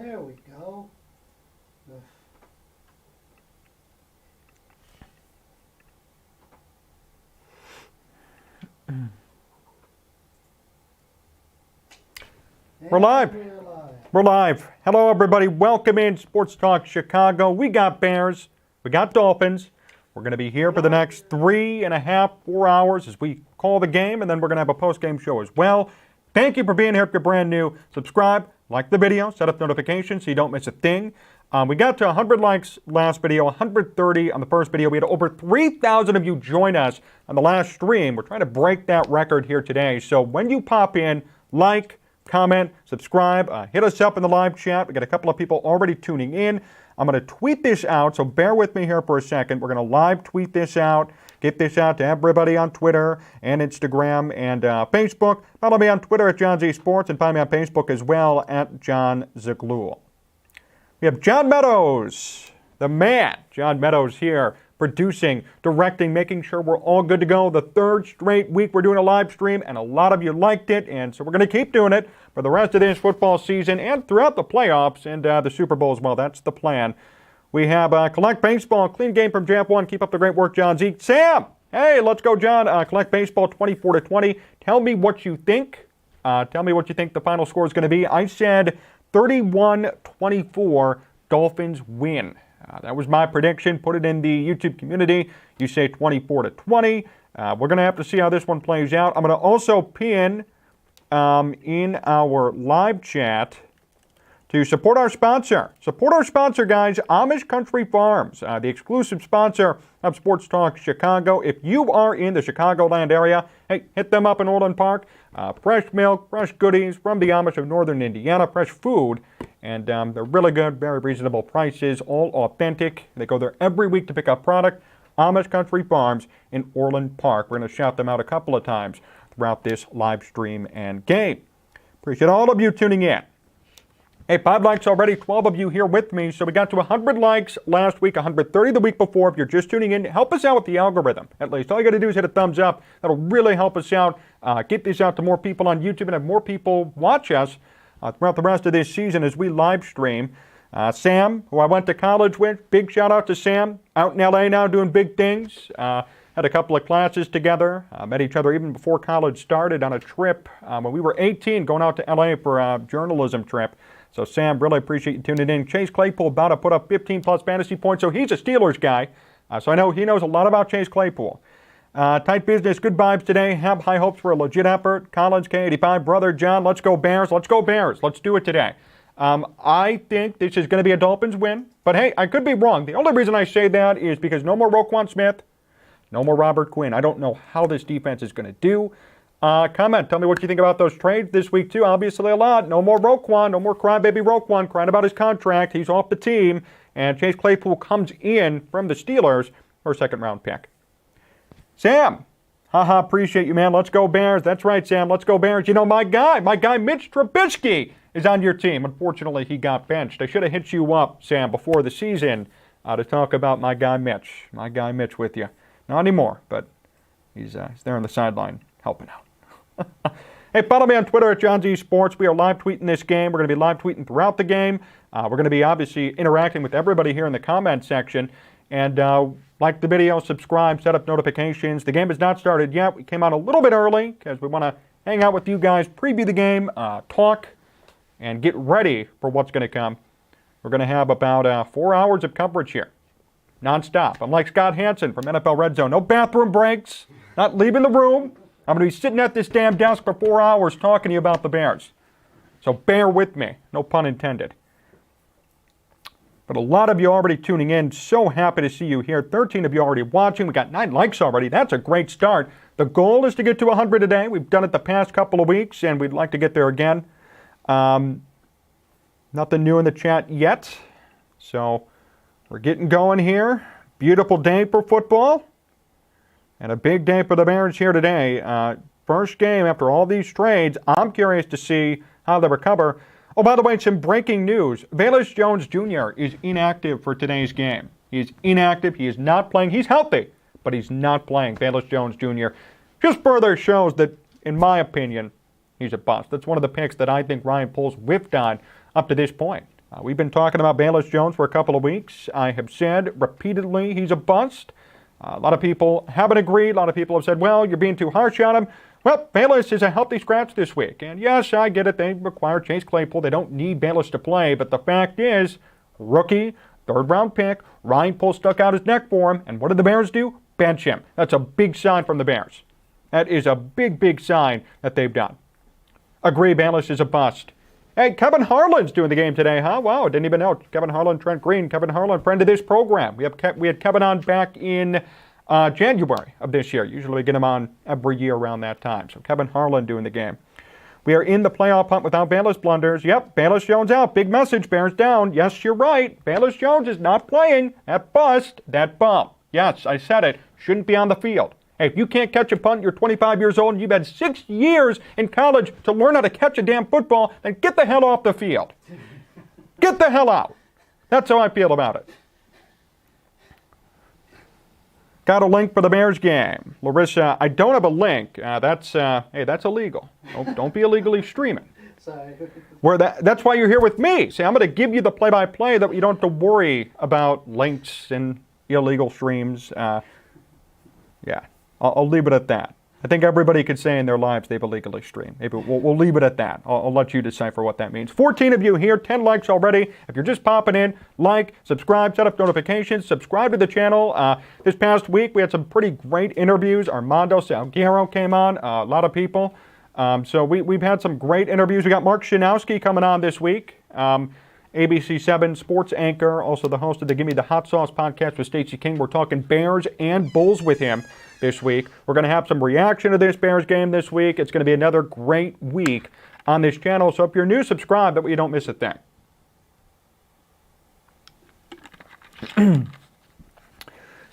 There we go. We're live. We're live. Hello, everybody. Welcome in Sports Talk Chicago. We got Bears. We got Dolphins. We're going to be here for the next 3.5, 4 hours as we call the game, and then we're going to have a post-game show as well. Thank you for being here. If you're brand new, subscribe, like the video, set up notifications so you don't miss a thing. We got to 100 likes last video, 130 on the first video. We had over 3,000 of you join us on the last stream. We're trying to break that record here today. So when you pop in, like, comment, subscribe, hit us up in the live chat. We got a couple of people already tuning in. I'm going to tweet this out, so bear with me here for a second. We're going to live tweet this out, get this out to everybody on Twitter and Instagram and Facebook. Follow me on Twitter at Jon Z Sports and find me on Facebook as well at Jon Zaghloul. We have John Meadows, the man, John Meadows here, producing, directing, making sure we're all good to go. The third straight week we're doing a live stream, and a lot of you liked it, and so we're going to keep doing it for the rest of this football season and throughout the playoffs and the Super Bowl as well. That's the plan. We have Collect Baseball, clean game from Jam 1. Keep up the great work, John Z. Sam, hey, let's go, John. Collect Baseball 24-20. Tell me what you think. Tell me what you think the final score is going to be. I said 31-24, Dolphins win. That was my prediction. Put it in the YouTube community. You say 24-20. We're going to have to see how this one plays out. I'm going to also pin in our live chat to support our sponsor. Support our sponsor, guys, Amish Country Farms, the exclusive sponsor of Sports Talk Chicago. If you are in the Chicagoland area, hey, hit them up in Orland Park. Fresh milk, fresh goodies from the Amish of Northern Indiana, fresh food. And they're really good, very reasonable prices, all authentic. They go there every week to pick up product. Amish Country Farms in Orland Park. We're going to shout them out a couple of times throughout this live stream and game. Appreciate all of you tuning in. Hey, 5 likes already, 12 of you here with me. So we got to 100 likes last week, 130 the week before. If you're just tuning in, help us out with the algorithm. At least all you got to do is hit a thumbs up. That'll really help us out. Get this out to more people on YouTube and have more people watch us throughout the rest of this season as we live stream. Sam, who I went to college with, big shout out to Sam, out in LA now doing big things. Had a couple of classes together, met each other even before college started on a trip when we were 18 going out to LA for a journalism trip. So Sam, really appreciate you tuning in. Chase Claypool about to put up 15 plus fantasy points, so he's a Steelers guy. So I know he knows a lot about Chase Claypool. Tight business, good vibes today. Have high hopes for a legit effort. Collins, K85, brother John, let's go Bears. Let's go Bears. Let's do it today. I think this is going to be a Dolphins win, but hey, I could be wrong. The only reason I say that is because no more Roquan Smith, no more Robert Quinn. I don't know how this defense is going to do. Comment, tell me what you think about those trades this week too. Obviously a lot. No more Roquan, no more crybaby Roquan crying about his contract. He's off the team, and Chase Claypool comes in from the Steelers for a second-round pick. Sam, appreciate you, man. Let's go Bears. That's right, Sam. Let's go Bears. You know, my guy Mitch Trubisky is on your team. Unfortunately, he got benched. I should have hit you up, Sam, before the season to talk about my guy Mitch. My guy Mitch with you. Not anymore, but he's there on the sideline helping out. Hey, follow me on Twitter at Jon Z Sports. We are live tweeting this game. We're going to be live tweeting throughout the game. We're going to be obviously interacting with everybody here in the comment section. And like the video, subscribe, set up notifications. The game has not started yet. We came out a little bit early because we want to hang out with you guys, preview the game, talk, and get ready for what's going to come. We're going to have about 4 hours of coverage here, nonstop. I'm like Scott Hansen from NFL Red Zone. No bathroom breaks, not leaving the room. I'm going to be sitting at this damn desk for 4 hours talking to you about the Bears. So bear with me. No pun intended. But a lot of you already tuning in. So happy to see you here. 13 of you already watching. We got 9 likes already. That's a great start. The goal is to get to 100 a day. We've done it the past couple of weeks, and we'd like to get there again. Nothing new in the chat yet. So we're getting going here. Beautiful day for football. And a big day for the Bears here today. First game after all these trades. I'm curious to see how they recover. Oh, by the way, some breaking news. Velus Jones Jr. is inactive for today's game. He is inactive. He is not playing. He's healthy, but he's not playing. Velus Jones Jr. just further shows that, in my opinion, he's a bust. That's one of the picks that I think Ryan Poles whiffed on up to this point. We've been talking about Bayless Jones for a couple of weeks. I have said repeatedly he's a bust. A lot of people haven't agreed. A lot of people have said, well, you're being too harsh on him. Well, Bayless is a healthy scratch this week. And yes, I get it. They require Chase Claypool. They don't need Bayless to play. But the fact is, rookie, third-round pick, Ryan Poles stuck out his neck for him. And what did the Bears do? Bench him. That's a big sign from the Bears. That is a big, big sign that they've done. Agree, Bayless is a bust. Hey, Kevin Harlan's doing the game today, huh? Wow, I didn't even know. Kevin Harlan, Trent Green. Kevin Harlan, friend of this program. We had Kevin on back in January of this year. Usually we get him on every year around that time. So Kevin Harlan doing the game. We are in the playoff hunt without Bayless blunders. Yep, Bayless Jones out. Big message, Bears down. Yes, you're right. Bayless Jones is not playing. That bust, that bump. Yes, I said it. Shouldn't be on the field. Hey, if you can't catch a punt, you're 25 years old, and you've had 6 years in college to learn how to catch a damn football, then get the hell off the field. Get the hell out. That's how I feel about it. Got a link for the Bears game. Larissa, I don't have a link. That's illegal. Don't be illegally streaming. Sorry. That's why you're here with me. See, I'm going to give you the play-by-play that you don't have to worry about links and illegal streams. Yeah. I'll leave it at that. I think everybody could say in their lives they've illegally streamed. Maybe we'll leave it at that. I'll let you decipher what that means. 14 of you here, 10 likes already. If you're just popping in, like, subscribe, set up notifications, subscribe to the channel. This past week we had some pretty great interviews. Armando Salguero came on, a lot of people. So we've had some great interviews. We got Mark Shanowski coming on this week. ABC7 sports anchor, also the host of the Give Me the Hot Sauce podcast with Stacey King. We're talking Bears and Bulls with him this week. We're going to have some reaction to this Bears game this week. It's going to be another great week on this channel. So if you're new, subscribe. That way you don't miss a thing.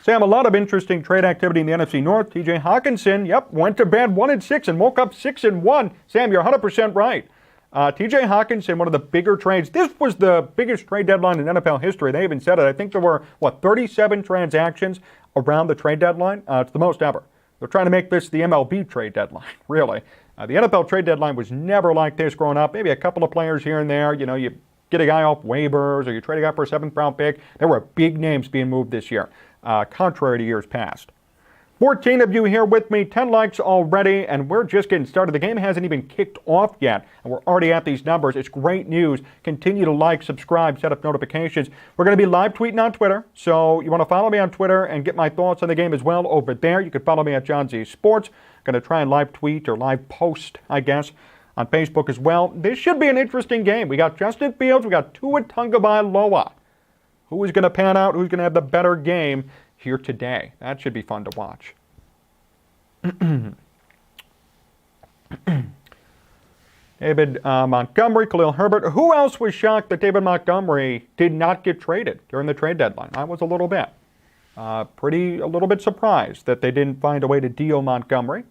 Sam, a lot of interesting trade activity in the NFC North. TJ Hawkinson, went to bed 1-6 and woke up 6-1. Sam, you're 100% right. TJ Hawkinson, one of the bigger trades. This was the biggest trade deadline in NFL history. They even said it. I think there were, 37 transactions around the trade deadline? It's the most ever. They're trying to make this the MLB trade deadline, really. The NFL trade deadline was never like this growing up. Maybe a couple of players here and there. You know, you get a guy off waivers or you trade a guy for a 7th-round pick. There were big names being moved this year, contrary to years past. 14 of you here with me, 10 likes already, and we're just getting started. The game hasn't even kicked off yet, and we're already at these numbers. It's great news. Continue to like, subscribe, set up notifications. We're going to be live tweeting on Twitter, so you want to follow me on Twitter and get my thoughts on the game as well over there. You can follow me at Jon Z Sports. Going to try and live tweet or live post, I guess, on Facebook as well. This should be an interesting game. We got Justin Fields. We got Tua Tagovailoa. Who is going to pan out? Who's going to have the better game here today? That should be fun to watch. David Montgomery, Khalil Herbert. Who else was shocked that David Montgomery did not get traded during the trade deadline? I was a little bit. A little bit surprised that they didn't find a way to deal Montgomery.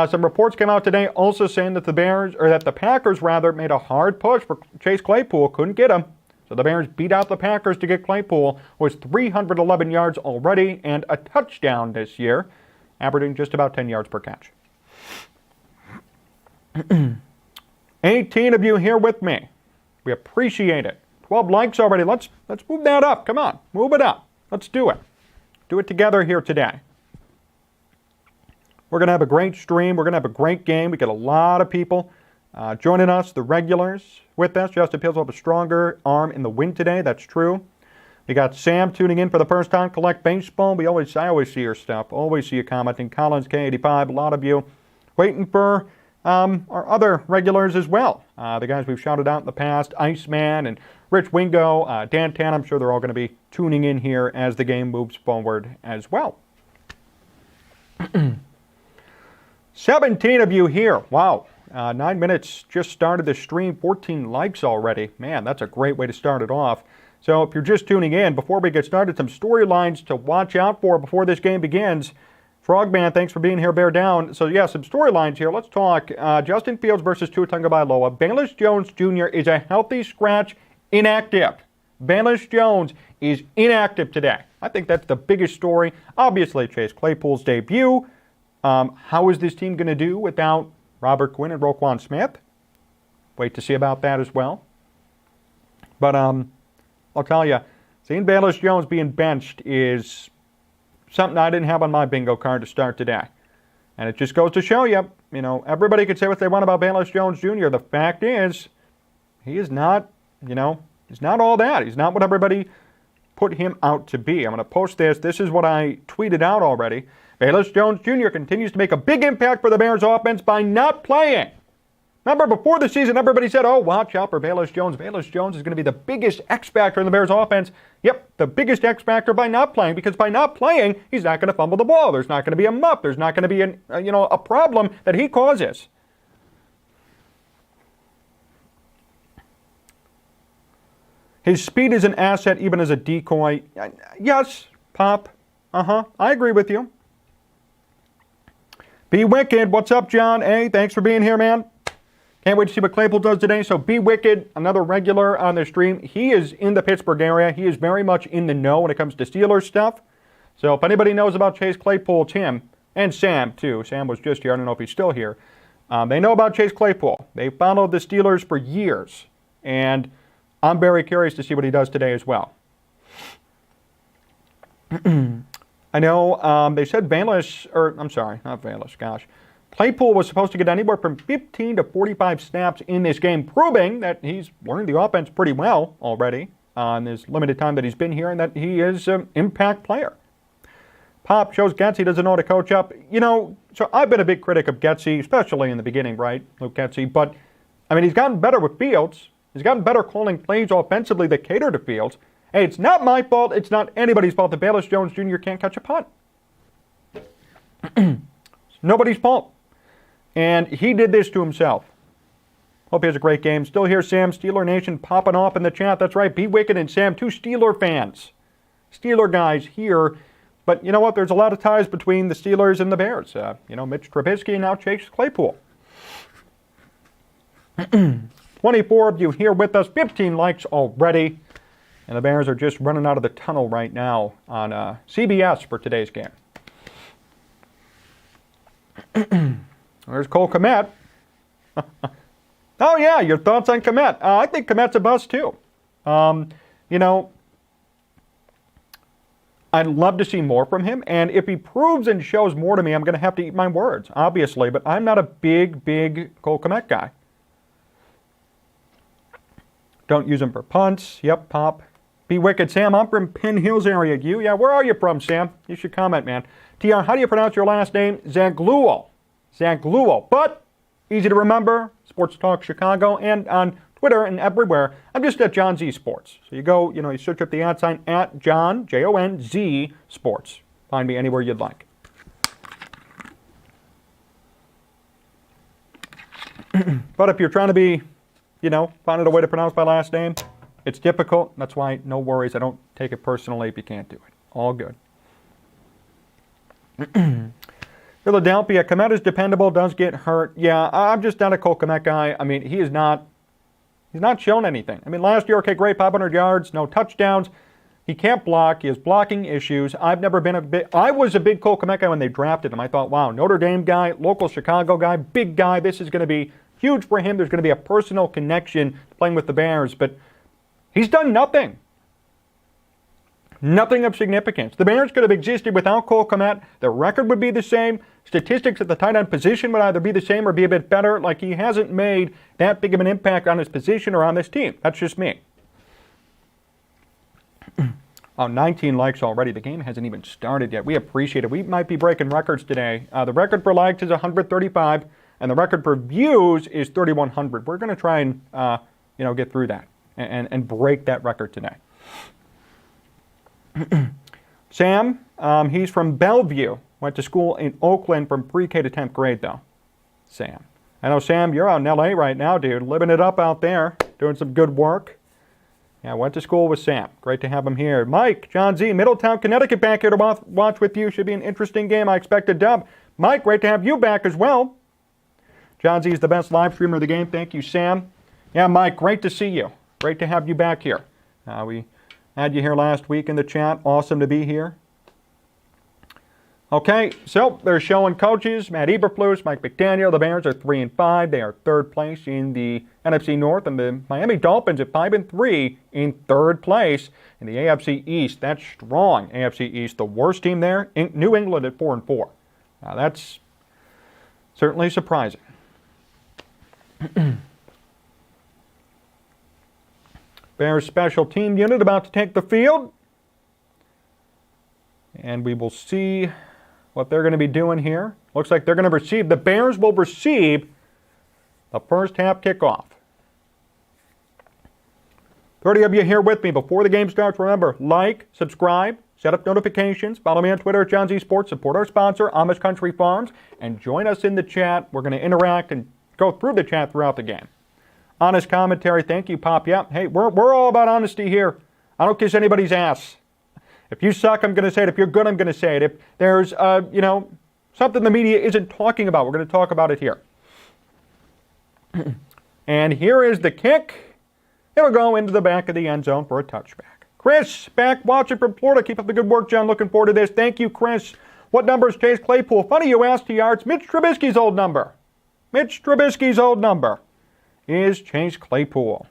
Some reports came out today also saying that the Packers made a hard push for Chase Claypool, couldn't get him. So the Bears beat out the Packers to get Claypool, who has 311 yards already and a touchdown this year, averaging just about 10 yards per catch. 18 of you here with me. We appreciate it. 12 likes already. Let's move that up. Come on, move it up. Let's do it. Do it together here today. We're going to have a great stream. We're going to have a great game. We got a lot of people joining us, the regulars with us. Justin Fields will have a stronger arm in the win today. That's true. We got Sam tuning in for the first time. Collect Baseball. I always see your stuff. Always see you commenting. Collins K85. A lot of you waiting for our other regulars as well. The guys we've shouted out in the past. Iceman and Rich Wingo. Dan Tan. I'm sure they're all going to be tuning in here as the game moves forward as well. 17 of you here. Wow. 9 minutes just started the stream. 14 likes already. Man, that's a great way to start it off. So if you're just tuning in, before we get started, some storylines to watch out for before this game begins. Frogman, thanks for being here. Bear down. So yeah, some storylines here. Let's talk Justin Fields versus Tua Tagovailoa. Bayless Jones Jr. is a healthy scratch, inactive. Bayless Jones is inactive today. I think that's the biggest story. Obviously, Chase Claypool's debut. How is this team going to do without Robert Quinn and Roquan Smith? Wait to see about that as well. But I'll tell you, seeing Bayless Jones being benched is something I didn't have on my bingo card to start today. And it just goes to show you, everybody can say what they want about Bayless Jones Jr. The fact is, he is not, he's not all that. He's not what everybody put him out to be. I'm going to post this. This is what I tweeted out already. Bayless Jones Jr. continues to make a big impact for the Bears offense by not playing. Remember, before the season, everybody said, oh, watch out for Bayless Jones. Bayless Jones is going to be the biggest X factor in the Bears offense. Yep, the biggest X factor by not playing, because by not playing, he's not going to fumble the ball. There's not going to be a muff. There's not going to be a problem that he causes. His speed is an asset even as a decoy. Yes, Pop. I agree with you. Be Wicked. What's up, John? Hey, thanks for being here, man. Can't wait to see what Claypool does today. So Be Wicked, another regular on the stream. He is in the Pittsburgh area. He is very much in the know when it comes to Steelers stuff. So if anybody knows about Chase Claypool, it's him. And Sam, too. Sam was just here. I don't know if he's still here. They know about Chase Claypool. They followed the Steelers for years. And I'm very curious to see what he does today as well. I know they said Claypool was supposed to get anywhere from 15 to 45 snaps in this game, proving that he's learned the offense pretty well already in this limited time that he's been here, and that he is an impact player. Pop shows Getsy doesn't know how to coach up. So I've been a big critic of Getsy, especially in the beginning, right, Luke Getsy. But, he's gotten better with Fields. He's gotten better calling plays offensively that cater to Fields. Hey, it's not my fault. It's not anybody's fault that Bayless Jones Jr. can't catch a punt. It's nobody's fault. And he did this to himself. Hope he has a great game. Still here, Sam. Steeler Nation popping off in the chat. That's right. Be Wicked and Sam, two Steeler fans. Steeler guys here. But you know what? There's a lot of ties between the Steelers and the Bears. Mitch Trubisky and now Chase Claypool. 24 of you here with us. 15 likes already. And the Bears are just running out of the tunnel right now on CBS for today's game. There's Cole Kmet. Oh, yeah, your thoughts on Kmet? I think Kmet's a bust, too. I'd love to see more from him. And if he proves and shows more to me, I'm going to have to eat my words, obviously. But I'm not a big Cole Kmet guy. Don't use him for punts. Yep, Pop. Be Wicked. Sam, I'm from Penn Hills area. You? Yeah, where are you from, Sam? You should comment, man. TR, how do you pronounce your last name? Zaghloul. Zaghloul. But easy to remember. Sports Talk Chicago. And on Twitter and everywhere, I'm just at Jon Z Sports. So you go, you search up the @ sign at Jon, Jon, Sports. Find me anywhere you'd like. But if you're trying to be, finding a way to pronounce my last name, it's difficult. That's why, no worries. I don't take it personally if you can't do it. All good. Philadelphia, Kmet is dependable, does get hurt. Yeah, I'm just not a Cole Kmet guy. He's not shown anything. Last year, okay, great, 500 yards, no touchdowns. He can't block. He has blocking issues. I was a big Cole Kmet guy when they drafted him. I thought, wow, Notre Dame guy, local Chicago guy, big guy. This is going to be huge for him. There's going to be a personal connection playing with the Bears, but he's done nothing. Nothing of significance. The Bears could have existed without Cole Kmet. Their record would be the same. Statistics at the tight end position would either be the same or be a bit better. He hasn't made that big of an impact on his position or on this team. That's just me. 19 likes already. The game hasn't even started yet. We appreciate it. We might be breaking records today. The record for likes is 135, and the record for views is 3,100. We're going to try and get through that and break that record today. Sam, he's from Bellevue. Went to school in Oakland from pre-K to 10th grade, though. Sam. I know, Sam, you're out in L.A. right now, dude. Living it up out there. Doing some good work. Yeah, went to school with Sam. Great to have him here. Mike, Jon Z, Middletown, Connecticut back here to watch with you. Should be an interesting game. I expect a dub. Mike, great to have you back as well. Jon Z is the best live streamer of the game. Thank you, Sam. Yeah, Mike, great to see you. Great to have you back here. We had you here last week in the chat. Awesome to be here. Okay, so they're showing coaches, Matt Eberflus, Mike McDaniel. The Bears are 3-5. They are third place in the NFC North, and the Miami Dolphins at 5-3 in third place in the AFC East. That's strong, AFC East. The worst team there, New England at 4-4. Now that's certainly surprising. Bears special team unit about to take the field, and we will see what they're going to be doing here. Looks like they're going to receive, the Bears will receive the first half kickoff. 30 of you here with me. Before the game starts, remember, like, subscribe, set up notifications, follow me on Twitter at Jon Z Sports, support our sponsor, Amish Country Farms, and join us in the chat. We're going to interact and go through the chat throughout the game. Honest commentary, thank you, Pop. Yeah, hey, we're all about honesty here. I don't kiss anybody's ass. If you suck, I'm going to say it. If you're good, I'm going to say it. If there's, something the media isn't talking about, we're going to talk about it here. And here is the kick. It'll go into the back of the end zone for a touchback. Chris, back watching from Florida. Keep up the good work, John. Looking forward to this. Thank you, Chris. What number is Chase Claypool? Funny you asked, TR. It's Mitch Trubisky's old number. Mitch Trubisky's old number is Chase Claypool.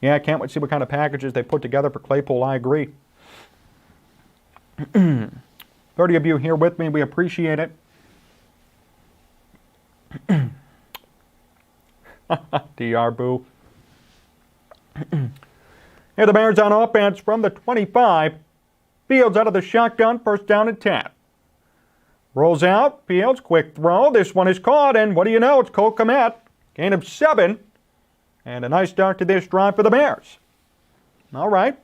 Yeah, I can't wait to see what kind of packages they put together for Claypool. I agree. 30 of you here with me. We appreciate it. DR boo. Here the Bears on offense from the 25. Fields out of the shotgun, first down and 10. Rolls out, Fields, quick throw. This one is caught, and what do you know? It's Cole Kmet. Gain of 7. And a nice start to this drive for the Bears. All right.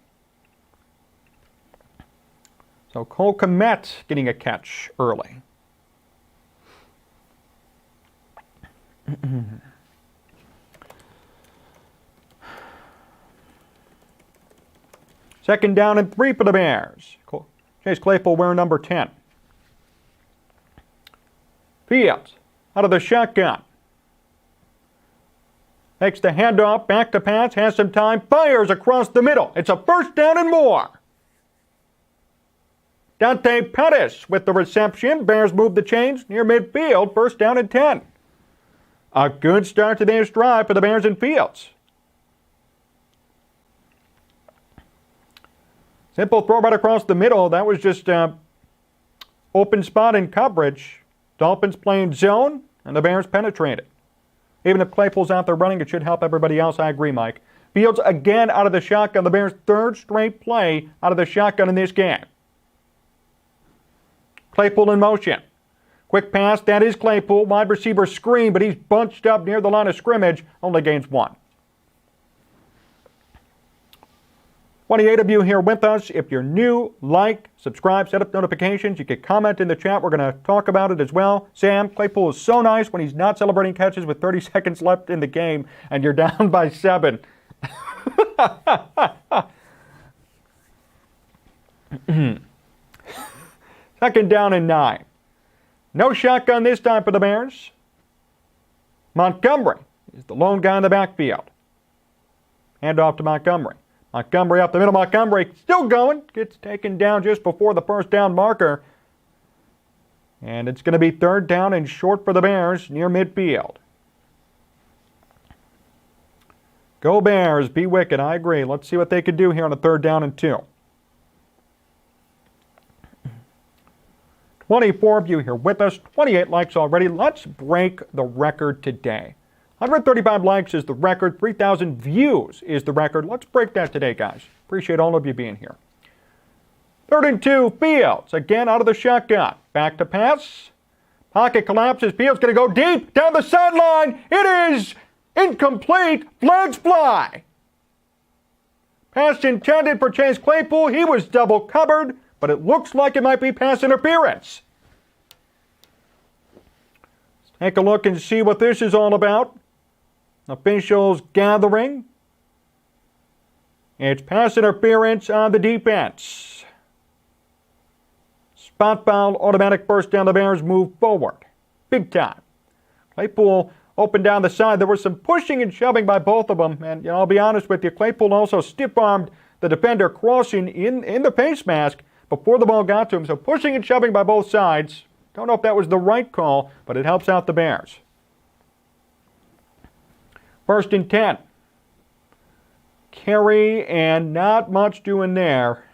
So Cole Kmet getting a catch early. Second down and 3 for the Bears. Chase Claypool wearing number 10. Fields out of the shotgun. Takes the handoff, back to pass, has some time, fires across the middle. It's a first down and more. Dante Pettis with the reception. Bears move the chains near midfield. First down and 10. A good start to this drive for the Bears and Fields. Simple throw right across the middle. That was just open spot in coverage. Dolphins playing zone, and the Bears penetrated. Even if Claypool's out there running, it should help everybody else. I agree, Mike. Fields again out of the shotgun. The Bears' third straight play out of the shotgun in this game. Claypool in motion. Quick pass, that is Claypool. Wide receiver screen, but he's bunched up near the line of scrimmage. Only gains 1. 28 of you here with us. If you're new, like, subscribe, set up notifications. You can comment in the chat. We're going to talk about it as well. Sam, Claypool is so nice when he's not celebrating catches with 30 seconds left in the game and you're down by 7. Second down and 9. No shotgun this time for the Bears. Montgomery is the lone guy in the backfield. Hand off to Montgomery. Montgomery up the middle. Montgomery still going. Gets taken down just before the first down marker. And it's going to be third down and short for the Bears near midfield. Go Bears. Be wicked. I agree. Let's see what they could do here on a third down and 2. 24 of you here with us. 28 likes already. Let's break the record today. 135 likes is the record. 3,000 views is the record. Let's break that today, guys. Appreciate all of you being here. Third and 2, Fields. Again out of the shotgun. Back to pass. Pocket collapses. Fields going to go deep down the sideline. It is incomplete. Flags fly. Pass intended for Chase Claypool. He was double covered, but it looks like it might be pass interference. Let's take a look and see what this is all about. Officials gathering. It's pass interference on the defense. Spot foul, automatic first down. The Bears move forward. Big time. Claypool open down the side. There was some pushing and shoving by both of them. And I'll be honest with you, Claypool also stiff-armed the defender crossing in the face mask. before the ball got to him. So pushing and shoving by both sides. Don't know if that was the right call, but it helps out the Bears. 1st and 10. Carry and not much doing there.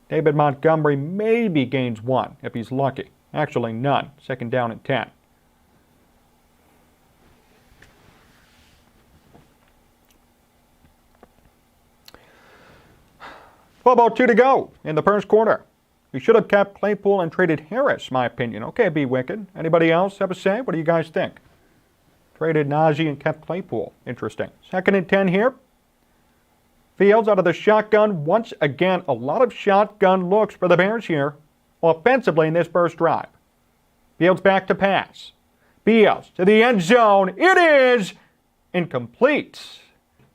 David Montgomery maybe gains 1 if he's lucky. Actually, none. 2nd down and 10. $12:02 to go in the first quarter. We should have kept Claypool and traded Harris, my opinion. Okay, be wicked. Anybody else have a say? What do you guys think? Traded Najee and kept Claypool. Interesting. 2nd and 10 here. Fields out of the shotgun. Once again, a lot of shotgun looks for the Bears here offensively in this first drive. Fields back to pass. Fields to the end zone. It is incomplete.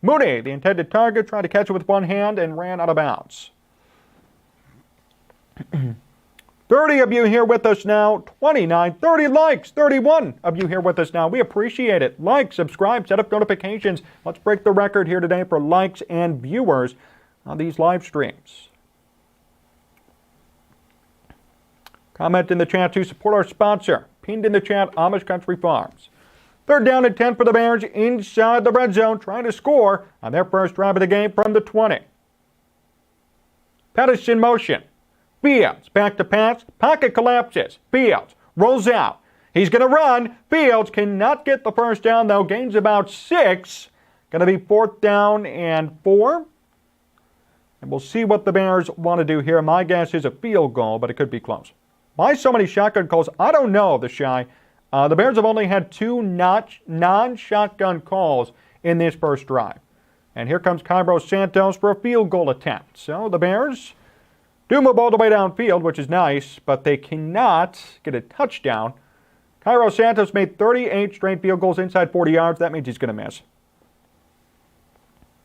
Mooney, the intended target, tried to catch it with one hand and ran out of bounds. 30 of you here with us now. 29, 30 likes. 31 of you here with us now. We appreciate it. Like, subscribe, set up notifications. Let's break the record here today for likes and viewers on these live streams. Comment in the chat to support our sponsor. Pinned in the chat, Amish Country Farms. 3rd down and 10 for the Bears inside the red zone, trying to score on their first drive of the game from the 20. Pettis in motion. Fields back to pass. Pocket collapses. Fields rolls out. He's going to run. Fields cannot get the first down, though. Gains about 6. Going to be 4th down and 4. And we'll see what the Bears want to do here. My guess is a field goal, but it could be close. Why so many shotgun calls? I don't know, the Shy. The Bears have only had 2 non-shotgun calls in this first drive. And here comes Cairo Santos for a field goal attempt. So the Bears do move all the way downfield, which is nice, but they cannot get a touchdown. Cairo Santos made 38 straight field goals inside 40 yards. That means he's going to miss.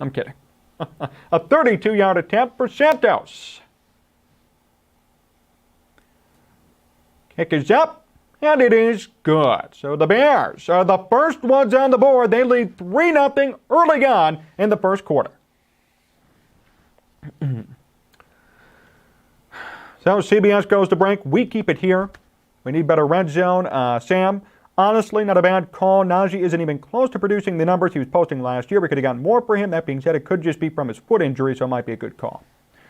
I'm kidding. A 32-yard attempt for Santos. Kick is up, and it is good. So the Bears are the first ones on the board. They lead 3-0 early on in the first quarter. So CBS goes to break. We keep it here. We need better red zone. Sam, honestly, not a bad call. Najee isn't even close to producing the numbers he was posting last year. We could have gotten more for him. That being said, it could just be from his foot injury, so it might be a good call.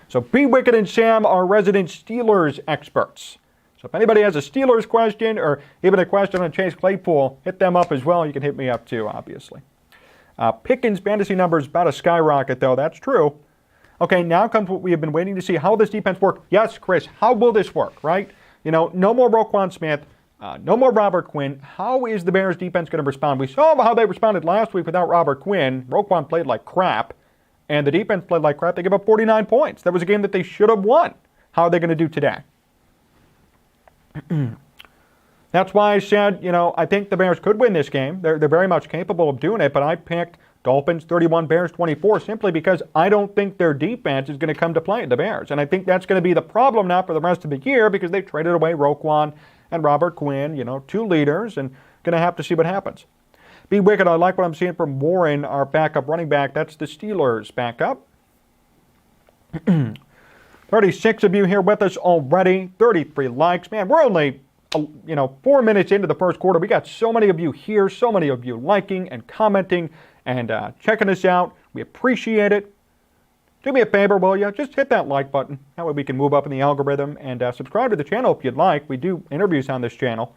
So Be Wicked and Sam are resident Steelers experts. So if anybody has a Steelers question or even a question on Chase Claypool, hit them up as well. You can hit me up too, obviously. Pickens' fantasy numbers about to skyrocket, though. That's true. Okay, now comes what we have been waiting to see. How will this defense work? Yes, Chris, how will this work, right? You know, no more Roquan Smith, no more Robert Quinn. How is the Bears defense going to respond? We saw how they responded last week without Robert Quinn. Roquan played like crap, and the defense played like crap. They gave up 49 points. That was a game that they should have won. How are they going to do today? That's why I said, you know, I think the Bears could win this game. They're very much capable of doing it, but I picked Dolphins 31, Bears 24, simply because I don't think their defense is going to come to play, the Bears. And I think that's going to be the problem now for the rest of the year because they traded away Roquan and Robert Quinn, you know, 2 leaders, and going to have to see what happens. Be Wicked, I like what I'm seeing from Warren, our backup running back. That's the Steelers' backup. 36 of you here with us already. 33 likes. Man, we're only 4 minutes into the first quarter. We got so many of you here, so many of you liking and commenting and checking us out. We appreciate it. Do me a favor, will you? Just hit that like button. That way we can move up in the algorithm. And subscribe to the channel if you'd like. We do interviews on this channel.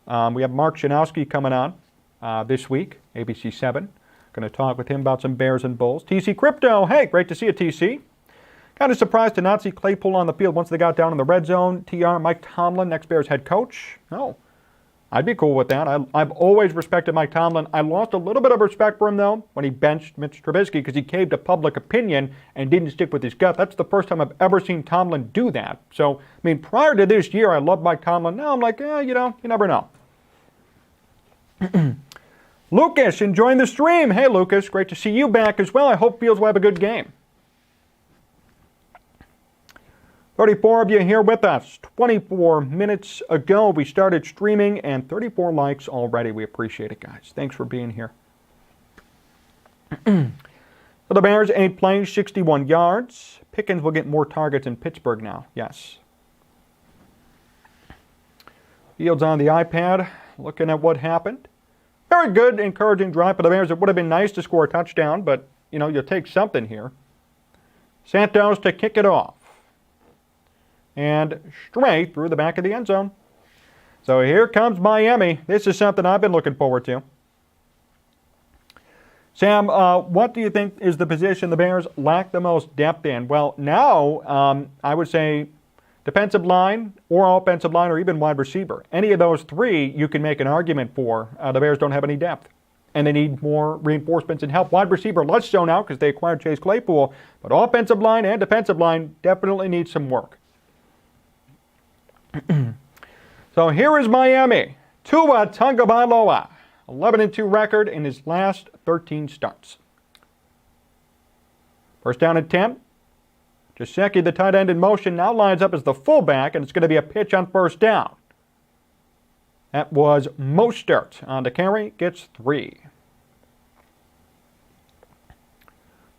We have Mark Shanowski coming on this week, ABC 7. Going to talk with him about some Bears and Bulls. TC Crypto, hey, great to see you, TC. Kind of surprised to not see Claypool on the field once they got down in the red zone. TR, Mike Tomlin, next Bears head coach. No, I'd be cool with that. I've always respected Mike Tomlin. I lost a little bit of respect for him, though, when he benched Mitch Trubisky because he caved to public opinion and didn't stick with his gut. That's the first time I've ever seen Tomlin do that. So, I mean, prior to this year, I loved Mike Tomlin. Now I'm like, you never know. Lucas, enjoying the stream. Hey, Lucas, great to see you back as well. I hope Fields will have a good game. 34 of you here with us. 24 minutes ago, we started streaming, and 34 likes already. We appreciate it, guys. Thanks for being here. For the Bears, 8 plays, 61 yards. Pickens will get more targets in Pittsburgh now, yes. Fields on the iPad, looking at what happened. Very good, encouraging drive for the Bears. It would have been nice to score a touchdown, but, you'll take something here. Santos to kick it off. And straight through the back of the end zone. So here comes Miami. This is something I've been looking forward to. Sam, what do you think is the position the Bears lack the most depth in? Well, now I would say defensive line or offensive line or even wide receiver. Any of those three you can make an argument for. The Bears don't have any depth, and they need more reinforcements and help. Wide receiver less so now because they acquired Chase Claypool, but offensive line and defensive line definitely need some work. So here is Miami. Tua Tagovailoa. 11-2 record in his last 13 starts. First down and 10. Gesicki, the tight end in motion, now lines up as the fullback, and it's going to be a pitch on first down. That was Mostert on the carry, gets 3.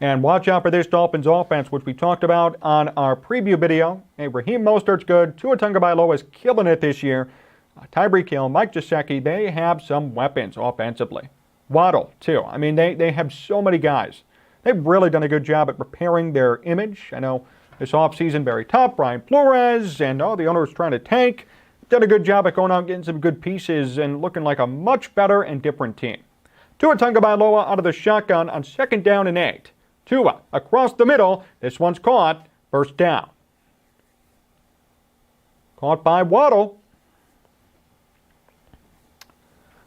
And watch out for this Dolphins offense, which we talked about on our preview video. Hey, Raheem Mostert's good. Tua Tagovailoa is killing it this year. Tyreek Hill, Mike Gesicki, they have some weapons offensively. Waddle, too. I mean, they have so many guys. They've really done a good job at repairing their image. I know this offseason very tough. Brian Flores and the owner is trying to tank. Done a good job at going out and getting some good pieces and looking like a much better and different team. Tua Tagovailoa out of the shotgun on second down and 8. Tua across the middle. This one's caught. First down. Caught by Waddle.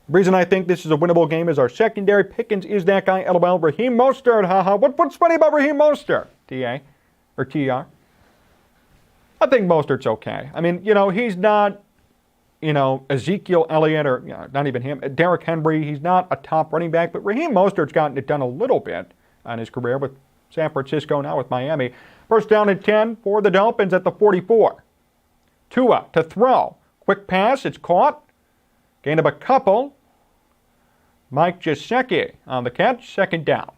The reason I think this is a winnable game is our secondary. Pickens is that guy. LOL. Raheem Mostert. Haha. What's funny about Raheem Mostert? TA or TR? I think Mostert's okay. I mean, he's not, Ezekiel Elliott or not even him. Derrick Henry. He's not a top running back, but Raheem Mostert's gotten it done a little bit on his career with San Francisco, now with Miami. First down and 10 for the Dolphins at the 44. Tua to throw. Quick pass. It's caught. Gain of a couple. Mike Gesicki on the catch. Second down.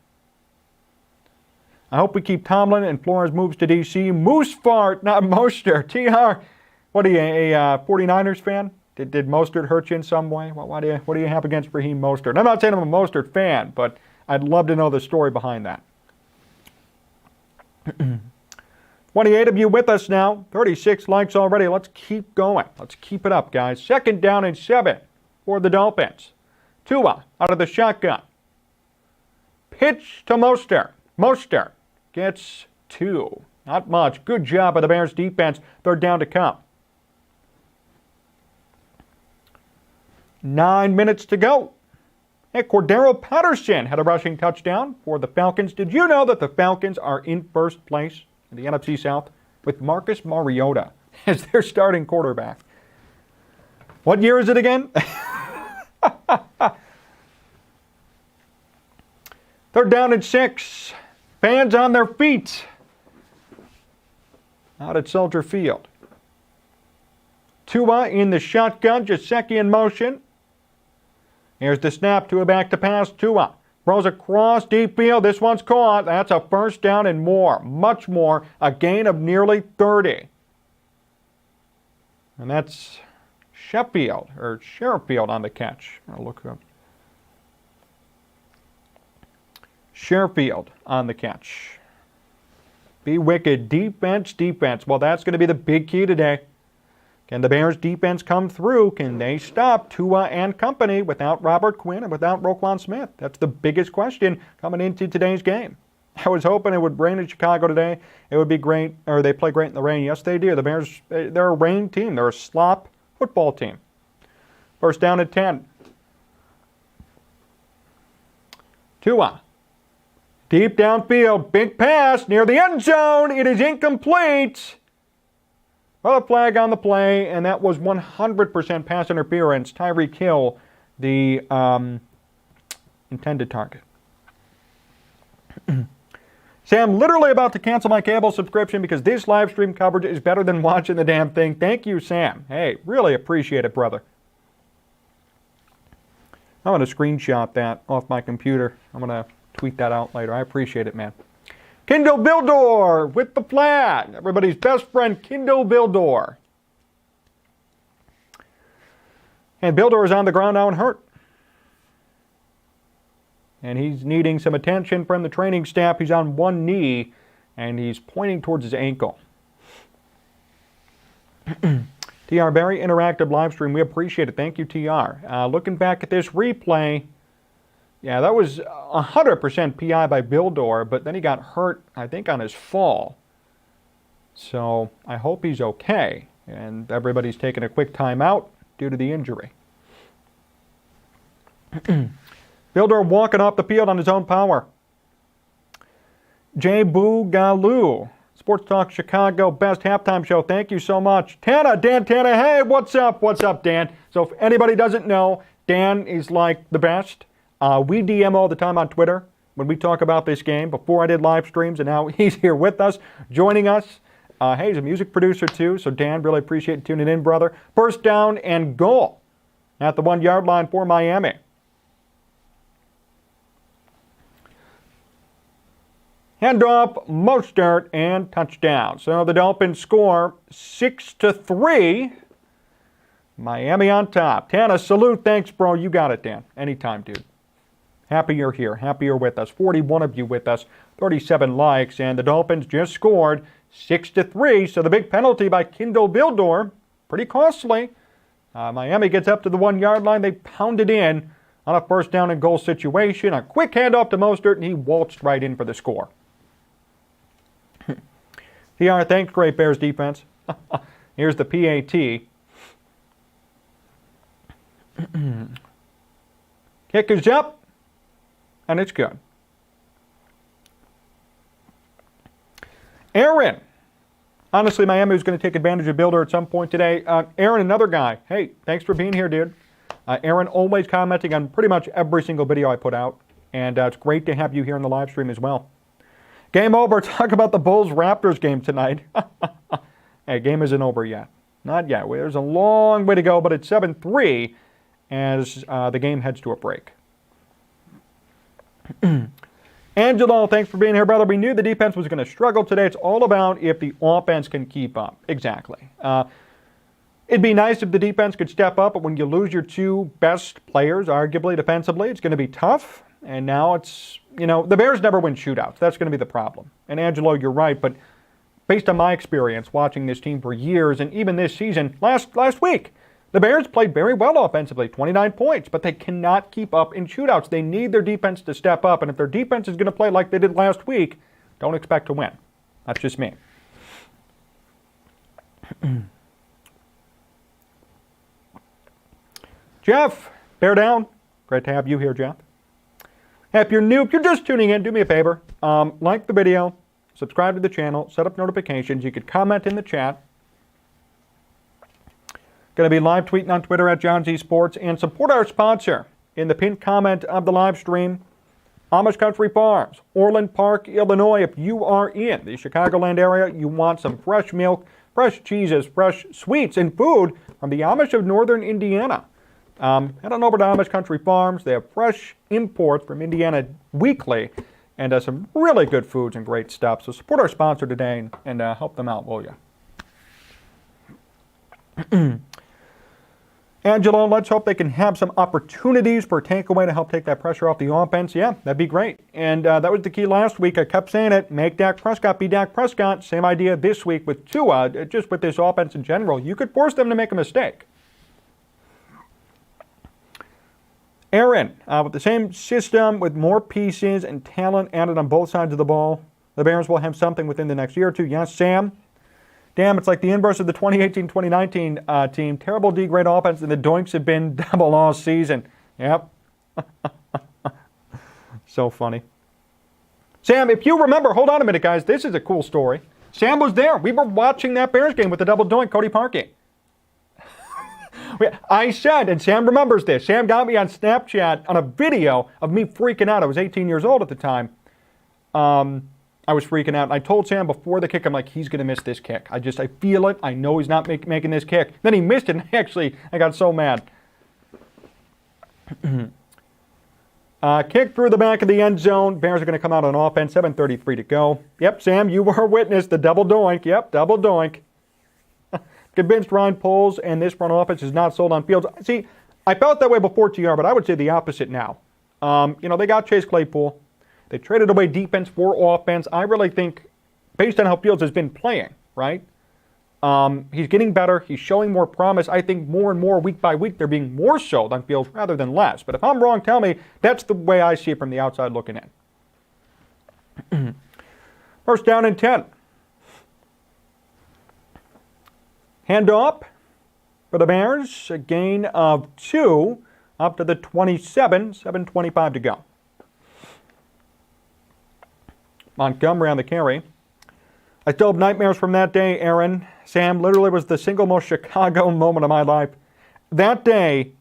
I hope we keep Tomlin and Flores moves to D.C. Moose fart, not Mostert. TR, what are you, a 49ers fan? Did Mostert hurt you in some way? What do you have against Raheem Mostert? I'm not saying I'm a Mostert fan, but I'd love to know the story behind that. 28 of you with us now. 36 likes already. Let's keep going. Let's keep it up, guys. Second down and 7 for the Dolphins. Tua out of the shotgun. Pitch to Mostert. Mostert gets 2. Not much. Good job by the Bears defense. Third down to come. 9 minutes to go. Hey, Cordero Patterson had a rushing touchdown for the Falcons. Did you know that the Falcons are in first place in the NFC South with Marcus Mariota as their starting quarterback? What year is it again? Third down and 6. Fans on their feet out at Soldier Field. Tua in the shotgun. Gesicki in motion. Here's the snap. Tua back to pass. Tua throws across deep field. This one's caught. That's a first down and more. Much more. A gain of nearly 30. And that's Sheffield on the catch. I'll look up. Sherfield on the catch. Be wicked. Defense. Well, that's going to be the big key today. Can the Bears defense come through? Can they stop Tua and company without Robert Quinn and without Roquan Smith? That's the biggest question coming into today's game. I was hoping it would rain in Chicago today. It would be great, or they play great in the rain. Yes, they do. The Bears, they're a rain team. They're a slop football team. First down at 10. Tua. Deep downfield, big pass near the end zone. It is incomplete. Well, a flag on the play, and that was 100% pass interference. Tyreek Hill, the intended target. Sam, literally about to cancel my cable subscription because this live stream coverage is better than watching the damn thing. Thank you, Sam. Hey, really appreciate it, brother. I'm going to screenshot that off my computer. I'm going to tweet that out later. I appreciate it, man. Kindle Bildor with the flag. Everybody's best friend, Kindle Bildor. And Bildor is on the ground now and hurt. And he's needing some attention from the training staff. He's on one knee, and he's pointing towards his ankle. TR, very interactive live stream. We appreciate it. Thank you, TR. Looking back at this replay, yeah, that was 100% PI by Bildor, but then he got hurt, I think, on his fall. So I hope he's okay. And everybody's taking a quick timeout due to the injury. Bildor walking off the field on his own power. J. Boogaloo. Sports Talk Chicago, best halftime show. Thank you so much. Dan Tana, hey, what's up? What's up, Dan? So if anybody doesn't know, Dan is like the best. We DM all the time on Twitter when we talk about this game. Before I did live streams, and now he's here with us, joining us. Hey, he's a music producer too, so Dan, really appreciate you tuning in, brother. First down and goal at the 1 yard line for Miami. Handoff, Mostert, and touchdown. So the Dolphins score 6-3. Miami on top. Tana, salute. Thanks, bro. You got it, Dan. Anytime, dude. Happy you're here. Happy you're with us. 41 of you with us. 37 likes. And the Dolphins just scored 6-3. So the big penalty by Kindle Bildor, pretty costly. Miami gets up to the 1 yard line. They pound it in on a first down and goal situation. A quick handoff to Mostert, and he waltzed right in for the score. TR, thanks, great Bears defense. Here's the PAT. Kick is up, and it's good. Aaron. Honestly, Miami was going to take advantage of Bildor at some point today. Aaron, another guy. Hey, thanks for being here, dude. Aaron, always commenting on pretty much every single video I put out. And it's great to have you here in the live stream as well. Game over. Talk about the Bulls-Raptors game tonight. Hey, game isn't over yet. Not yet. There's a long way to go, but it's 7-3 as the game heads to a break. Angelo, thanks for being here, brother. We knew the defense was going to struggle today. It's all about if the offense can keep up. Exactly. It'd be nice if the defense could step up, but when you lose your two best players, arguably defensively, it's going to be tough. And now it's, the Bears never win shootouts. That's going to be the problem. And Angelo, you're right, but based on my experience watching this team for years and even this season, last week, the Bears played very well offensively, 29 points, but they cannot keep up in shootouts. They need their defense to step up, and if their defense is going to play like they did last week, don't expect to win. That's just me. Jeff, bear down. Great to have you here, Jeff. If you're new, if you're just tuning in, do me a favor. Like the video, subscribe to the channel, set up notifications. You could comment in the chat. Going to be live tweeting on Twitter at Jon Z Sports, and support our sponsor in the pinned comment of the live stream, Amish Country Farms, Orland Park, Illinois. If you are in the Chicagoland area, you want some fresh milk, fresh cheeses, fresh sweets, and food from the Amish of northern Indiana. Head on over to Amish Country Farms. They have fresh imports from Indiana weekly and some really good foods and great stuff. So support our sponsor today and help them out, will you? Angelo, let's hope they can have some opportunities for a takeaway to help take that pressure off the offense. Yeah, that'd be great. And that was the key last week. I kept saying it. Make Dak Prescott be Dak Prescott. Same idea this week with Tua. Just with this offense in general, you could force them to make a mistake. Aaron, with the same system, with more pieces and talent added on both sides of the ball, the Bears will have something within the next year or two. Yes, Sam? Damn, it's like the inverse of the 2018-2019 team. Terrible D, great offense, and the doinks have been double all season. Yep. So funny. Sam, if you remember, hold on a minute, guys. This is a cool story. Sam was there. We were watching that Bears game with the double doink, Cody Parkey. I said, and Sam remembers this, Sam got me on Snapchat on a video of me freaking out. I was 18 years old at the time. I was freaking out. I told Sam before the kick, I'm like, he's going to miss this kick. I feel it. I know he's not making this kick. Then he missed it, and I got so mad. Kick through the back of the end zone. Bears are going to come out on offense. 7:33 to go. Yep, Sam, you were a witness. The double doink. Yep, double doink. Convinced Ryan Poles and this front office is not sold on Fields. See, I felt that way before TR, but I would say the opposite now. They got Chase Claypool. They traded away defense for offense. I really think, based on how Fields has been playing, right? He's getting better. He's showing more promise. I think more and more, week by week, they're being more sold on Fields rather than less. But if I'm wrong, tell me. That's the way I see it from the outside looking in. First down and 10. Handoff for the Bears. A gain of 2 up to the 27. 7:25 to go. Montgomery on the carry. I still have nightmares from that day, Aaron. Sam, literally was the single most Chicago moment of my life. That day,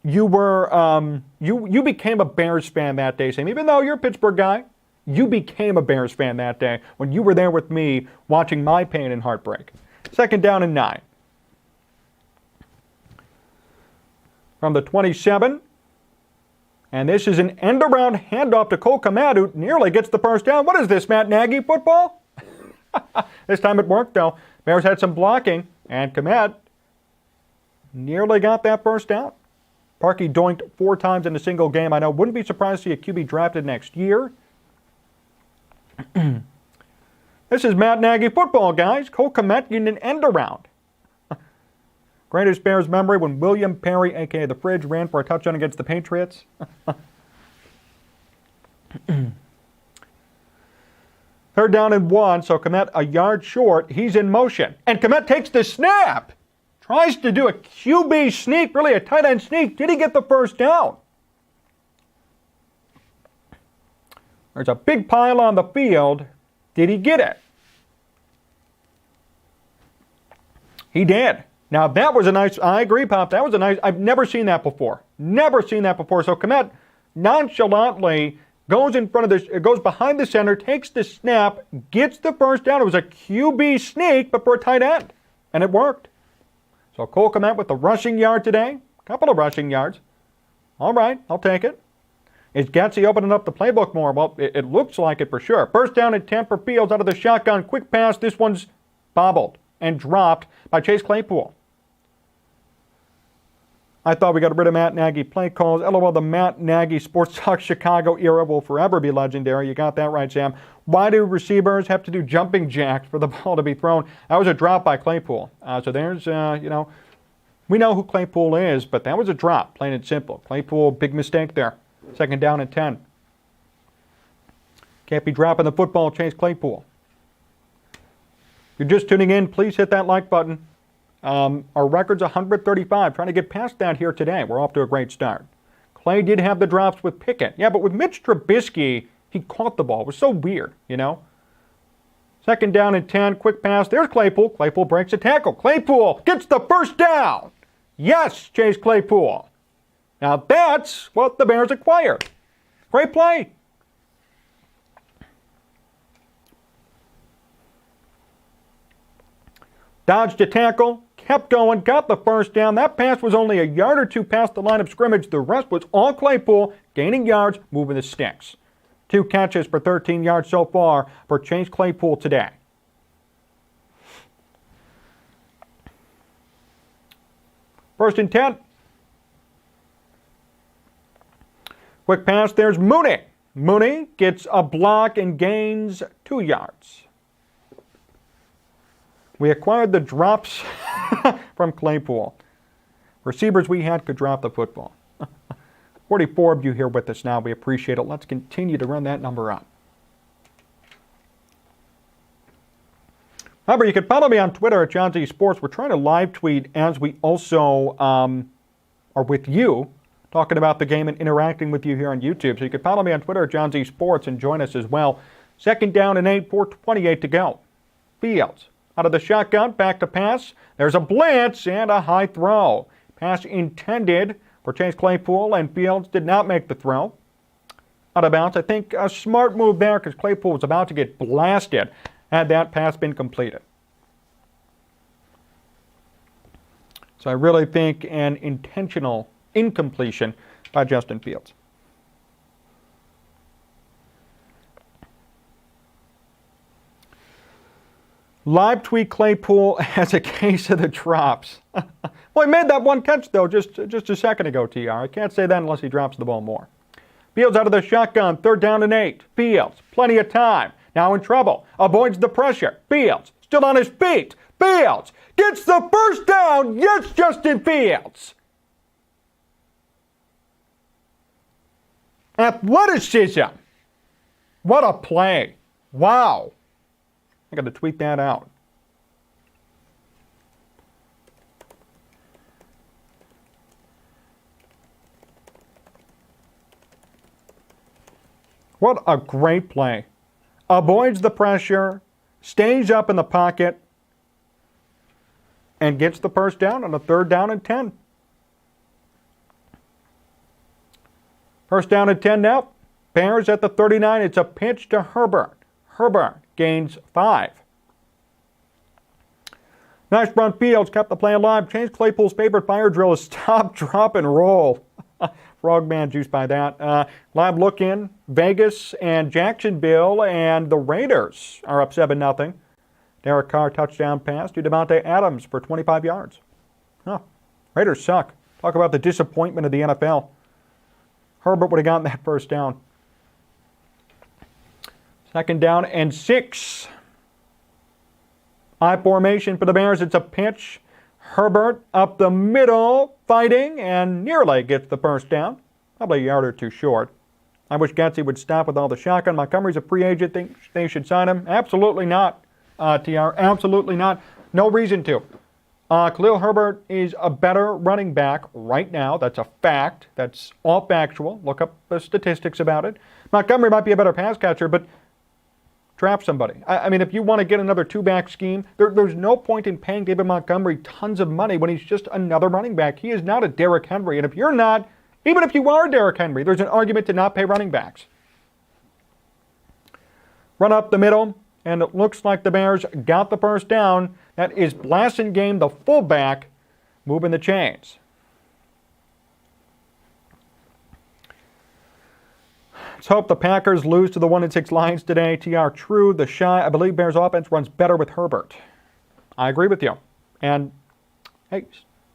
you were you became a Bears fan that day, Sam. Even though you're a Pittsburgh guy, you became a Bears fan that day when you were there with me watching my pain and heartbreak. Second down and 9. From the 27. And this is an end-around handoff to Cole Kmet, who nearly gets the first down. What is this, Matt Nagy football? This time it worked, though. Bears had some blocking, and Kmet nearly got that first down. Parkey doinked 4 times in a single game. I know, wouldn't be surprised to see a QB drafted next year. This is Matt Nagy football, guys. Cole Kmet getting an end-around. Greatest Bears memory when William Perry, a.k.a. The Fridge, ran for a touchdown against the Patriots. Third down and 1, so Kmet a yard short. He's in motion. And Kmet takes the snap. Tries to do a QB sneak, really a tight end sneak. Did he get the first down? There's a big pile on the field. Did he get it? He did. Now, that was a nice, I agree, Pop, that was a nice, I've never seen that before. Never seen that before. So Kmet nonchalantly goes in front of this, goes behind the center, takes the snap, gets the first down. It was a QB sneak, but for a tight end. And it worked. So Cole Kmet with the rushing yard today. A couple of rushing yards. All right, I'll take it. Is Getsy opening up the playbook more? Well, it looks like it for sure. First down and 10 for Fields out of the shotgun. Quick pass. This one's bobbled and dropped by Chase Claypool. I thought we got rid of Matt Nagy play calls. LOL, the Matt Nagy Sports Talk Chicago era will forever be legendary. You got that right, Sam. Why do receivers have to do jumping jacks for the ball to be thrown? That was a drop by Claypool. So there's, we know who Claypool is, but that was a drop, plain and simple. Claypool, big mistake there. Second down and 10. Can't be dropping the football, Chase Claypool. If you're just tuning in, please hit that like button. Our record's 135. Trying to get past that here today. We're off to a great start. Clay did have the drops with Pickett. Yeah, but with Mitch Trubisky, he caught the ball. It was so weird, you know. Second down and 10. Quick pass. There's Claypool. Claypool breaks a tackle. Claypool gets the first down. Yes, Chase Claypool. Now that's what the Bears acquired. Great play. Dodged a tackle, kept going, got the first down. That pass was only a yard or 2 past the line of scrimmage. The rest was all Claypool, gaining yards, moving the sticks. 2 catches for 13 yards so far for Chase Claypool today. First and 10. Quick pass, there's Mooney. Mooney gets a block and gains 2 yards. We acquired the drops from Claypool. Receivers we had could drop the football. 44 of you here with us now. We appreciate it. Let's continue to run that number up. Remember, you can follow me on Twitter at Jon Z Sports. We're trying to live tweet as we also are with you, talking about the game and interacting with you here on YouTube. So you can follow me on Twitter at Jon Z Sports and join us as well. Second down and 8, 4:28 to go. Fields out of the shotgun, back to pass. There's a blitz and a high throw. Pass intended for Chase Claypool, and Fields did not make the throw. Out of bounds. I think a smart move there because Claypool was about to get blasted had that pass been completed. So I really think an intentional incompletion by Justin Fields. Live tweet Claypool has a case of the drops. Well, he made that one catch, though, just a second ago, TR. I can't say that unless he drops the ball more. Fields out of the shotgun, 3rd down and 8. Fields, plenty of time. Now in trouble. Avoids the pressure. Fields, still on his feet. Fields gets the first down. Yes, Justin Fields. Athleticism. What a play. Wow. I got to tweet that out. What a great play. Avoids the pressure, stays up in the pocket, and gets the first down on a 3rd down and 10. First down and 10 now. Bears at the 39. It's a pitch to Herbert. Herbert gains 5. Nice run. Fields kept the play alive. Chase Claypool's favorite fire drill is stop, drop, and roll. Frogman juiced by that. Live look in. Vegas and Jacksonville and the Raiders are up 7-0. Derek Carr touchdown pass to Devontae Adams for 25 yards. Huh. Raiders suck. Talk about the disappointment of the NFL. Herbert would have gotten that first down. 2nd down and 6. I formation for the Bears. It's a pitch. Herbert up the middle, fighting, and nearly gets the first down. Probably a yard or two short. I wish Getsy would stop with all the shotgun. Montgomery's a free agent. Think they should sign him? Absolutely not, TR. Absolutely not. No reason to. Khalil Herbert is a better running back right now. That's a fact. That's all factual. Look up the statistics about it. Montgomery might be a better pass catcher, but draft somebody. I mean, if you want to get another 2-back scheme, there's no point in paying David Montgomery tons of money when he's just another running back. He is not a Derrick Henry. And if you're not, even if you are Derrick Henry, there's an argument to not pay running backs. Run up the middle, and it looks like the Bears got the first down. That is Blasingame, the fullback, moving the chains. Let's hope the Packers lose to the 1-6 Lions today. TR, true. I believe Bears offense runs better with Herbert. I agree with you. And, hey,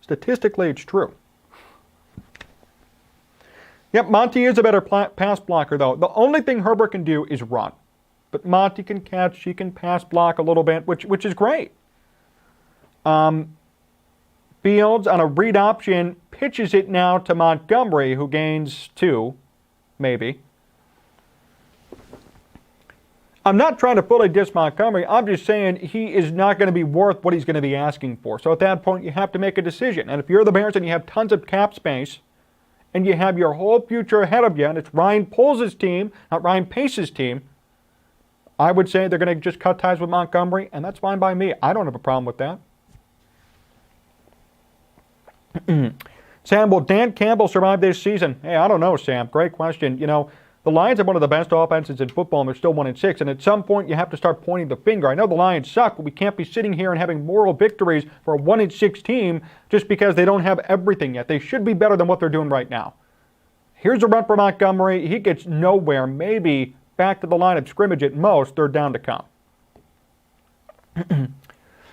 statistically, it's true. Yep, Monty is a better pass blocker, though. The only thing Herbert can do is run. But Monty can catch, he can pass block a little bit, which is great. Fields, on a read option, pitches it now to Montgomery, who gains 2, maybe. I'm not trying to fully diss Montgomery. I'm just saying he is not going to be worth what he's going to be asking for. So at that point, you have to make a decision. And if you're the Bears and you have tons of cap space, and you have your whole future ahead of you, and it's Ryan Poles' team, not Ryan Pace's team, I would say they're going to just cut ties with Montgomery, and that's fine by me. I don't have a problem with that. Sam, will Dan Campbell survive this season? Hey, I don't know, Sam. Great question. You know, the Lions have one of the best offenses in football, and they're still 1-6. And at some point, you have to start pointing the finger. I know the Lions suck, but we can't be sitting here and having moral victories for a 1-6 team just because they don't have everything yet. They should be better than what they're doing right now. Here's a run for Montgomery. He gets nowhere, maybe back to the line of scrimmage at most, 3rd down to come.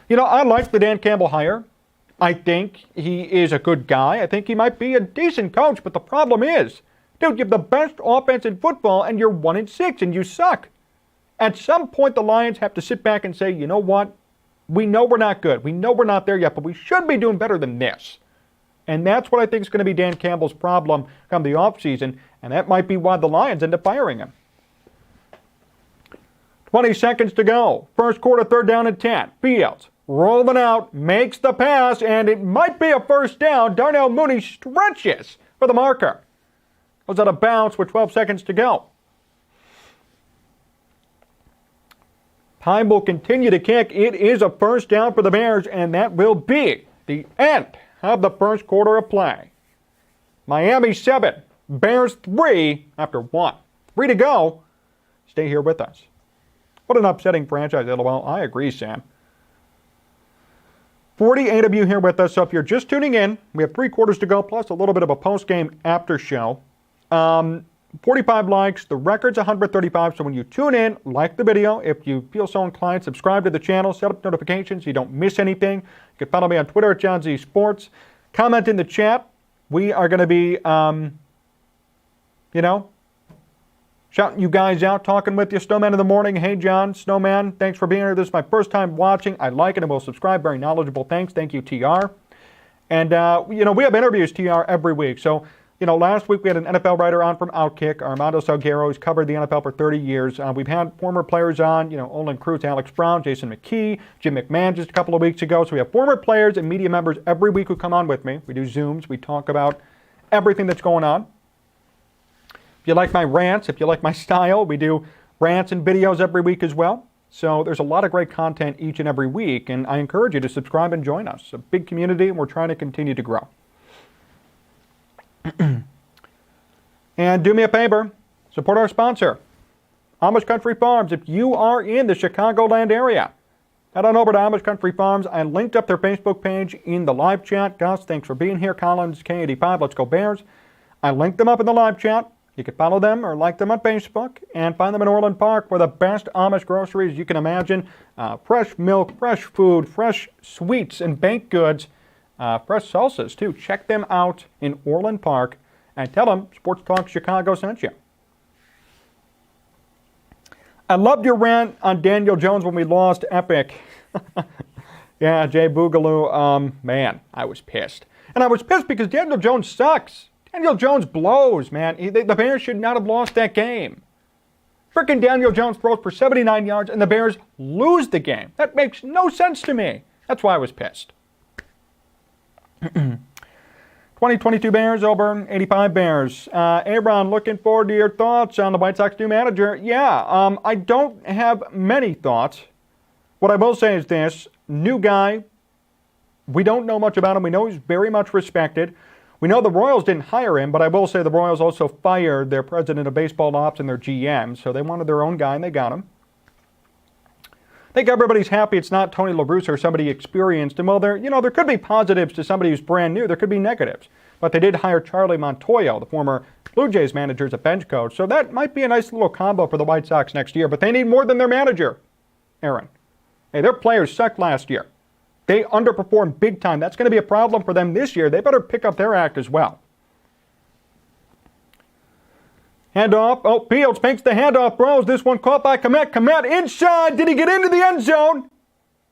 You know, I like the Dan Campbell hire. I think he is a good guy. I think he might be a decent coach, but the problem is, dude, you have the best offense in football and you're 1-6 and you suck. At some point, the Lions have to sit back and say, you know what? We know we're not good. We know we're not there yet, but we should be doing better than this. And that's what I think is going to be Dan Campbell's problem come the offseason, and that might be why the Lions end up firing him. 20 seconds to go. First quarter, 3rd down and 10. Fields rolling out, makes the pass, and it might be a first down. Darnell Mooney stretches for the marker. Goes out of bounds with 12 seconds to go. Time will continue to kick. It is a first down for the Bears, and that will be the end of the first quarter of play. Miami 7, Bears 3 after 1. 3 to go. Stay here with us. What an upsetting franchise, LOL. I agree, Sam. 48 of you here with us, so if you're just tuning in, we have 3 quarters to go, plus a little bit of a post-game after show. 45 likes. The record's 135. So when you tune in, like the video. If you feel so inclined, subscribe to the channel. Set up notifications so you don't miss anything. You can follow me on Twitter at Jon Z Sports. Comment in the chat. We are going to be, shouting you guys out, talking with you. Snowman in the morning. Hey, John. Snowman, thanks for being here. This is my first time watching. I like it and will subscribe. Very knowledgeable. Thanks. Thank you, TR. And, we have interviews, TR, every week. So, last week we had an NFL writer on from Outkick, Armando Salguero. He's covered the NFL for 30 years. We've had former players on, Olin Cruz, Alex Brown, Jason McKee, Jim McMahon just a couple of weeks ago. So we have former players and media members every week who come on with me. We do Zooms. We talk about everything that's going on. If you like my rants, if you like my style, we do rants and videos every week as well. So there's a lot of great content each and every week, and I encourage you to subscribe and join us. It's a big community, and we're trying to continue to grow. And do me a favor, support our sponsor, Amish Country Farms. If you are in the Chicagoland area, head on over to Amish Country Farms. I linked up their Facebook page in the live chat. Gus, thanks for being here. Collins, K85, let's go Bears. I linked them up in the live chat. You can follow them or like them on Facebook and find them in Orland Park for the best Amish groceries you can imagine. Fresh milk, fresh food, fresh sweets and baked goods. Fresh salsas, too. Check them out in Orland Park and tell them Sports Talk Chicago sent you. I loved your rant on Daniel Jones when we lost Epic. Yeah, Jay Boogaloo. Man, I was pissed. And I was pissed because Daniel Jones sucks. Daniel Jones blows, man. The Bears should not have lost that game. Frickin' Daniel Jones throws for 79 yards and the Bears lose the game. That makes no sense to me. That's why I was pissed. 2022 Bears over 85 Bears. Aaron, looking forward to your thoughts on the White Sox new manager. Yeah, I don't have many thoughts. What I will say is this. New guy. We don't know much about him. We know he's very much respected. We know the Royals didn't hire him, but I will say the Royals also fired their president of baseball ops and their GM, so they wanted their own guy, and they got him. I think everybody's happy it's not Tony La Russa or somebody experienced. And, well, there could be positives to somebody who's brand new. There could be negatives. But they did hire Charlie Montoyo, the former Blue Jays manager, as a bench coach. So that might be a nice little combo for the White Sox next year. But they need more than their manager, Aaron. Hey, their players sucked last year. They underperformed big time. That's going to be a problem for them this year. They better pick up their act as well. Handoff. Oh, Fields makes the handoff, bros. This one caught by Komet. Komet inside. Did he get into the end zone?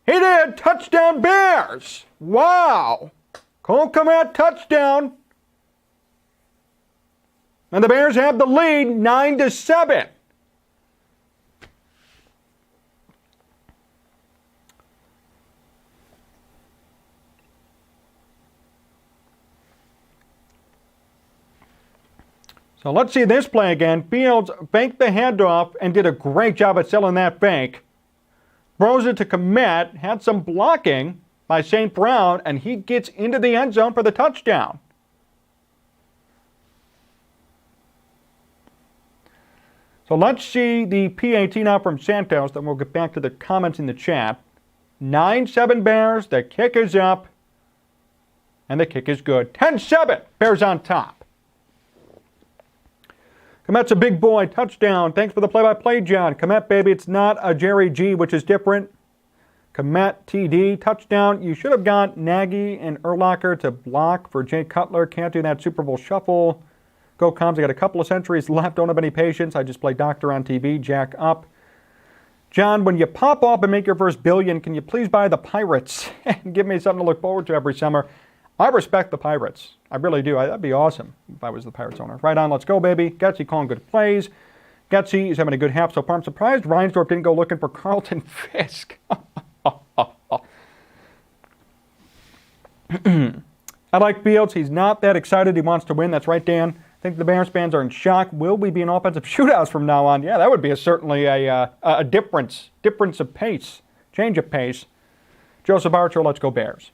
He did. Touchdown Bears. Wow. Cole Komet, touchdown. And the Bears have the lead 9-7. So let's see this play again. Fields faked the handoff and did a great job at selling that fake. Throws it to Komet, had some blocking by St. Brown, and he gets into the end zone for the touchdown. So let's see the PAT now from Santos, then we'll get back to the comments in the chat. 9-7 Bears, the kick is up, and the kick is good. 10-7, Bears on top. Komet's a big boy. Touchdown. Thanks for the play-by-play, John. Komet, baby. It's not a Jerry G, which is different. Komet, TD. Touchdown. You should have got Nagy and Urlacher to block for Jay Cutler. Can't do that Super Bowl shuffle. Go Coms. I got a couple of centuries left. Don't have any patience. I just play doctor on TV. Jack up. John, when you pop off and make your first billion, can you please buy the Pirates and give me something to look forward to every summer? I respect the Pirates. I really do. That'd be awesome if I was the Pirates owner. Right on, let's go, baby. Gutsy calling good plays. Gutsy is having a good half so far. I'm surprised Reinsdorf didn't go looking for Carlton Fisk. I like Fields. He's not that excited. He wants to win. That's right, Dan. I think the Bears fans are in shock. Will we be in offensive shootouts from now on? Yeah, that would be certainly a difference of pace, change of pace. Joseph Archer, let's go Bears.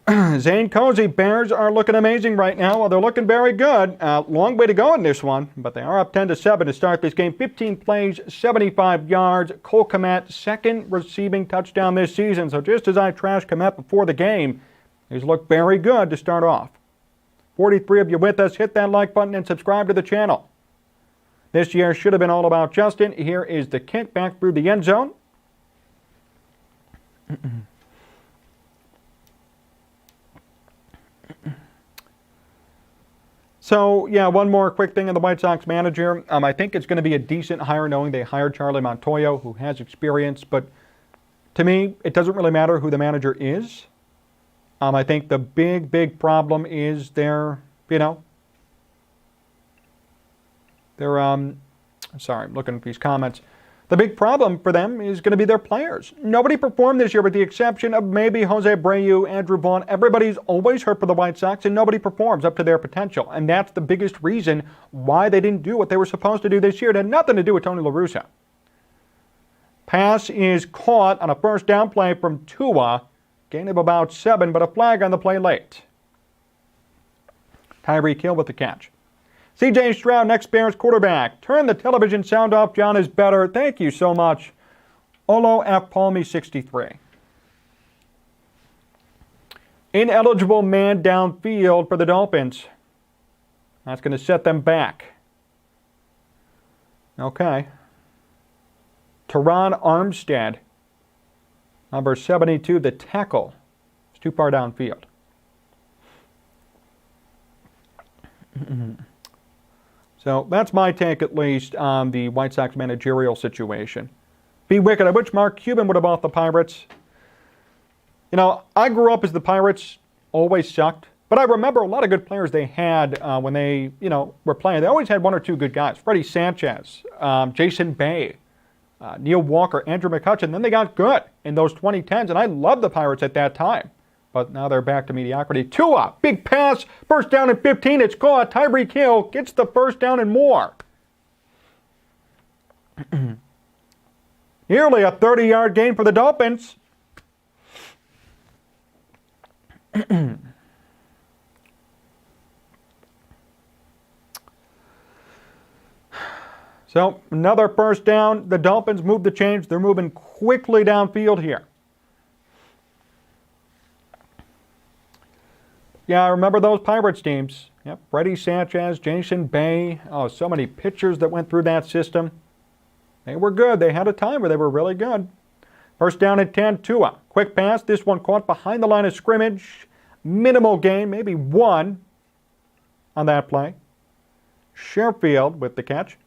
Zane Cozy, Bears are looking amazing right now. Well, they're looking very good. Long way to go in this one, but they are up 10-7 to start this game. 15 plays, 75 yards. Cole Komet, second receiving touchdown this season. So just as I trashed Komet before the game, he's looked very good to start off. 43 of you with us. Hit that like button and subscribe to the channel. This year should have been all about Justin. Here is the kick back through the end zone. So, yeah, one more quick thing on the White Sox manager. I think it's going to be a decent hire knowing they hired Charlie Montoyo, who has experience. But to me, it doesn't really matter who the manager is. I think the big problem is their, sorry, I'm looking at these comments. The big problem for them is going to be their players. Nobody performed this year with the exception of maybe Jose Abreu, Andrew Vaughn. Everybody's always hurt for the White Sox, and nobody performs up to their potential. And that's the biggest reason why they didn't do what they were supposed to do this year. It had nothing to do with Tony La Russa. Pass is caught on a first down play from Tua. Gain of about 7, but a flag on the play late. Tyreek Hill with the catch. C.J. Stroud, next Bears quarterback. Turn the television sound off. John is better. Thank you so much. Olo F. Palmy, 63. Ineligible man downfield for the Dolphins. That's going to set them back. Okay. Teron Armstead, number 72, the tackle. It's too far downfield. So that's my take, at least, on the White Sox managerial situation. Be wicked. I wish Mark Cuban would have bought the Pirates. I grew up as the Pirates always sucked. But I remember a lot of good players they had when they, were playing. They always had one or two good guys. Freddie Sanchez, Jason Bay, Neil Walker, Andrew McCutchen. Then they got good in those 2010s, and I loved the Pirates at that time. But now they're back to mediocrity. Tua, big pass, first down and 15. It's caught. Tyreek Hill gets the first down and more. Nearly a 30-yard gain for the Dolphins. So, another first down. The Dolphins move the chains. They're moving quickly downfield here. Yeah, I remember those Pirates teams. Yep, Freddie Sanchez, Jason Bay. Oh, so many pitchers that went through that system. They were good. They had a time where they were really good. First down and 10, Tua. Quick pass. This one caught behind the line of scrimmage. Minimal gain, maybe 1 on that play. Sherfield with the catch.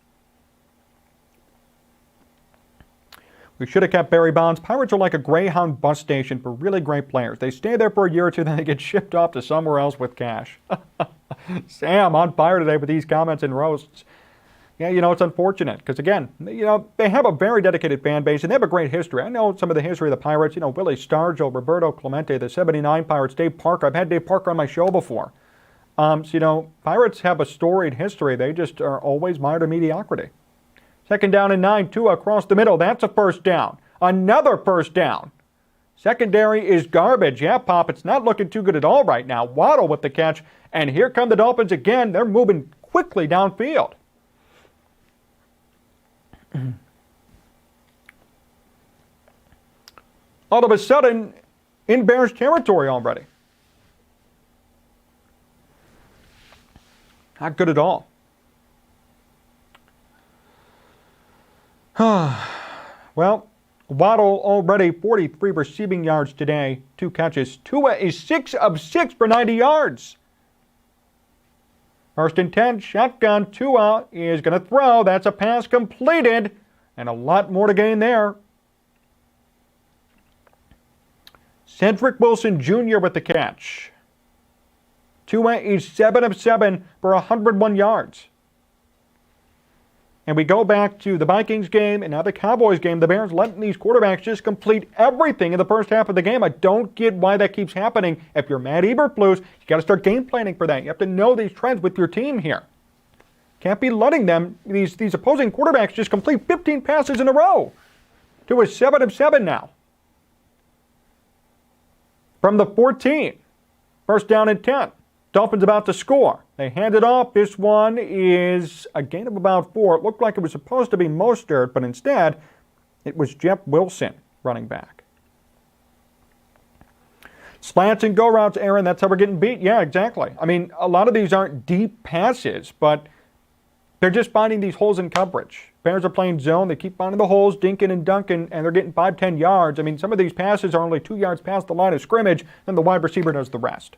We should have kept Barry Bonds. Pirates are like a Greyhound bus station for really great players. They stay there for a year or two, then they get shipped off to somewhere else with cash. Sam, on fire today with these comments and roasts. Yeah, it's unfortunate because, again, they have a very dedicated fan base and they have a great history. I know some of the history of the Pirates, Willie Stargell, Roberto Clemente, the 79 Pirates, Dave Parker. I've had Dave Parker on my show before. Pirates have a storied history. They just are always mired in mediocrity. Second down and 9, Tua across the middle. That's a first down. Another first down. Secondary is garbage. Yeah, Pop, it's not looking too good at all right now. Waddle with the catch. And here come the Dolphins again. They're moving quickly downfield. All of a sudden, in Bears territory already. Not good at all. Well, Waddle already 43 receiving yards today, 2 catches. Tua is 6 of 6 for 90 yards. First and 10, shotgun. Tua is going to throw. That's a pass completed, and a lot more to gain there. Cedric Wilson Jr. with the catch. Tua is 7 of 7 for 101 yards. And we go back to the Vikings game and now the Cowboys game. The Bears letting these quarterbacks just complete everything in the first half of the game. I don't get why that keeps happening. If you're Matt Eberflus, you got to start game planning for that. You have to know these trends with your team here. Can't be letting them, these opposing quarterbacks, just complete 15 passes in a row. Tua is 7 of 7 now. From the 14, first down and 10. Dolphins about to score. They hand it off. This one is a gain of about 4. It looked like it was supposed to be Mostert, but instead it was Jeff Wilson running back. Slants and go routes, Aaron, that's how we're getting beat. Yeah, exactly. I mean, a lot of these aren't deep passes, but they're just finding these holes in coverage. Bears are playing zone. They keep finding the holes, dinking and dunking, and they're getting 5, 10 yards. I mean, some of these passes are only 2 yards past the line of scrimmage, and the wide receiver does the rest.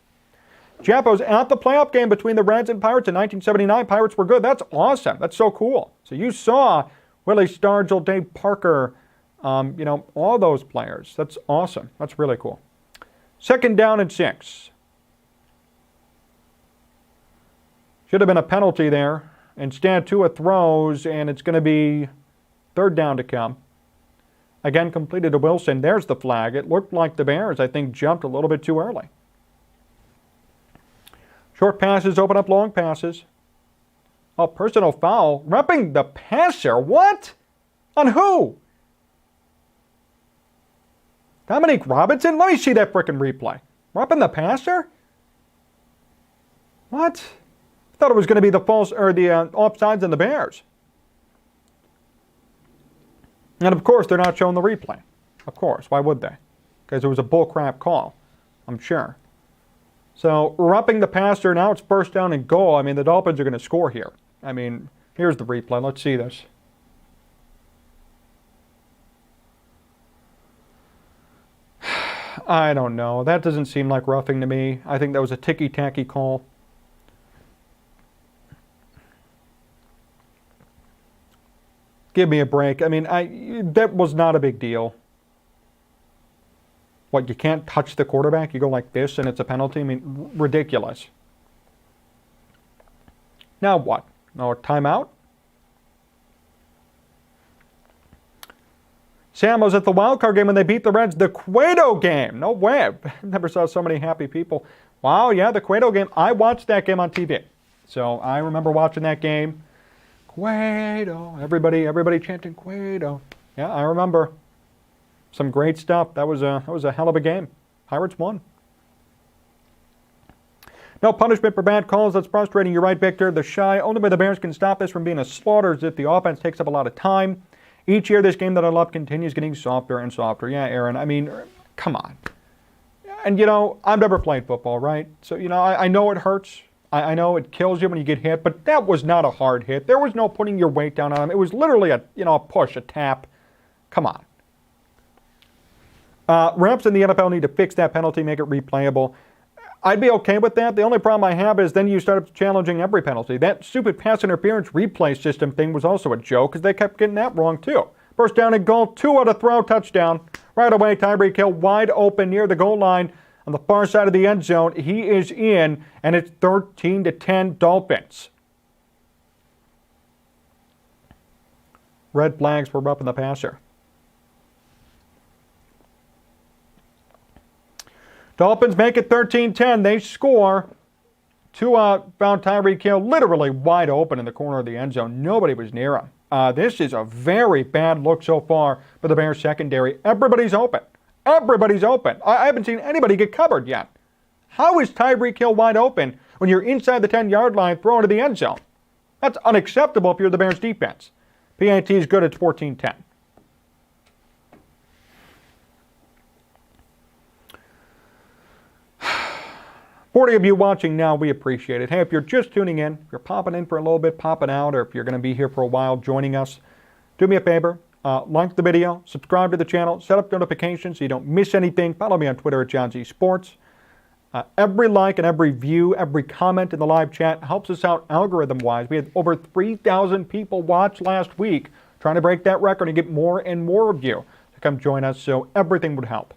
Japo's at the playoff game between the Reds and Pirates in 1979. Pirates were good. That's awesome. That's so cool. So you saw Willie Stargell, Dave Parker, all those players. That's awesome. That's really cool. 2nd down and 6. Should have been a penalty there. Instead, Tua throws, and it's going to be 3rd down to come. Again, completed to Wilson. There's the flag. It looked like the Bears, I think, jumped a little bit too early. Short passes open up long passes. Oh, personal foul. Repping the passer. What? On who? Dominique Robinson? Let me see that frickin' replay. Repping the passer? What? I thought it was going to be the offsides and the Bears. And of course, they're not showing the replay. Of course, why would they? Because it was a bullcrap call, I'm sure. So, repping the passer, now it's 1st down and goal. I mean, the Dolphins are going to score here. I mean, here's the replay. Let's see this. I don't know. That doesn't seem like roughing to me. I think that was a ticky-tacky call. Give me a break. I mean, that was not a big deal. What, you can't touch the quarterback? You go like this and it's a penalty? I mean, ridiculous. Now what? No timeout? Sam was at the wild card game when they beat the Reds. The Cueto game. No way. Never saw so many happy people. Wow, yeah, the Cueto game. I watched that game on TV. So I remember watching that game. Cueto. Everybody chanting Cueto. Yeah, I remember. Some great stuff. That was a hell of a game. Pirates won. No punishment for bad calls. That's frustrating. You're right, Victor. The shy. Only way the Bears can stop this from being a slaughter is if the offense takes up a lot of time. Each year, this game that I love continues getting softer and softer. Yeah, Aaron. I mean, come on. And, I've never played football, right? So, I know it hurts. I know it kills you when you get hit, but that was not a hard hit. There was no putting your weight down on him. It was literally a push, a tap. Come on. Refs in the NFL need to fix that penalty, make it replayable. I'd be okay with that. The only problem I have is then you start challenging every penalty. That stupid pass interference replay system thing was also a joke because they kept getting that wrong too. 1st down and goal, 2 out of throw, touchdown. Right away, Tyreek Hill wide open near the goal line on the far side of the end zone. He is in, and it's 13-10 Dolphins. Red flags for roughing the passer. Dolphins make it 13-10. They score. Tua found Tyreek Hill literally wide open in the corner of the end zone. Nobody was near him. This is a very bad look so far for the Bears secondary. Everybody's open. Everybody's open. I haven't seen anybody get covered yet. How is Tyreek Hill wide open when you're inside the 10-yard line throwing to the end zone? That's unacceptable if you're the Bears defense. PAT is good. It's 14-10. For of you watching now, we appreciate it. Hey, if you're just tuning in, if you're popping in for a little bit, popping out, or if you're going to be here for a while joining us, do me a favor. Like the video, subscribe to the channel, set up notifications so you don't miss anything. Follow me on Twitter at Jon Z Sports. Every like and every view, every comment in the live chat helps us out algorithm-wise. We had over 3,000 people watch last week, trying to break that record and get more and more of you to come join us, so everything would help.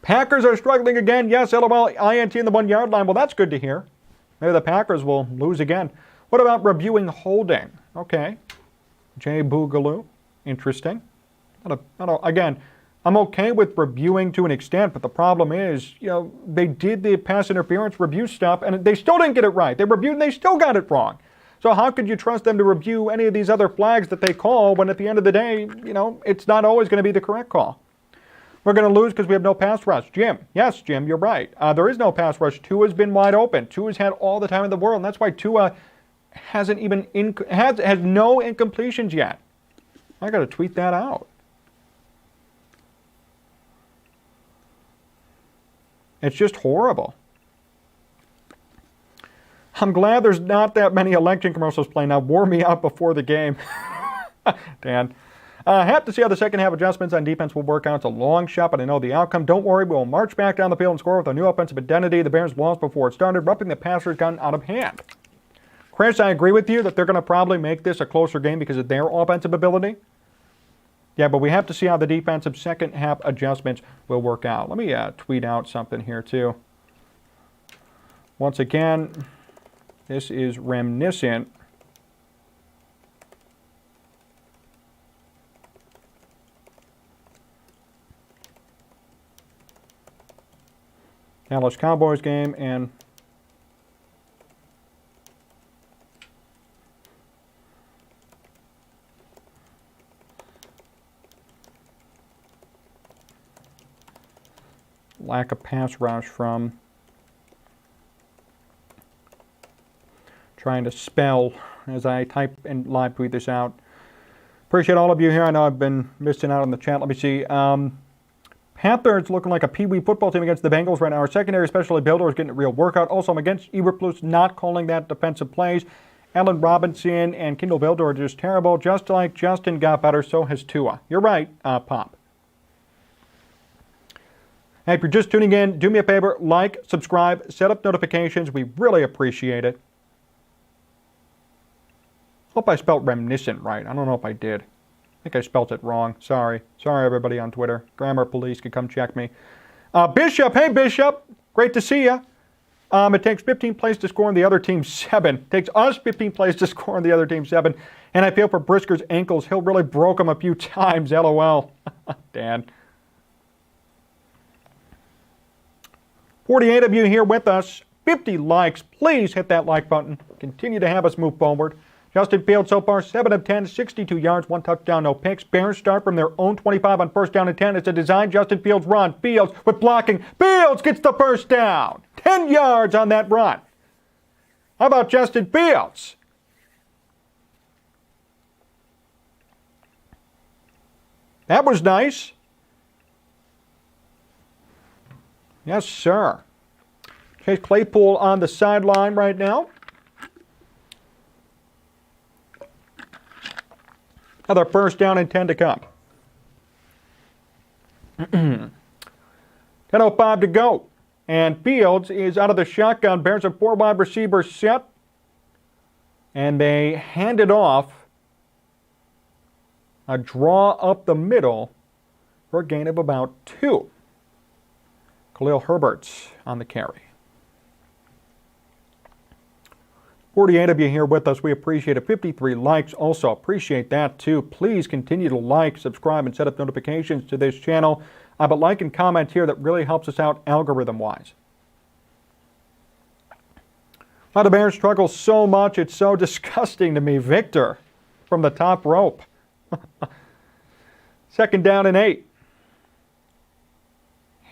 Packers are struggling again. Yes, LOL, INT in the 1-yard line. Well, that's good to hear. Maybe the Packers will lose again. What about reviewing holding? Okay. Jay Boogaloo. Interesting. Again, I'm okay with reviewing to an extent, but the problem is, they did the pass interference review stuff, and they still didn't get it right. They reviewed, and they still got it wrong. So how could you trust them to review any of these other flags that they call when at the end of the day, it's not always going to be the correct call? We're going to lose because we have no pass rush. Jim, yes, Jim, you're right. There is no pass rush. Tua's been wide open. Tua's had all the time in the world, and that's why Tua has no incompletions yet. I got to tweet that out. It's just horrible. I'm glad there's not that many election commercials playing now. Wore me out before the game. Dan. Have to see how the second half adjustments on defense will work out. It's a long shot, but I know the outcome. Don't worry, we'll march back down the field and score with a new offensive identity. The Bears lost before it started. Roughing the passer's gotten out of hand. Chris, I agree with you that they're going to probably make this a closer game because of their offensive ability. Yeah, but we have to see how the defensive second half adjustments will work out. Let me tweet out something here, too. Once again, this is reminiscent. Dallas Cowboys game and lack of pass rush from trying to spell as I type and live tweet this out. Appreciate all of you here. I know I've been missing out on the chat. Let me see. Panthers looking like a peewee football team against the Bengals right now. Our secondary, especially Builder, is getting a real workout. Also, I'm against Eberflus not calling that defensive plays. Allen Robinson and Kendall Builder are just terrible. Just like Justin got better, so has Tua. You're right, Pop. Hey, if you're just tuning in, do me a favor, like, subscribe, set up notifications. We really appreciate it. Hope I spelled reminiscent right. I don't know if I did. I think I spelled it wrong. Sorry. Sorry, everybody on Twitter. Grammar police can come check me. Bishop. Hey, Bishop. Great to see you. It takes 15 plays to score on the other team 7. It takes us 15 plays to score on the other team 7. And I feel for Brisker's ankles. Hill really broke them a few times. LOL. Dan. 48 of you here with us. 50 likes. Please hit that like button. Continue to have us move forward. Justin Fields so far, 7 of 10, 62 yards, 1 touchdown, no picks. Bears start from their own 25 on first down and 10. It's a design Justin Fields run. Fields with blocking. Fields gets the first down. 10 yards on that run. How about Justin Fields? That was nice. Yes, sir. Chase Claypool on the sideline right now. Another first down and 10 to come. 10:05 to go. And Fields is out of the shotgun. Bears have 4 wide receivers set. And they hand it off. A draw up the middle for a gain of about 2. Khalil Herbert's on the carry. 48 of you here with us. We appreciate it. 53 likes. Also appreciate that too. Please continue to like, subscribe, and set up notifications to this channel. But like and comment here. That really helps us out algorithm-wise. Why the Bears struggle so much? It's so disgusting to me. Victor from the top rope. 2nd down and 8.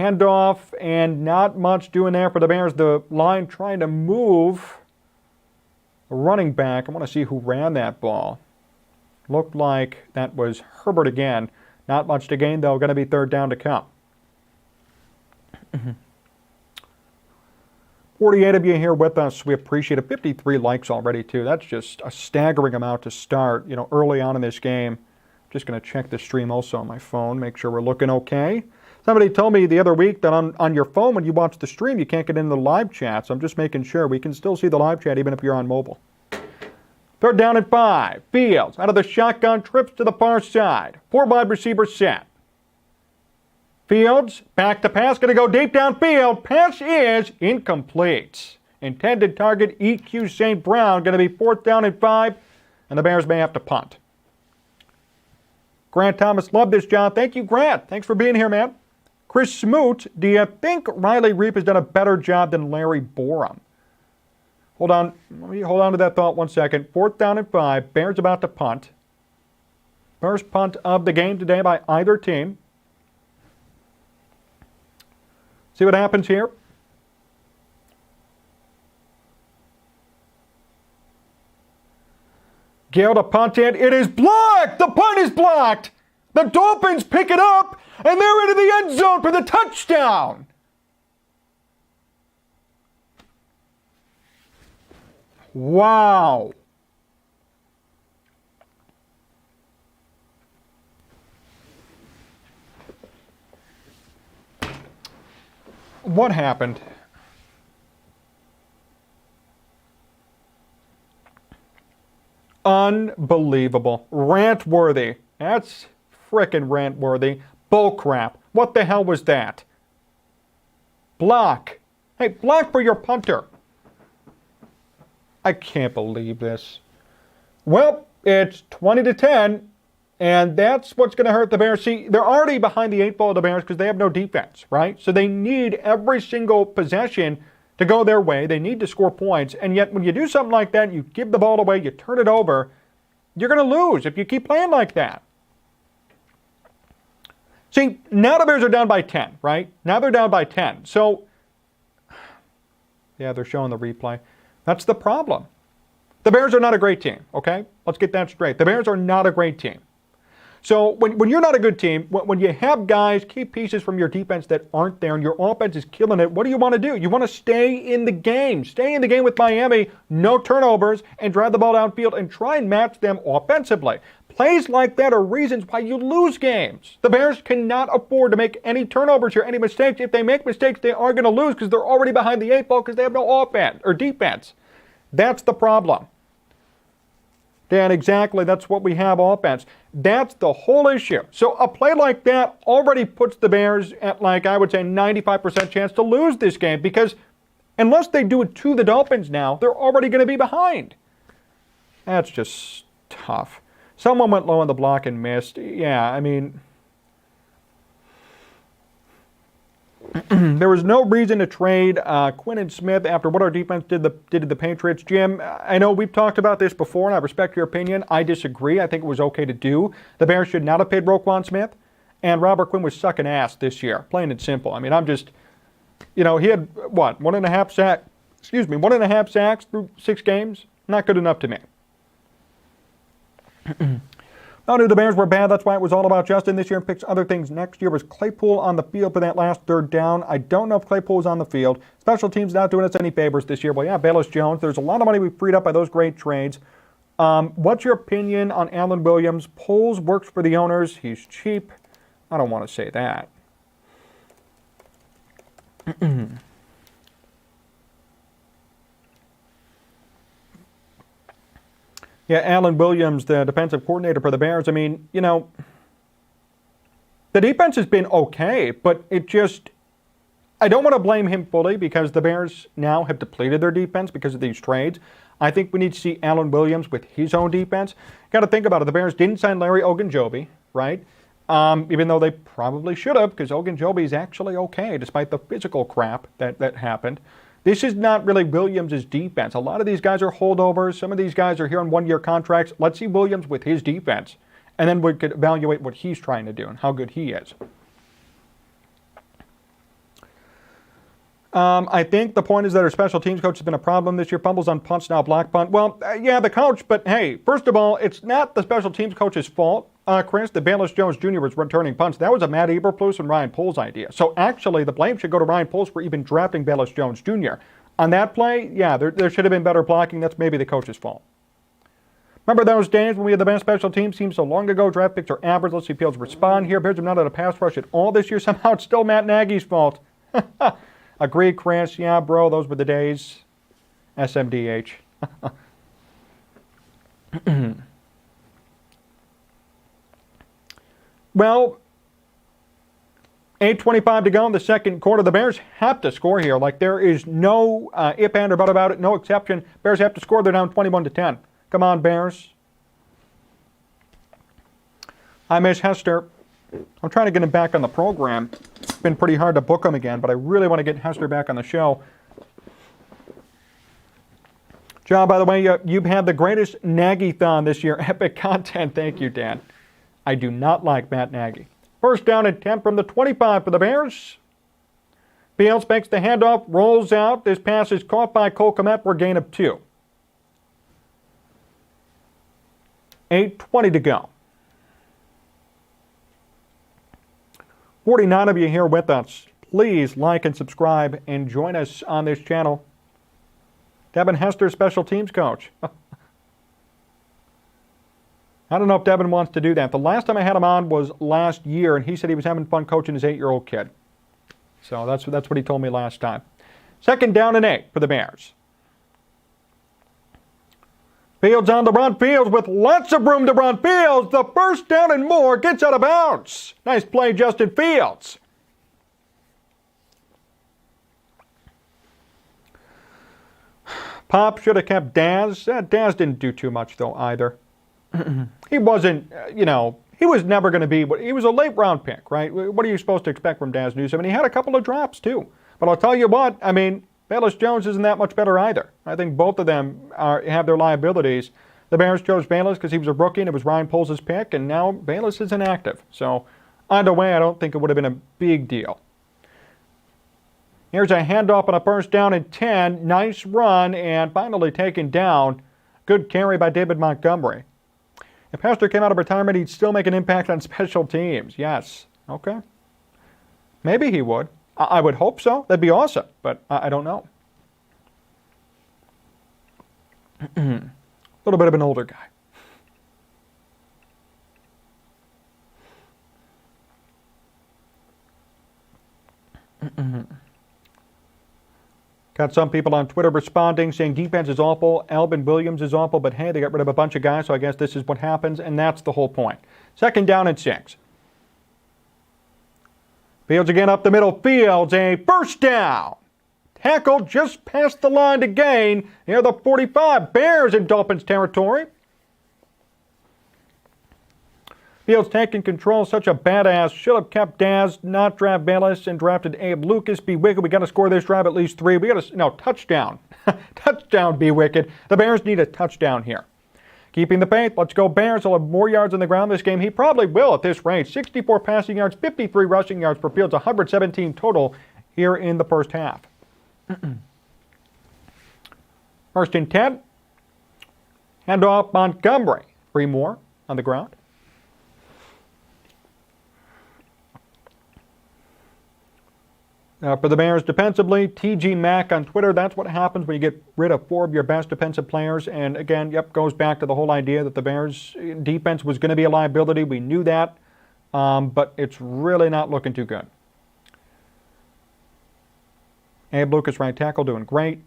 Handoff and not much doing there for the Bears. The line trying to move a running back. I want to see who ran that ball. Looked like that was Herbert again. Not much to gain, though. Going to be 3rd down to come. 48 of you here with us. We appreciate it. 53 likes already, too. That's just a staggering amount to start, early on in this game. Just going to check the stream also on my phone, make sure we're looking okay. Somebody told me the other week that on your phone, when you watch the stream, you can't get into the live chat. So I'm just making sure we can still see the live chat even if you're on mobile. 3rd down and 5. Fields out of the shotgun, trips to the far side. 4 wide receivers set. Fields back to pass, going to go deep downfield. Pass is incomplete. Intended target EQ St. Brown, going to be 4th down and 5, and the Bears may have to punt. Grant Thomas, love this, John. Thank you, Grant. Thanks for being here, man. Chris Smoot, do you think Riley Reep has done a better job than Larry Borum? Hold on. Let me hold on to that thought 1 second. 4th down and 5. Bears about to punt. First punt of the game today by either team. See what happens here. Gale to punt it. It is blocked. The punt is blocked. The Dolphins pick it up, and they're into the end zone for the touchdown. Wow. What happened? Unbelievable. Rant-worthy. That's frickin' rant-worthy. Bullcrap. What the hell was that? Block. Hey, block for your punter. I can't believe this. Well, it's 20-10, and that's what's going to hurt the Bears. See, they're already behind the 8 ball of the Bears because they have no defense, right? So they need every single possession to go their way. They need to score points, and yet when you do something like that, you give the ball away, you turn it over, you're going to lose if you keep playing like that. See, now the Bears are down by 10, right? Now they're down by 10. So, yeah, they're showing the replay. That's the problem. The Bears are not a great team, okay? Let's get that straight. The Bears are not a great team. So when you're not a good team, when you have guys, key pieces from your defense that aren't there and your offense is killing it, what do you want to do? You want to stay in the game. Stay in the game with Miami, no turnovers, and drive the ball downfield and try and match them offensively. Plays like that are reasons why you lose games. The Bears cannot afford to make any turnovers here, any mistakes. If they make mistakes, they are going to lose because they're already behind the 8 ball because they have no offense or defense. That's the problem. Dan, exactly. That's what we have, offense. That's the whole issue. So a play like that already puts the Bears at, like, I would say 95% chance to lose this game because unless they do it to the Dolphins now, they're already going to be behind. That's just tough. Someone went low on the block and missed. Yeah, I mean, there was no reason to trade Quinn and Smith after what our defense did to the Patriots. Jim, I know we've talked about this before, and I respect your opinion. I disagree. I think it was okay to do. The Bears should not have paid Roquan Smith, and Robert Quinn was sucking ass this year, plain and simple. I mean, I'm just, he had, what, 1.5 sacks through 6 games? Not good enough to me. Not only the Bears were bad, that's why it was all about Justin this year and picks other things next year. Was Claypool on the field for that last 3rd down? I don't know if Claypool was on the field. Special teams not doing us any favors this year. Well, yeah, Bayless Jones. There's a lot of money we freed up by those great trades. What's your opinion on Alan Williams? Poles works for the owners. He's cheap. I don't want to say that. Yeah, Alan Williams, the defensive coordinator for the Bears. I mean, the defense has been okay, but I don't want to blame him fully because the Bears now have depleted their defense because of these trades. I think we need to see Alan Williams with his own defense. Got to think about it. The Bears didn't sign Larry Ogunjobi, right? Even though they probably should have because Ogunjobi is actually okay despite the physical crap that happened. This is not really Williams' defense. A lot of these guys are holdovers. Some of these guys are here on 1-year contracts. Let's see Williams with his defense. And then we could evaluate what he's trying to do and how good he is. I think the point is that our special teams coach has been a problem this year. Fumbles on punts, now block punt. Well, yeah, the coach, but hey, first of all, it's not the special teams coach's fault, Chris, that Bayless Jones Jr. was returning punts. That was a Matt Eberflus and Ryan Poles idea. So actually, the blame should go to Ryan Poles for even drafting Bayless Jones Jr. On that play, yeah, there should have been better blocking. That's maybe the coach's fault. Remember those days when we had the best special teams so long ago? Draft picks are average. Let's see Fields respond here. Bears have not had a pass rush at all this year. Somehow it's still Matt Nagy's fault. Agreed, Chris. Yeah, bro, those were the days. SMDH. Well, 8:25 to go in the second quarter. The Bears have to score here. Like, there is no if, and, or but about it. No exception. Bears have to score. They're down 21-10. Come on, Bears. I miss Hester. I'm trying to get him back on the program. It's been pretty hard to book him again, but I really want to get Hester back on the show. John, by the way, you've had the greatest Nagy-thon this year. Epic content. Thank you, Dan. I do not like Matt Nagy. First down and 10 from the 25 for the Bears. Fields makes the handoff, rolls out. This pass is caught by Cole Kmet for a gain of 2. 8:20 to go. 49 of you here with us. Please like and subscribe and join us on this channel. Devin Hester, special teams coach. I don't know if Devin wants to do that. The last time I had him on was last year, and he said he was having fun coaching his 8-year-old kid. So that's what he told me last time. 2nd down and 8 for the Bears. Fields on the run. Fields with lots of room to run. Fields, the first down and more, gets out of bounds. Nice play, Justin Fields. Pop should have kept Daz. Daz didn't do too much, though, either. He wasn't, he was never going to be, he was a late round pick, right? What are you supposed to expect from Daz Newsome? And he had a couple of drops, too. But I'll tell you what, Bayless Jones isn't that much better either. I think both of them have their liabilities. The Bears chose Bayless because he was a rookie and it was Ryan Poles' pick, and now Bayless is inactive. So either way, I don't think it would have been a big deal. Here's a handoff on a 1st down and 10. Nice run and finally taken down. Good carry by David Montgomery. If Hester came out of retirement, he'd still make an impact on special teams. Yes. Okay. Maybe he would. I would hope so. That'd be awesome. But I don't know. A little bit of an older guy. Got some people on Twitter responding, saying defense is awful, Alvin Williams is awful, but hey, they got rid of a bunch of guys, so I guess this is what happens, and that's the whole point. 2nd down and 6. Fields again up the middle. Fields, a 1st down. Tackle just past the line to gain near the 45. Bears in Dolphins territory. Fields taking control, such a badass. Should have kept Daz, not draft Bayless, and drafted Abe Lucas. Be Wicked. We got to score this drive at least 3. We got to, touchdown. Touchdown, Be Wicked. The Bears need a touchdown here. Keeping the faith. Let's go Bears. He'll have more yards on the ground this game. He probably will at this rate. 64 passing yards, 53 rushing yards for Fields, 117 total here in the first half. 1st and 10. Handoff Montgomery. 3 more on the ground. For the Bears defensively, TG Mack on Twitter, that's what happens when you get rid of 4 of your best defensive players. And again, goes back to the whole idea that the Bears defense was going to be a liability. We knew that, but it's really not looking too good. Abe Lucas, right tackle, doing great.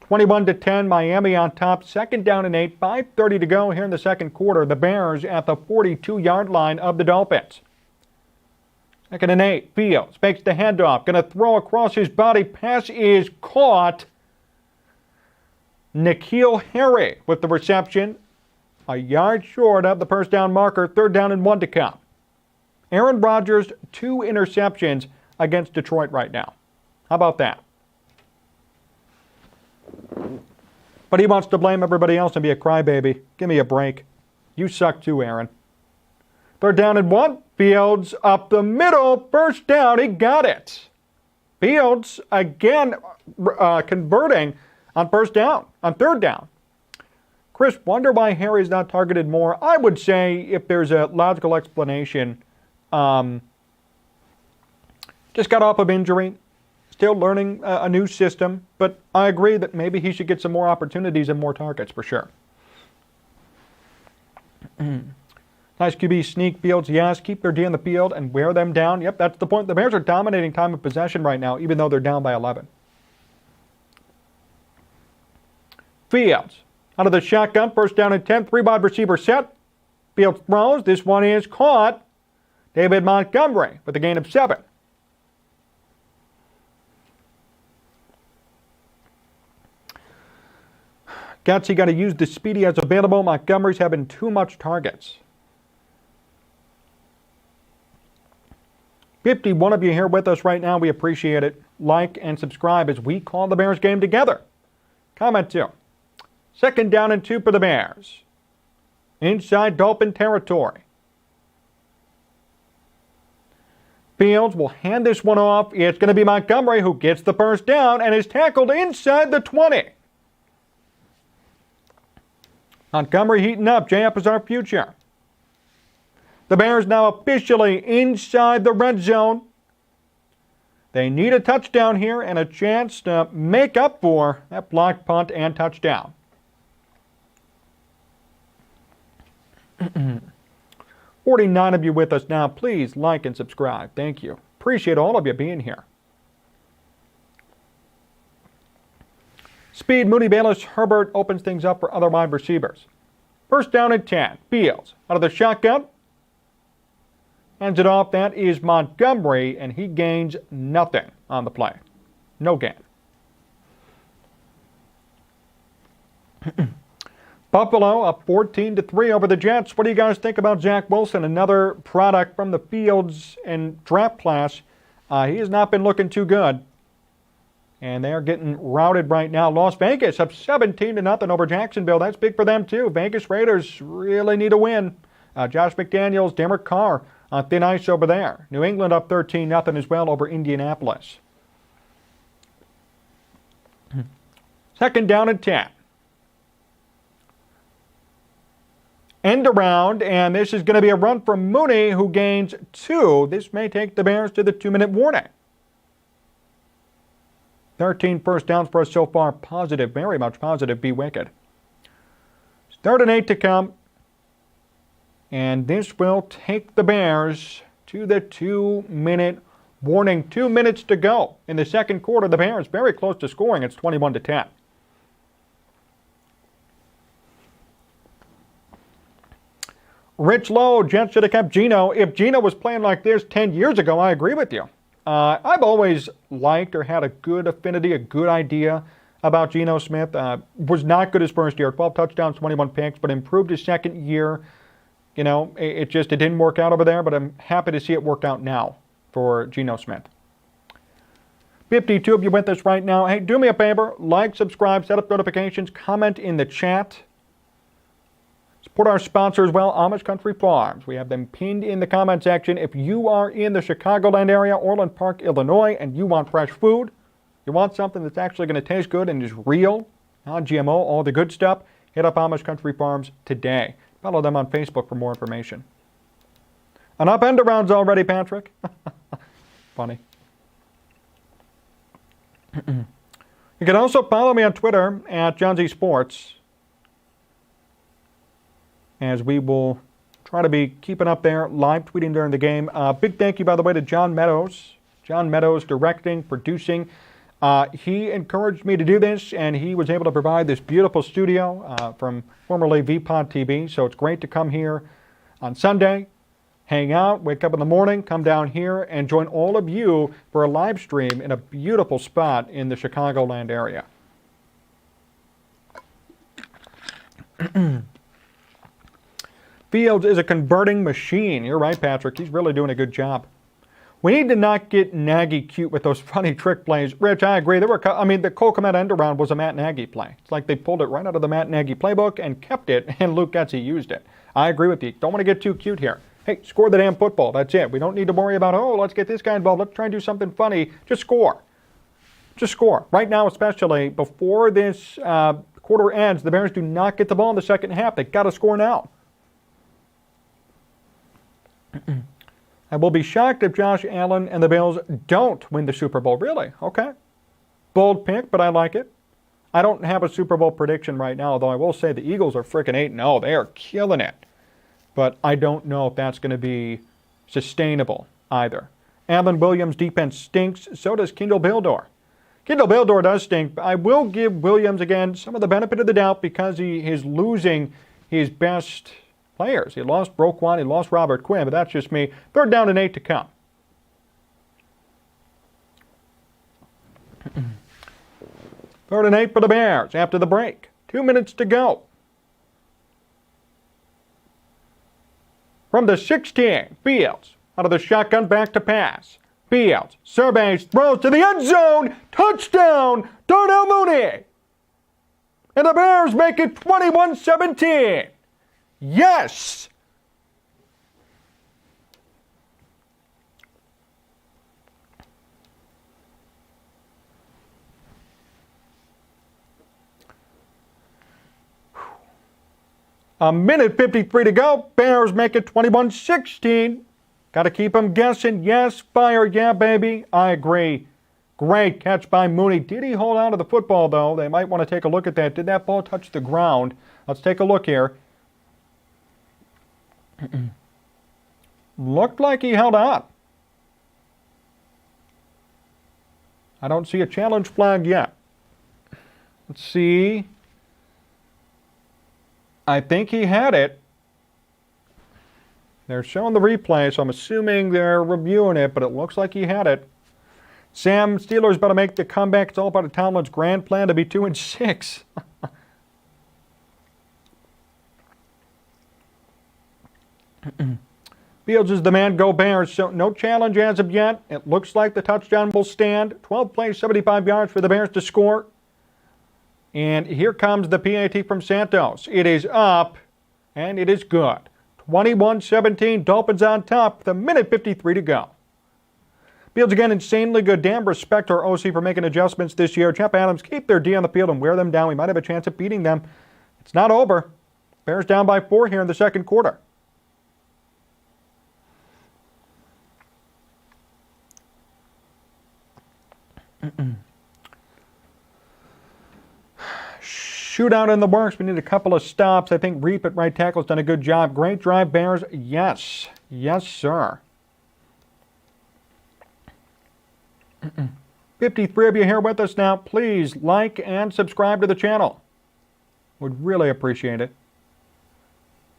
21-10, Miami on top. 2nd down and 8, 5:30 to go here in the 2nd quarter. The Bears at the 42-yard line of the Dolphins. 2nd and 8, Fields fakes the handoff, going to throw across his body. Pass is caught. N'Keal Harry with the reception. A yard short of the 1st down marker. 3rd down and 1 to come. Aaron Rodgers, 2 interceptions against Detroit right now. How about that? But he wants to blame everybody else and be a crybaby. Give me a break. You suck too, Aaron. 3rd down and 1. Fields up the middle. 1st down. He got it. Fields again converting on 1st down, on 3rd down. Chris, wonder why Harry's not targeted more. I would say if there's a logical explanation, just got off of injury, still learning a new system, but I agree that maybe he should get some more opportunities and more targets for sure. Nice QB sneak. Fields, yes. Keep their D on the field and wear them down. Yep, that's the point. The Bears are dominating time of possession right now, even though they're down by 11. Fields out of the shotgun. 1st down and 10. 3 wide receiver set. Fields throws. This one is caught. David Montgomery with a gain of 7. Gutsy got to use the speed he has available. Montgomery's having too much targets. 51 of you here with us right now. We appreciate it. Like and subscribe as we call the Bears game together. Comment too. 2nd down and 2 for the Bears. Inside Dolphin territory. Fields will hand this one off. It's going to be Montgomery who gets the 1st down and is tackled inside the 20. Montgomery heating up. JF is our future. The Bears now officially inside the red zone. They need a touchdown here and a chance to make up for that blocked punt and touchdown. 49 of you with us now. Please like and subscribe. Thank you. Appreciate all of you being here. Speed, Mooney, Bayless, Herbert opens things up for other wide receivers. First down and 10. Fields out of the shotgun. Hands it off. That is Montgomery, and he gains nothing on the play. No gain. Buffalo up 14-3 over the Jets. What do you guys think about Zach Wilson? Another product from the Fields and draft class. He has not been looking too good. And they are getting routed right now. Las Vegas up 17-0 over Jacksonville. That's big for them too. Vegas Raiders really need a win. Josh McDaniels, Derek Carr on thin ice over there. New England up 13-0 as well over Indianapolis. Second down and 10. End around, and this is going to be a run from Mooney, who gains 2. This may take the Bears to the 2-minute warning. 13 first downs for us so far. Positive, very much positive. Be wicked. 3rd and 8 to come. And this will take the Bears to the 2-minute warning. 2 minutes to go in the second quarter. The Bears very close to scoring. It's 21-10. Rich Lowe, Jets should have kept Geno. If Geno was playing like this 10 years ago, I agree with you. I've always liked or had a good affinity, a good idea about Geno Smith. Was not good his first year, 12 touchdowns, 21 picks, but improved his second year. You know, it didn't work out over there, but I'm happy to see it work out now for Geno Smith. 52 of you with us right now. Hey, do me a favor, like, subscribe, set up notifications, comment in the chat. Support our sponsor as well, Amish Country Farms. We have them pinned in the comment section. If you are in the Chicagoland area, Orland Park, Illinois, and you want fresh food, you want something that's actually going to taste good and is real, non-GMO, all the good stuff, hit up Amish Country Farms today. Follow them on Facebook for more information. An up end arounds already, Patrick. Funny. You can also follow me on Twitter at Jon Z Sports, as we will try to be keeping up there, live tweeting during the game. Big thank you, by the way, to John Meadows. John Meadows directing, producing. He encouraged me to do this, and he was able to provide this beautiful studio from formerly VPod TV. So it's great to come here on Sunday, hang out, wake up in the morning, come down here, and join all of you for a live stream in a beautiful spot in the Chicagoland area. Fields is a converting machine. You're right, Patrick. He's really doing a good job. We need to not get Nagy cute with those funny trick plays. Rich, I agree. The Cole Kmet end around was a Matt Nagy play. It's like they pulled it right out of the Matt Nagy playbook and kept it, and Luke Getsy used it. I agree with you. Don't want to get too cute here. Hey, score the damn football. That's it. We don't need to worry about, oh, let's get this guy involved. Let's try and do something funny. Just score. Just score. Right now, especially, before this quarter ends, the Bears do not get the ball in the second half. They've got to score now. I will be shocked if Josh Allen and the Bills don't win the Super Bowl. Really? Okay. Bold pick, but I like it. I don't have a Super Bowl prediction right now, although I will say the Eagles are freaking 8-0. They are killing it. But I don't know if that's going to be sustainable either. Allen Williams' defense stinks. So does Kendall Bildor. Kendall Bildor does stink. I will give Williams, again, some of the benefit of the doubt because he is losing his best players. He lost Roquan, he lost Robert Quinn, but that's just me. 3rd down and 8 to come. Third and 8 for the Bears after the break. 2 minutes to go. From the 16, Fields out of the shotgun, back to pass. Fields surveys, throws to the end zone. Touchdown, Darnell Mooney. And the Bears make it 21-17. Yes! A minute 53 to go. Bears make it 21-16. Got to keep them guessing. Yes, fire. Yeah, baby. I agree. Great catch by Mooney. Did he hold on to the football, though? They might want to take a look at that. Did that ball touch the ground? Let's take a look here. Looked like he held on. I don't see a challenge flag yet. Let's see. I think he had it. They're showing the replay, so I'm assuming they're reviewing it, but it looks like he had it. Sam, Steelers about to make the comeback. It's all about Tomlin's grand plan to be 2-6. Fields is the man. Go Bears. So no challenge as of yet. It looks like the touchdown will stand. 12 plays, 75 yards for the Bears to score. And here comes the PAT from Santos. It is up, and it is good. 21-17, Dolphins on top with a minute 53 to go. Fields again, insanely good. Damn respect to our OC for making adjustments this year. Jeff Adams, keep their D on the field and wear them down. We might have a chance of beating them. It's not over. Bears down by 4 here in the second quarter. Shootout in the works. We need a couple of stops. I think Reap at right tackle has done a good job. Great drive, Bears. Yes. Yes, sir. 53 of you here with us now. Please like and subscribe to the channel. Would really appreciate it.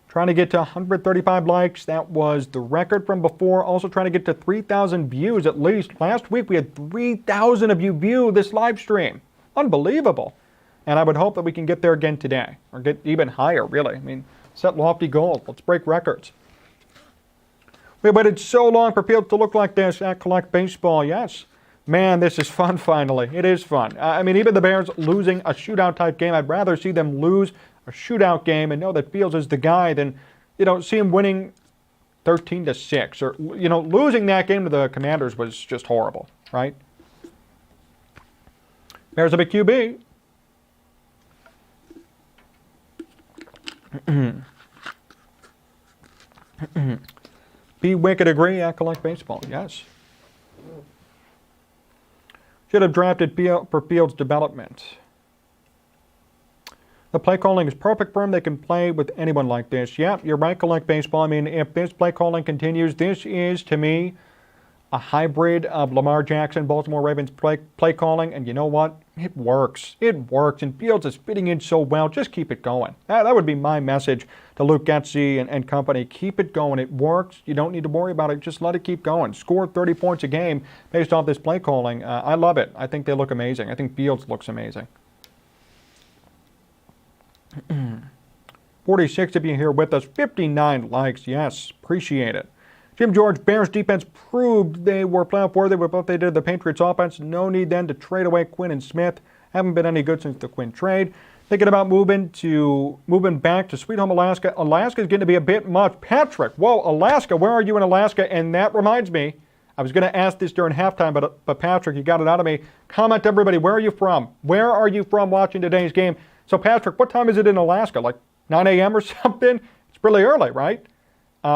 Trying to get to 135 likes. That was the record from before. Also trying to get to 3,000 views at least. Last week we had 3,000 of you view this live stream. Unbelievable. And I would hope that we can get there again today. Or get even higher, really. I mean, set lofty goals. Let's break records. We waited so long for Fields to look like this at Collect Baseball. Yes. Man, this is fun finally. It is fun. I mean, even the Bears losing a shootout type game, I'd rather see them lose a shootout game and know that Fields is the guy than, see him winning 13-6. Or, losing that game to the Commanders was just horrible, right? Bears a big QB. Be wicked agree at Collect Baseball. Yes. Should have drafted for Fields' development. The play calling is perfect for him. They can play with anyone like this. Yeah, you're right, Collect Baseball. I mean, if this play calling continues, this is, to me, a hybrid of Lamar Jackson, Baltimore Ravens play calling. And you know what? It works. It works. And Fields is fitting in so well. Just keep it going. That would be my message to Luke Getsy and company. Keep it going. It works. You don't need to worry about it. Just let it keep going. Score 30 points a game based off this play calling. I love it. I think they look amazing. I think Fields looks amazing. 46 of you here with us. 59 likes. Yes. Appreciate it. Jim George, Bears defense proved they were playoff worthy with what they did to the Patriots offense. No need then to trade away Quinn and Smith. Haven't been any good since the Quinn trade. Thinking about moving back to Sweet Home Alaska. Alaska's getting to be a bit much. Patrick, whoa, Alaska, where are you in Alaska? And that reminds me, I was going to ask this during halftime, but Patrick, you got it out of me. Comment, everybody, where are you from? Where are you from watching today's game? So, Patrick, what time is it in Alaska? Like 9 a.m. or something? It's really early, right?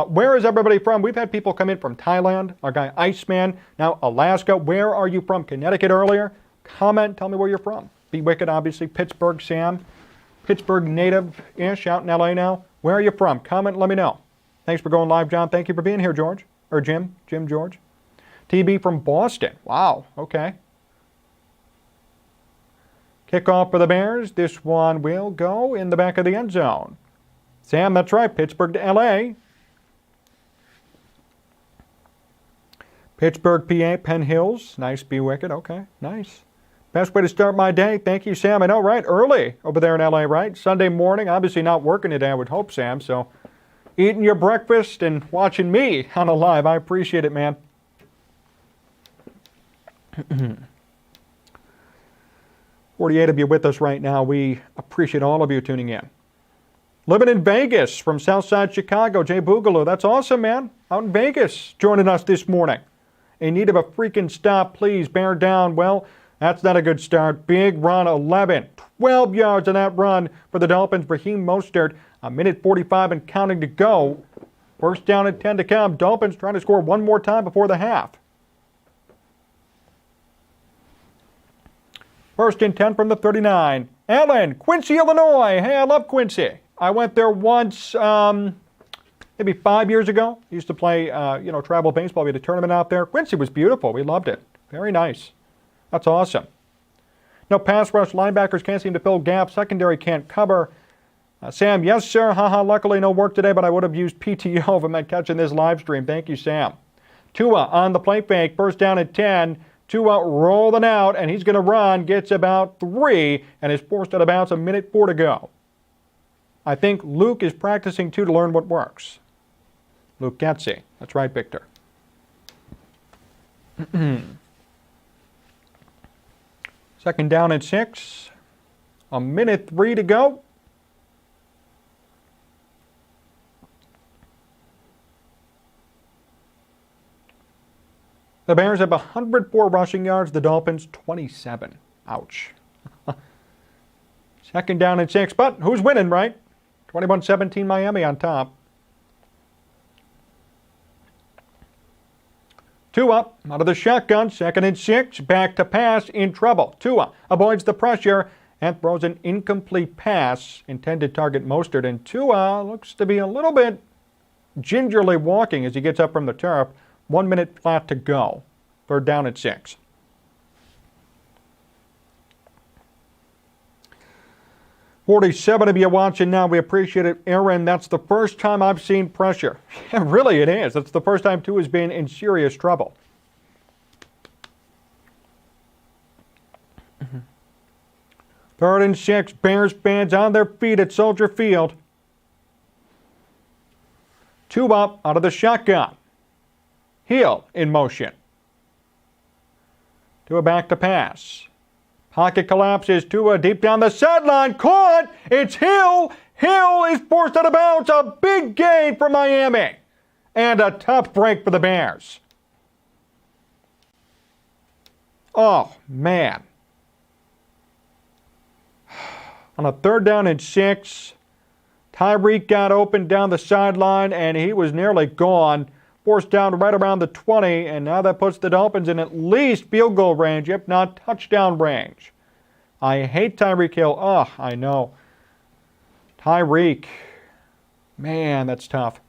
Where is everybody from? We've had people come in from Thailand, our guy Iceman, now Alaska. Where are you from? Connecticut earlier? Comment, tell me where you're from. Be wicked, obviously. Pittsburgh, Sam. Pittsburgh native-ish, out in LA now. Where are you from? Comment, let me know. Thanks for going live, John. Thank you for being here, George. Or Jim George. TB from Boston. Wow, okay. Kickoff for the Bears. This one will go in the back of the end zone. Sam, that's right. Pittsburgh to LA. Pittsburgh, PA, Penn Hills. Nice, be wicked. Okay, nice. Best way to start my day. Thank you, Sam. I know, right? Early over there in LA, right? Sunday morning. Obviously not working today, I would hope, Sam. So eating your breakfast and watching me on a live. I appreciate it, man. 48 of you with us right now. We appreciate all of you tuning in. Living in Vegas from Southside Chicago, Jay Boogaloo. That's awesome, man. Out in Vegas, joining us this morning. In need of a freaking stop, please bear down. Well, that's not a good start. Big run, 11. 12 yards on that run for the Dolphins. Raheem Mostert, a minute 45 and counting to go. First down and 10 to come. Dolphins trying to score one more time before the half. First and 10 from the 39. Allen, Quincy, Illinois. Hey, I love Quincy. I went there once, maybe 5 years ago. Used to play, travel baseball. We had a tournament out there. Quincy was beautiful. We loved it. Very nice. That's awesome. No pass rush. Linebackers can't seem to fill gaps. Secondary can't cover. Sam, yes, sir. Haha, luckily no work today, but I would have used PTO if I meant catching this live stream. Thank you, Sam. Tua on the play fake. First down at 10. Tua rolling out, and he's going to run. Gets about 3, and is forced out of bounds. 1:04 to go. I think Luke is practicing, too, to learn what works. Luke Getzey. That's right, Victor. Second down at 6. 1:03 to go. The Bears have 104 rushing yards. The Dolphins, 27. Ouch. Second down and 6. But who's winning, right? 21-17 Miami on top. Tua out of the shotgun. Second and 6. Back to pass. In trouble. Tua avoids the pressure and throws an incomplete pass. Intended target Mostert. And Tua looks to be a little bit gingerly walking as he gets up from the turf. 1 minute flat to go. Third down at 6. $47 of you watching now. We appreciate it. Aaron, that's the first time I've seen pressure. Yeah, really it is. That's the first time Tua has been in serious trouble. Third and 6. Bears fans on their feet at Soldier Field. Tua out of the shotgun. Hill in motion. Tua back to pass. Pocket collapses. Tua deep down the sideline. Caught. It's Hill. Hill is forced out of bounds. A big gain for Miami. And a tough break for the Bears. Oh, man. On a third down and 6, Tyreek got open down the sideline, and he was nearly gone. Forced down right around the 20, and now that puts the Dolphins in at least field goal range, if not touchdown range. I hate Tyreek Hill. Oh, I know. Tyreek. Man, that's tough.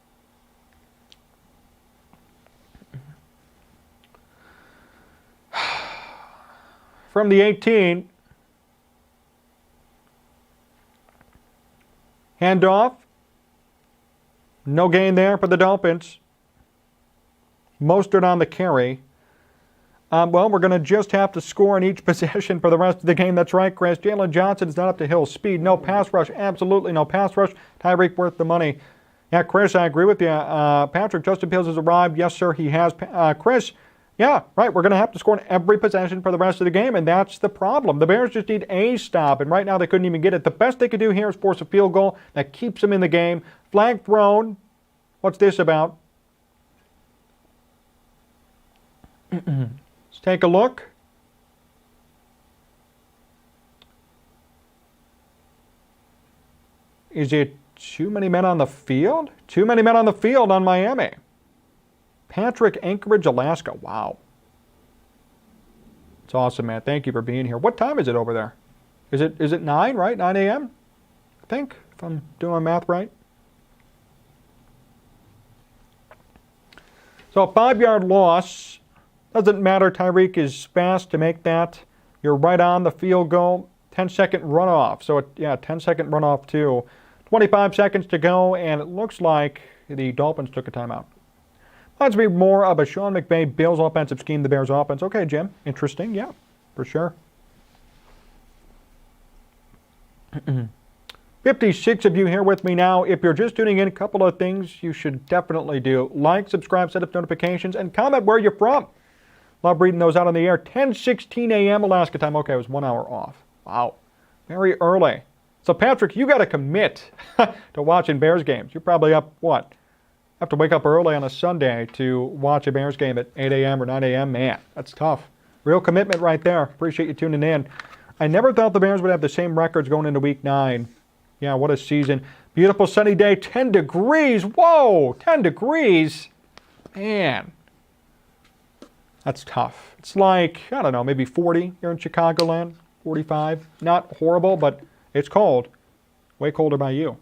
From the 18, handoff. No gain there for the Dolphins. Mostert on the carry. Well, we're going to just have to score in each possession for the rest of the game. That's right, Chris. Jalen Johnson is not up to Hill's speed. No pass rush. Absolutely no pass rush. Tyreek worth the money. Yeah, Chris, I agree with you. Patrick, Justin Fields has arrived. Yes, sir, he has. Chris, yeah, right. We're going to have to score in every possession for the rest of the game, and that's the problem. The Bears just need a stop, and right now they couldn't even get it. The best they could do here is force a field goal that keeps them in the game. Flag thrown. What's this about? Let's take a look. Is it too many men on the field? Too many men on the field on Miami. Patrick, Anchorage, Alaska. Wow. It's awesome, man. Thank you for being here. What time is it over there? Is it 9, right? 9 a.m.? I think, if I'm doing my math right. So a 5-yard loss. Doesn't matter. Tyreek is fast to make that. You're right on the field goal. 10-second runoff. So, 10-second runoff too. 25 seconds to go, and it looks like the Dolphins took a timeout. Reminds me more of a Sean McVay Bills offensive scheme, the Bears offense. Okay, Jim. Interesting. Yeah, for sure. 56 of you here with me now. If you're just tuning in, a couple of things you should definitely do. Like, subscribe, set up notifications, and comment where you're from. Love reading those out on the air. 10:16 a.m. Alaska time. Okay, I was 1 hour off. Wow. Very early. So, Patrick, you got to commit to watching Bears games. You're probably up, what? Have to wake up early on a Sunday to watch a Bears game at 8 a.m. or 9 a.m. Man, that's tough. Real commitment right there. Appreciate you tuning in. I never thought the Bears would have the same records going into Week 9. Yeah, what a season. Beautiful sunny day, 10 degrees. Whoa, 10 degrees. Man, that's tough. It's like, I don't know, maybe 40 here in Chicagoland, 45. Not horrible, but it's cold. Way colder by you.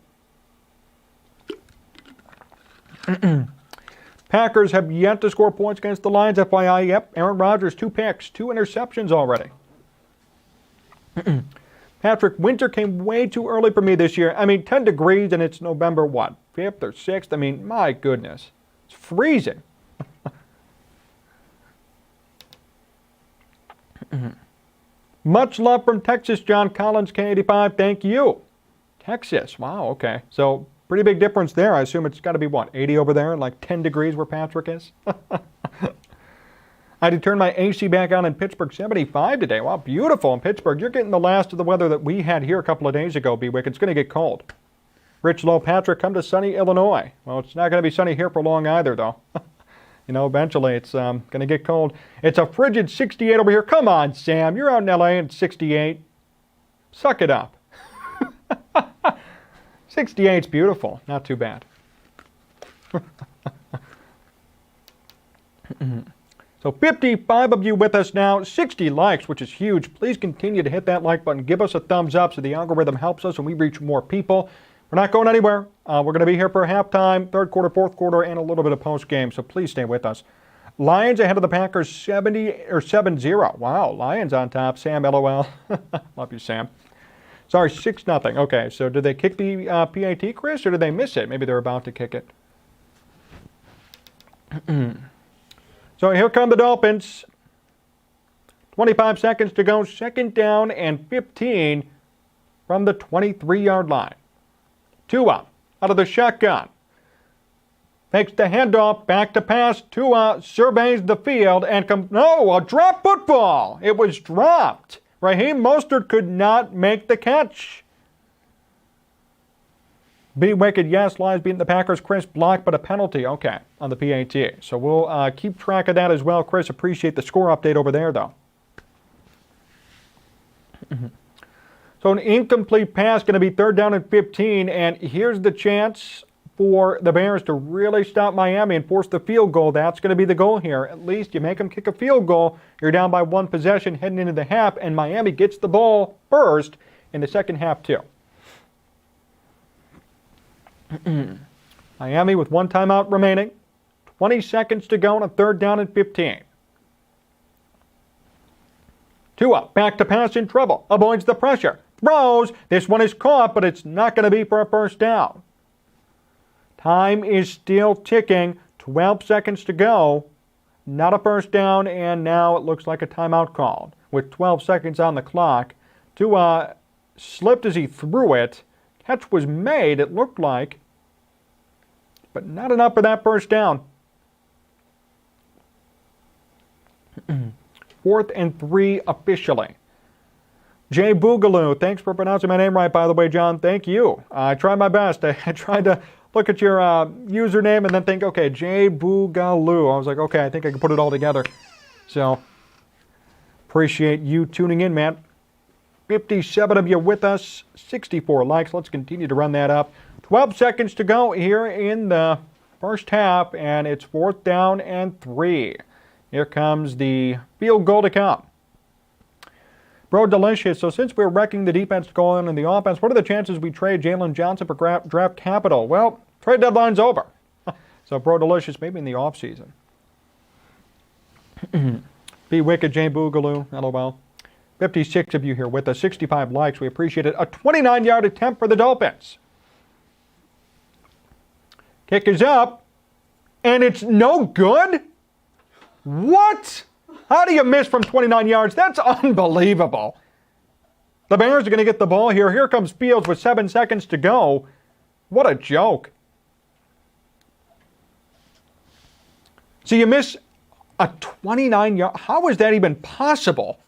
Packers have yet to score points against the Lions, FYI. Yep, Aaron Rodgers, 2 picks, 2 interceptions already. Patrick, winter came way too early for me this year. I mean, 10 degrees and it's November, what, 5th or 6th? I mean, my goodness. It's freezing. Much love from Texas, John Collins, K85. Thank you. Texas, wow, okay. So, pretty big difference there. I assume it's got to be, what, 80 over there and like 10 degrees where Patrick is? I had to turn my AC back on in Pittsburgh, 75 today. Wow, beautiful in Pittsburgh. You're getting the last of the weather that we had here a couple of days ago, B-Wick. It's going to get cold. Rich Low, Patrick, come to sunny Illinois. Well, it's not going to be sunny here for long either, though. You know, eventually it's going to get cold. It's a frigid 68 over here. Come on, Sam. You're out in L.A. and 68. Suck it up. 68's beautiful. Not too bad. So 55 of you with us now, 60 likes, which is huge. Please continue to hit that like button. Give us a thumbs up so the algorithm helps us and we reach more people. We're not going anywhere. We're going to be here for halftime, third quarter, fourth quarter, and a little bit of post-game, so please stay with us. Lions ahead of the Packers 7-0. Wow, Lions on top. Sam, LOL. Love you, Sam. Sorry, 6-0. Okay, so did they kick the PAT, Chris, or did they miss it? Maybe they're about to kick it. So here come the Dolphins. 25 seconds to go. Second down and 15 from the 23-yard line. Tua out of the shotgun. Takes the handoff, back to pass. Tua surveys the field and comes. No, a drop football. It was dropped. Raheem Mostert could not make the catch. Be wicked, yes. Lions beating the Packers. Chris blocked, but a penalty. Okay, on the PAT. So we'll keep track of that as well. Chris, appreciate the score update over there, though. So an incomplete pass going to be third down and 15. And here's the chance for the Bears to really stop Miami and force the field goal. That's going to be the goal here. At least you make them kick a field goal. You're down by 1 possession heading into the half. And Miami gets the ball first in the second half, too. Miami with 1 timeout remaining. 20 seconds to go on a third down and 15. Tua back to pass in trouble. Avoids the pressure. Throws. This one is caught, but it's not going to be for a first down. Time is still ticking. 12 seconds to go. Not a first down, and now it looks like a timeout called. With 12 seconds on the clock, Tua slipped as he threw it. Catch was made, it looked like, but not enough for that first down. 4th and 3 officially. Jay Boogaloo, thanks for pronouncing my name right, by the way, John. Thank you. I tried my best. I tried to look at your username and then think, okay, Jay Boogaloo. I was like, okay, I think I can put it all together. So, appreciate you tuning in, man. 57 of you with us, 64 likes. Let's continue to run that up. 12 seconds to go here in the first half, and it's 4th down and 3. Here comes the field goal to come. Bro, delicious. So since we're wrecking the defense to go on in the offense, what are the chances we trade Jalen Johnson for draft capital? Well, trade deadline's over. So, Bro, delicious, maybe in the offseason. Be wicked, Jay Boogaloo. LOL. 56 of you here with us, 65 likes. We appreciate it. A 29-yard attempt for the Dolphins. Kick is up, and it's no good? What? How do you miss from 29 yards? That's unbelievable. The Bears are going to get the ball here. Here comes Fields with 7 seconds to go. What a joke. So you miss a 29-yard. How is that even possible?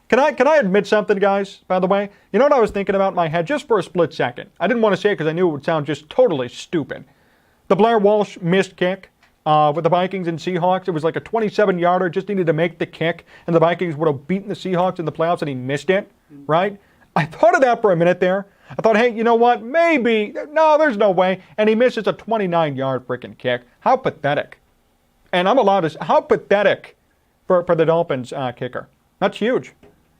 Can I admit something, guys, by the way? You know what I was thinking about in my head just for a split second? I didn't want to say it because I knew it would sound just totally stupid. The Blair Walsh missed kick with the Vikings and Seahawks. It was like a 27-yarder, just needed to make the kick, and the Vikings would have beaten the Seahawks in the playoffs, and he missed it, right? I thought of that for a minute there. I thought, hey, you know what? Maybe. No, there's no way. And he misses a 29-yard freaking kick. How pathetic. And I'm allowed to. How pathetic for the Dolphins kicker. That's huge.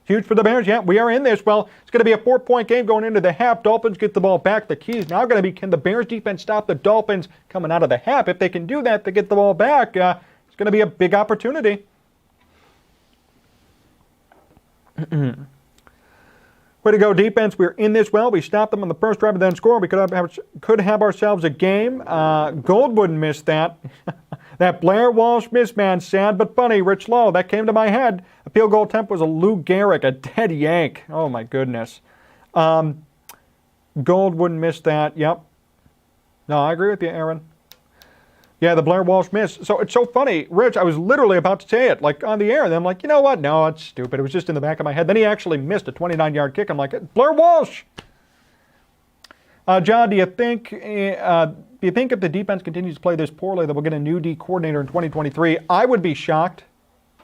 Huge for the Bears. Yeah, we are in this. Well, it's going to be a 4-point game going into the half. Dolphins get the ball back. The key is now going to be, can the Bears defense stop the Dolphins coming out of the half? If they can do that, they get the ball back. It's going to be a big opportunity. Way to go, defense. We're in this well. We stopped them on the first drive and then score. We could have ourselves a game. Goldwood missed that. That Blair Walsh miss, man. Sad but funny. Rich Lowe. That came to my head. A field goal attempt was a Lou Gehrig, a dead yank. Oh, my goodness. Goldwood missed that. Yep. No, I agree with you, Aaron. Yeah, the Blair Walsh miss. So it's so funny. Rich, I was literally about to say it, like on the air. And then I'm like, you know what? No, it's stupid. It was just in the back of my head. Then he actually missed a 29-yard kick. I'm like, Blair Walsh. John, do you think if the defense continues to play this poorly that we'll get a new D coordinator in 2023? I would be shocked,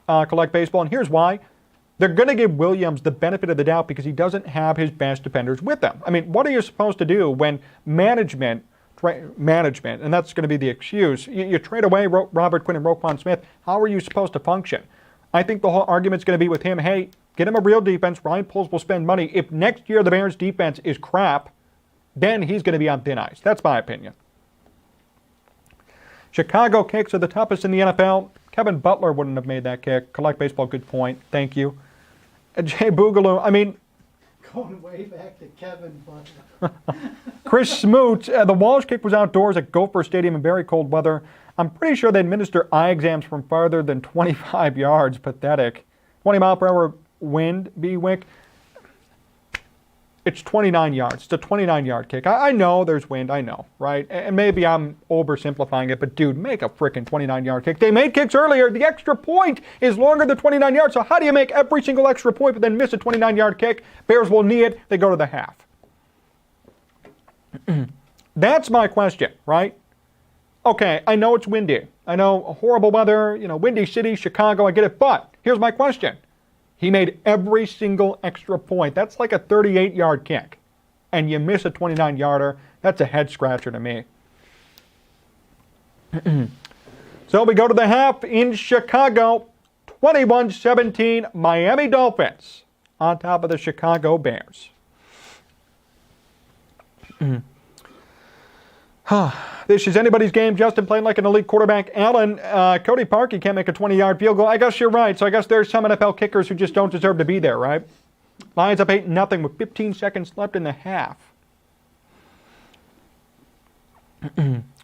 Collect Baseball, and here's why. They're going to give Williams the benefit of the doubt because he doesn't have his best defenders with them. I mean, what are you supposed to do when management, and that's going to be the excuse, you trade away Robert Quinn and Roquan Smith, how are you supposed to function? I think the whole argument's going to be with him, hey, get him a real defense. Ryan Poles will spend money. If next year the Bears defense is crap, then he's going to be on thin ice. That's my opinion. Chicago kicks are the toughest in the NFL. Kevin Butler wouldn't have made that kick. Collect Baseball, good point. Thank you. Jay Boogaloo, I mean... Going way back to Kevin Butler. Chris Smoot, the Walsh kick was outdoors at Gopher Stadium in very cold weather. I'm pretty sure they administer eye exams from farther than 25 yards. Pathetic. 20-mile-per-hour wind, B-Wick. It's 29 yards. It's a 29-yard kick. I know there's wind. I know, right? And maybe I'm oversimplifying it, but dude, make a freaking 29-yard kick. They made kicks earlier. The extra point is longer than 29 yards. So how do you make every single extra point but then miss a 29-yard kick? Bears will knee it. They go to the half. That's my question, right? Okay, I know it's windy. I know horrible weather, windy city, Chicago, I get it. But here's my question. He made every single extra point. That's like a 38-yard kick. And you miss a 29-yarder. That's a head-scratcher to me. So we go to the half in Chicago. 21-17, Miami Dolphins on top of the Chicago Bears. This is anybody's game. Justin playing like an elite quarterback. Allen, Cody Parkey can't make a 20-yard field goal. I guess you're right. So I guess there's some NFL kickers who just don't deserve to be there, right? Lions up 8-0 with 15 seconds left in the half.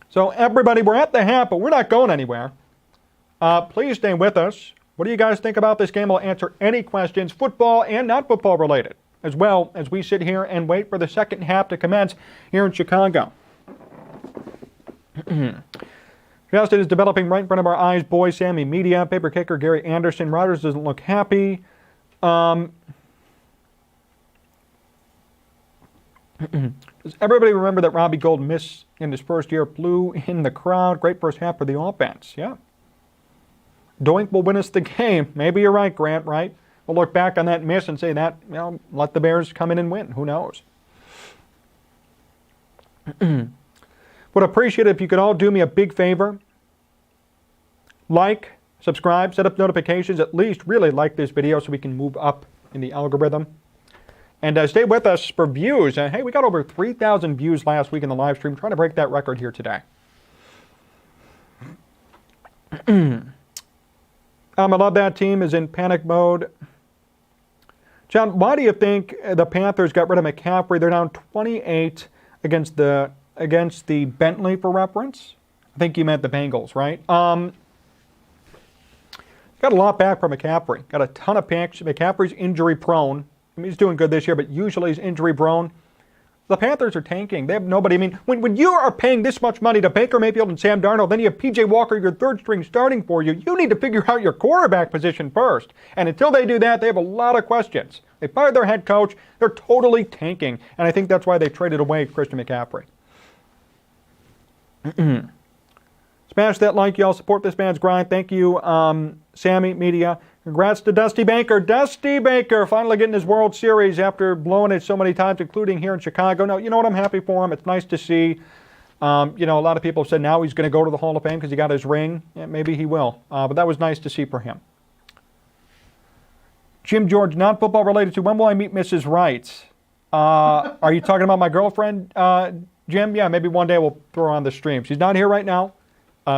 So everybody, we're at the half, but we're not going anywhere. Please stay with us. What do you guys think about this game? I'll answer any questions, football and not football related, as well as we sit here and wait for the second half to commence here in Chicago. Justin is developing right in front of our eyes. Boys, Sammy Media, paper kicker Gary Anderson. Rodgers doesn't look happy. Does everybody remember that Robbie Gould missed in his first year? Flew in the crowd. Great first half for the offense. Yeah. Doink will win us the game. Maybe you're right, Grant, right? We'll look back on that miss and say that, let the Bears come in and win. Who knows? Would appreciate it if you could all do me a big favor. Like, subscribe, set up notifications, at least really like this video so we can move up in the algorithm. And stay with us for views. Hey, we got over 3,000 views last week in the live stream. Trying to break that record here today. I love that team is in panic mode. John, why do you think the Panthers got rid of McCaffrey? They're down 28 against the Bentley for reference. I think you meant the Bengals, right? Got a lot back from McCaffrey. Got a ton of picks. McCaffrey's injury prone. I mean, he's doing good this year, but usually he's injury prone. The Panthers are tanking. They have nobody. I mean, when you are paying this much money to Baker Mayfield and Sam Darnold, then you have P.J. Walker, your third string starting for you. You need to figure out your quarterback position first. And until they do that, they have a lot of questions. They fired their head coach. They're totally tanking. And I think that's why they traded away Christian McCaffrey. Smash that like, y'all. Support this man's grind. Thank you, Sammy Media. Congrats to Dusty Baker. Dusty Baker finally getting his World Series after blowing it so many times, including here in Chicago. No, you know what? I'm happy for him. It's nice to see. A lot of people have said now he's going to go to the Hall of Fame because he got his ring. Yeah, maybe he will. But that was nice to see for him. Jim George, non-football related to when will I meet Mrs. Wright? Are you talking about my girlfriend, Jim? Yeah, maybe one day we'll throw her on the stream. She's not here right now.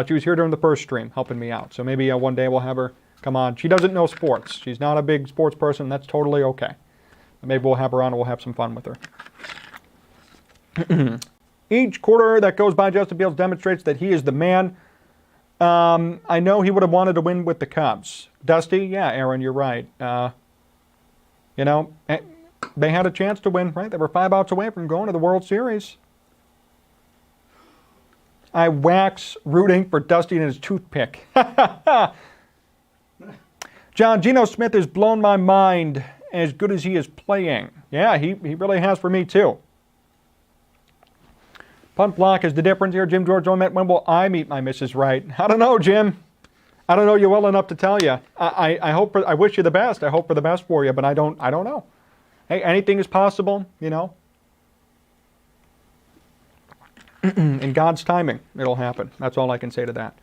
She was here during the first stream helping me out. So maybe one day we'll have her come on. She doesn't know sports. She's not a big sports person. That's totally okay. Maybe we'll have her on and we'll have some fun with her. Each quarter that goes by, Justin Fields demonstrates that he is the man. I know he would have wanted to win with the Cubs. Dusty? Yeah, Aaron, you're right. They had a chance to win, right? They were 5 outs away from going to the World Series. I wax rooting for Dusty and his toothpick. John, Geno Smith has blown my mind as good as he is playing. Yeah, he really has for me too. Punt block is the difference here. Jim George, when will I meet my Mrs. Wright? I don't know, Jim. I don't know you well enough to tell you. I wish you the best. I hope for the best for you, but I don't know. Hey, anything is possible, In God's timing, it'll happen. That's all I can say to that.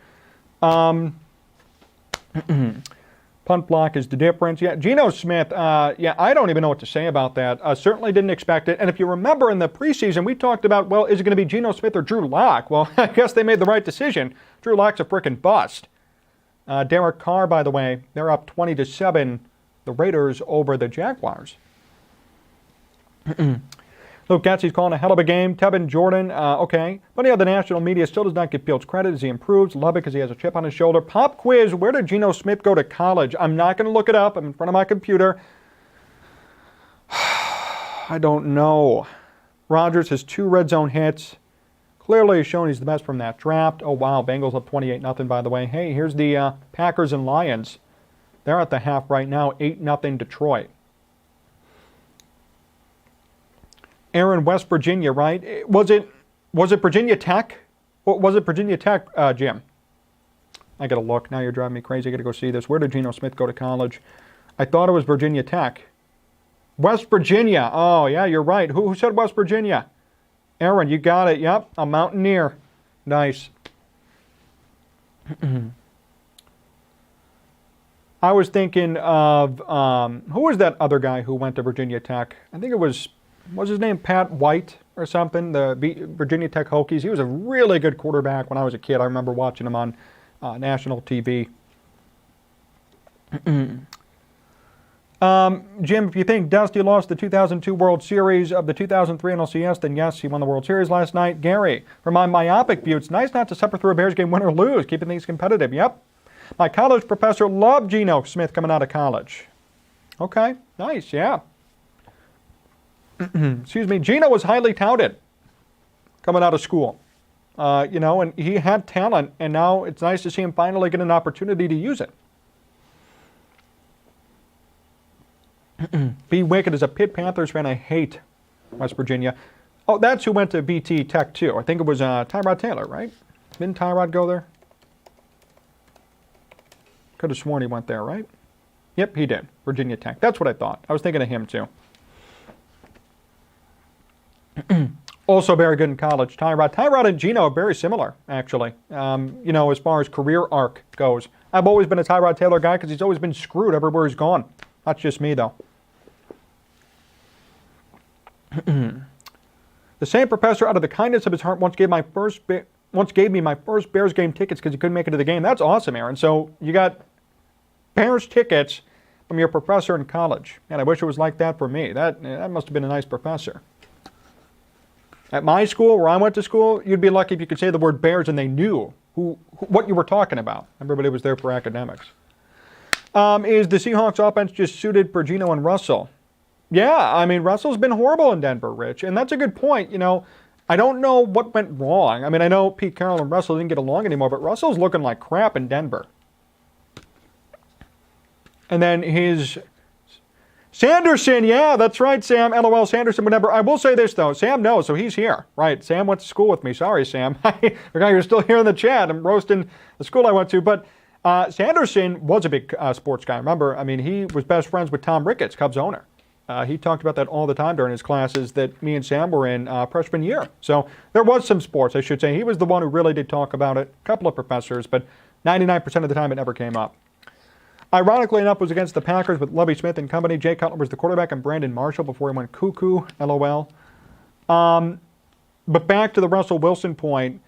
Punt block is the difference. Yeah, Geno Smith, I don't even know what to say about that. Certainly didn't expect it. And if you remember in the preseason, we talked about, well, is it going to be Geno Smith or Drew Lock? Well, I guess they made the right decision. Drew Lock's a frickin' bust. Derek Carr, by the way, they're up 20-7, the Raiders over the Jaguars. Luke Getsy's calling a hell of a game. Tevin Jordan, okay. But the national media still does not give Fields credit as he improves. Love it because he has a chip on his shoulder. Pop quiz, where did Geno Smith go to college? I'm not going to look it up. I'm in front of my computer. I don't know. Rodgers has 2 red zone hits. Clearly shown he's the best from that draft. Oh, wow. Bengals up 28-0, by the way. Hey, here's the Packers and Lions. They're at the half right now, 8-0 Detroit. Aaron, West Virginia, right? Was it Virginia Tech? Was it Virginia Tech, Jim? I got to look. Now you're driving me crazy. I got to go see this. Where did Geno Smith go to college? I thought it was Virginia Tech. West Virginia. Oh, yeah, you're right. Who said West Virginia? Aaron, you got it. Yep, a Mountaineer. Nice. I was thinking of, who was that other guy who went to Virginia Tech? I think it was his name Pat White or something, the Virginia Tech Hokies. He was a really good quarterback when I was a kid. I remember watching him on national TV. Jim, if you think Dusty lost the 2002 World Series of the 2003 NLCS, then yes, he won the World Series last night. Gary, from my myopic view, it's nice not to suffer through a Bears game, win or lose, keeping things competitive. Yep. My college professor loved Geno Smith coming out of college. Okay, nice, yeah. Excuse me, Geno was highly touted coming out of school. And he had talent, and now it's nice to see him finally get an opportunity to use it. B. Wicked is a Pitt Panthers fan. I hate West Virginia. Oh, that's who went to VT Tech, too. I think it was Tyrod Taylor, right? Didn't Tyrod go there? Could have sworn he went there, right? Yep, he did. Virginia Tech. That's what I thought. I was thinking of him, too. Also very good in college. Tyrod and Geno are very similar, actually, as far as career arc goes. I've always been a Tyrod Taylor guy because he's always been screwed everywhere he's gone. That's just me, though. The same professor, out of the kindness of his heart, once gave me my first Bears game tickets because he couldn't make it to the game. That's awesome, Aaron. So you got Bears tickets from your professor in college. And I wish it was like that for me. That must have been a nice professor. At my school, where I went to school, you'd be lucky if you could say the word Bears and they knew what you were talking about. Everybody was there for academics. Is the Seahawks offense just suited for Geno and Russell? Yeah, I mean, Russell's been horrible in Denver, Rich, and that's a good point. I don't know what went wrong. I mean, I know Pete Carroll and Russell didn't get along anymore, but Russell's looking like crap in Denver. And then his Sanderson, yeah, that's right, Sam. LOL, Sanderson would never. I will say this, though. Sam knows, so he's here. Right, Sam went to school with me. Sorry, Sam. You're still here in the chat. I'm roasting the school I went to. But Sanderson was a big sports guy. Remember, I mean, he was best friends with Tom Ricketts, Cubs owner. He talked about that all the time during his classes that me and Sam were in freshman year. So there was some sports, I should say. He was the one who really did talk about it. A couple of professors, but 99% of the time it never came up. Ironically enough, it was against the Packers with Lovie Smith and company. Jay Cutler was the quarterback and Brandon Marshall before he went cuckoo, LOL. But back to the Russell Wilson point,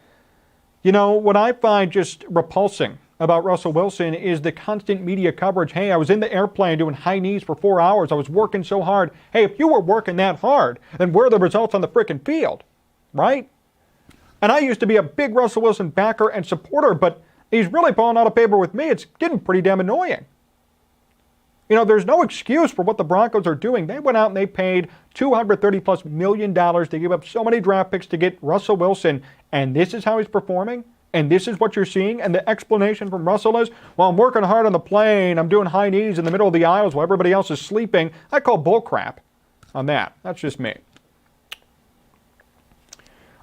you know, what I find just repulsing about Russell Wilson is the constant media coverage. Hey, I was in the airplane doing high knees for 4 hours. I was working so hard. Hey, if you were working that hard, then where are the results on the frickin' field, right? And I used to be a big Russell Wilson backer and supporter, but he's really falling out of favor with me. It's getting pretty damn annoying. You know, there's no excuse for what the Broncos are doing. They went out and they paid $230+ million. They gave up so many draft picks to get Russell Wilson, and this is how he's performing? And this is what you're seeing? And the explanation from Russell is, well, I'm working hard on the plane. I'm doing high knees in the middle of the aisles while everybody else is sleeping. I call bullcrap on that. That's just me.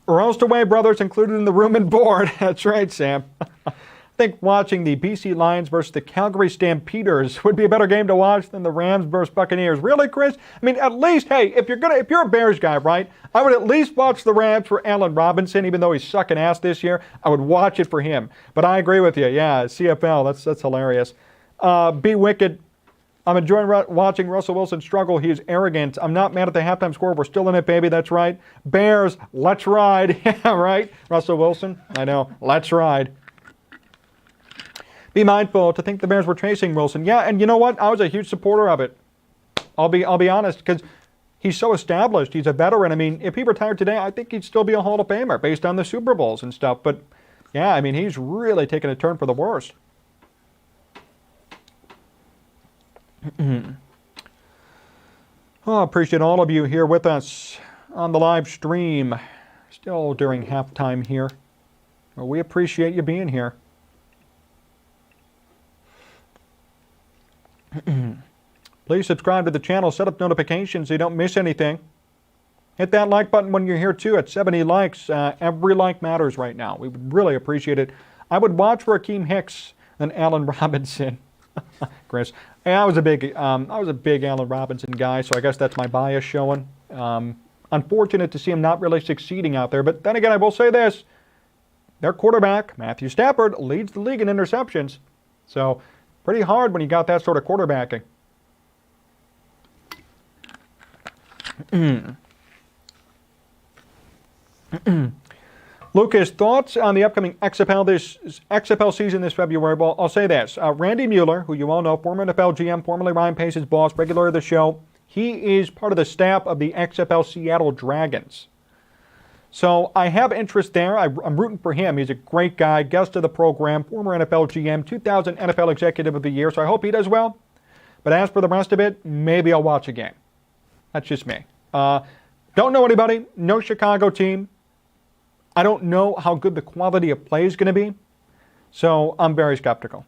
Roast away brothers included in the room and board. That's right, Sam. I think watching the BC Lions versus the Calgary Stampeders would be a better game to watch than the Rams versus Buccaneers. Really, Chris? I mean, at least, hey, if you're a Bears guy, right? I would at least watch the Rams for Allen Robinson, even though he's sucking ass this year. I would watch it for him. But I agree with you. Yeah, CFL, that's hilarious. Be wicked. I'm enjoying watching Russell Wilson struggle. He is arrogant. I'm not mad at the halftime score. We're still in it, baby. That's right. Bears, let's ride. Yeah, right? Russell Wilson? I know. Let's ride. Be mindful to think the Bears were chasing Wilson. Yeah, and you know what? I was a huge supporter of it. I'll be honest, because he's so established. He's a veteran. I mean, if he retired today, I think he'd still be a Hall of Famer based on the Super Bowls and stuff. But yeah, I mean, he's really taken a turn for the worse. Oh, appreciate all of you here with us on the live stream. Still during halftime here. Well, we appreciate you being here. Please subscribe to the channel, set up notifications so you don't miss anything. Hit that like button when you're here too at 70 likes. Every like matters right now. We would really appreciate it. I would watch for Akeem Hicks and Allen Robinson. Chris, yeah, I was a big Allen Robinson guy, so I guess that's my bias showing. Unfortunate to see him not really succeeding out there, but then again, I will say this. Their quarterback, Matthew Stafford, leads the league in interceptions. So pretty hard when you got that sort of quarterbacking. Lucas, thoughts on the upcoming XFL season this February? Well, I'll say this. Randy Mueller, who you all know, former NFL GM, formerly Ryan Pace's boss, regular of the show, he is part of the staff of the XFL Seattle Dragons. So I have interest there. I'm rooting for him. He's a great guy, guest of the program, former NFL GM, 2000 NFL Executive of the Year, so I hope he does well. But as for the rest of it, maybe I'll watch a game. That's just me. Don't know anybody. No Chicago team. I don't know how good the quality of play is going to be. So I'm very skeptical.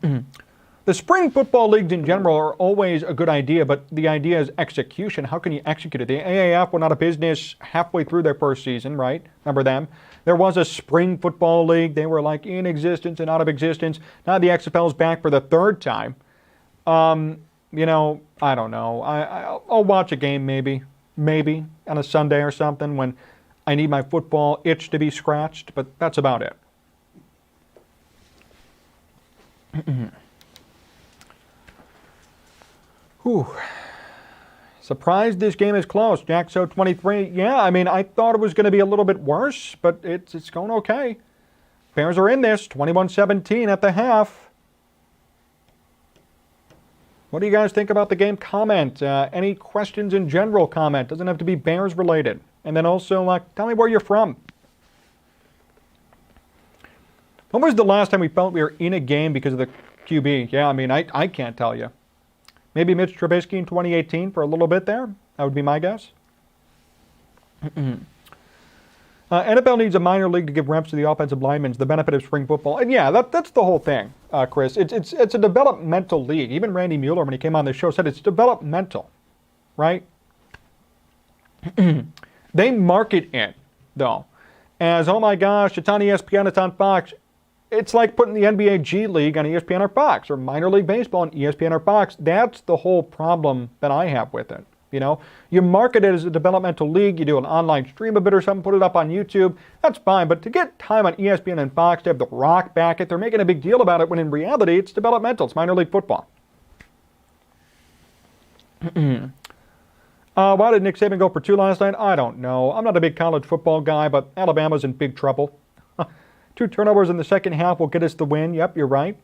The spring football leagues in general are always a good idea, but the idea is execution. How can you execute it? The AAF went out of business halfway through their first season, right? Remember them? There was a spring football league. They were like in existence and out of existence. Now the XFL is back for the third time. You know, I don't know. I'll watch a game maybe on a Sunday or something when I need my football itch to be scratched, but that's about it. Whew. Surprised this game is close. Jackso 23. Yeah, I mean, I thought it was going to be a little bit worse, but it's going okay. Bears are in this, 21-17 at the half. What do you guys think about the game? Comment. Any questions in general, comment. Doesn't have to be Bears related. And then also, tell me where you're from. When was the last time we felt we were in a game because of the QB? Yeah, I mean, I can't tell you. Maybe Mitch Trubisky in 2018 for a little bit there. That would be my guess. NFL needs a minor league to give reps to the offensive linemen, the benefit of spring football. And yeah, that's the whole thing, Chris. It's a developmental league. Even Randy Mueller, when he came on the show, said it's developmental, right? They market it, though, as, oh my gosh, it's on ESPN, it's on Fox. it's like putting the NBA G League on ESPN or Fox, or minor league baseball on ESPN or Fox. That's the whole problem that I have with it. You know, you market it as a developmental league, you do an online stream of it or something, put it up on YouTube, that's fine. But to get time on ESPN and Fox, to have The Rock back it, they're making a big deal about it when in reality it's developmental, it's minor league football. Why did Nick Saban go for 2 last night? I don't know. I'm not a big college football guy, but Alabama's in big trouble. 2 turnovers in the second half will get us the win. Yep, you're right.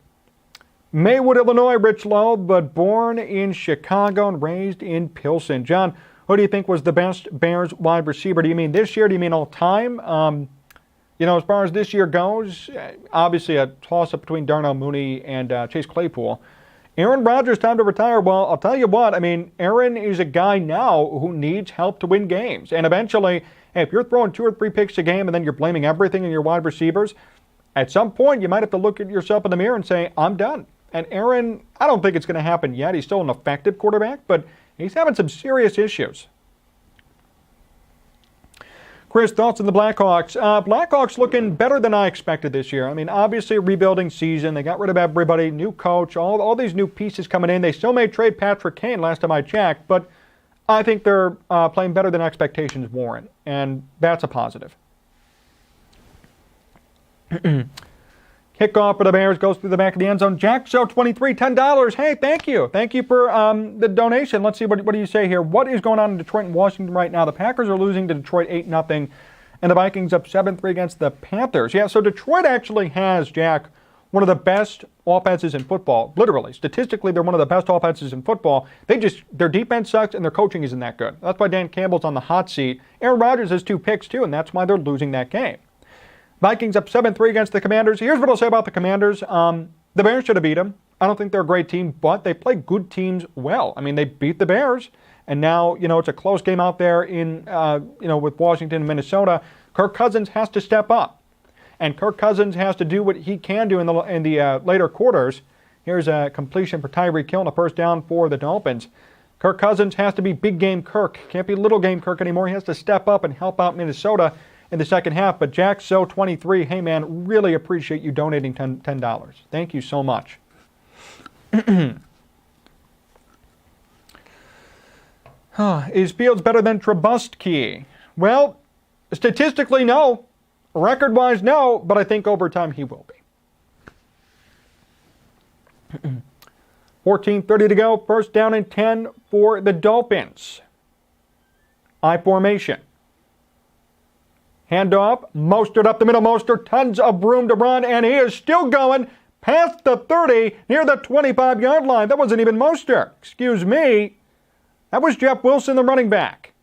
Maywood, Illinois, Rich Lowe, but born in Chicago and raised in Pilsen. John, who do you think was the best Bears wide receiver? Do you mean this year? Do you mean all time? You know, as far as this year goes, obviously a toss-up between Darnell Mooney and Chase Claypool. Aaron Rodgers, time to retire. Well, I'll tell you what, I mean, Aaron is a guy now who needs help to win games. And eventually, hey, if you're throwing 2 or 3 picks a game and then you're blaming everything on your wide receivers, at some point you might have to look at yourself in the mirror and say, I'm done. And Aaron, I don't think it's going to happen yet. He's still an effective quarterback, but he's having some serious issues. Chris, thoughts on the Blackhawks? Blackhawks looking better than I expected this year. I mean, obviously a rebuilding season. They got rid of everybody, new coach, all these new pieces coming in. They still may trade Patrick Kane last time I checked, but I think they're playing better than expectations warrant, and that's a positive. Kickoff for the Bears goes through the back of the end zone. Jack Show 23, $10. Hey, thank you. Thank you for the donation. Let's see, what do you say here? What is going on in Detroit and Washington right now? The Packers are losing to Detroit 8-0, and the Vikings up 7-3 against the Panthers. Yeah, so Detroit actually has, Jack, one of the best offenses in football. Literally, statistically, they're one of the best offenses in football. Their defense sucks, and their coaching isn't that good. That's why Dan Campbell's on the hot seat. Aaron Rodgers has 2 picks, too, and that's why they're losing that game. Vikings up 7-3 against the Commanders. Here's what I'll say about the Commanders. The Bears should have beat them. I don't think they're a great team, but they play good teams well. I mean, they beat the Bears, and now, you know, it's a close game out there in, with Washington and Minnesota. Kirk Cousins has to step up, and Kirk Cousins has to do what he can do in the later quarters. Here's a completion for Tyreek Hill and a first down for the Dolphins. Kirk Cousins has to be big game Kirk. Can't be little game Kirk anymore. He has to step up and help out Minnesota in the second half. But Jack So 23, hey man, really appreciate you donating $10. Thank you so much. Is Fields better than Trubisky? Well, statistically, no. Record-wise, no. But I think over time he will be. 14:30 to go. First down and 10 for the Dolphins. I formation. Handoff, Mostert up the middle. Mostert, tons of room to run, and he is still going past the 30, near the 25-yard line. That wasn't even Mostert. Excuse me. That was Jeff Wilson, the running back.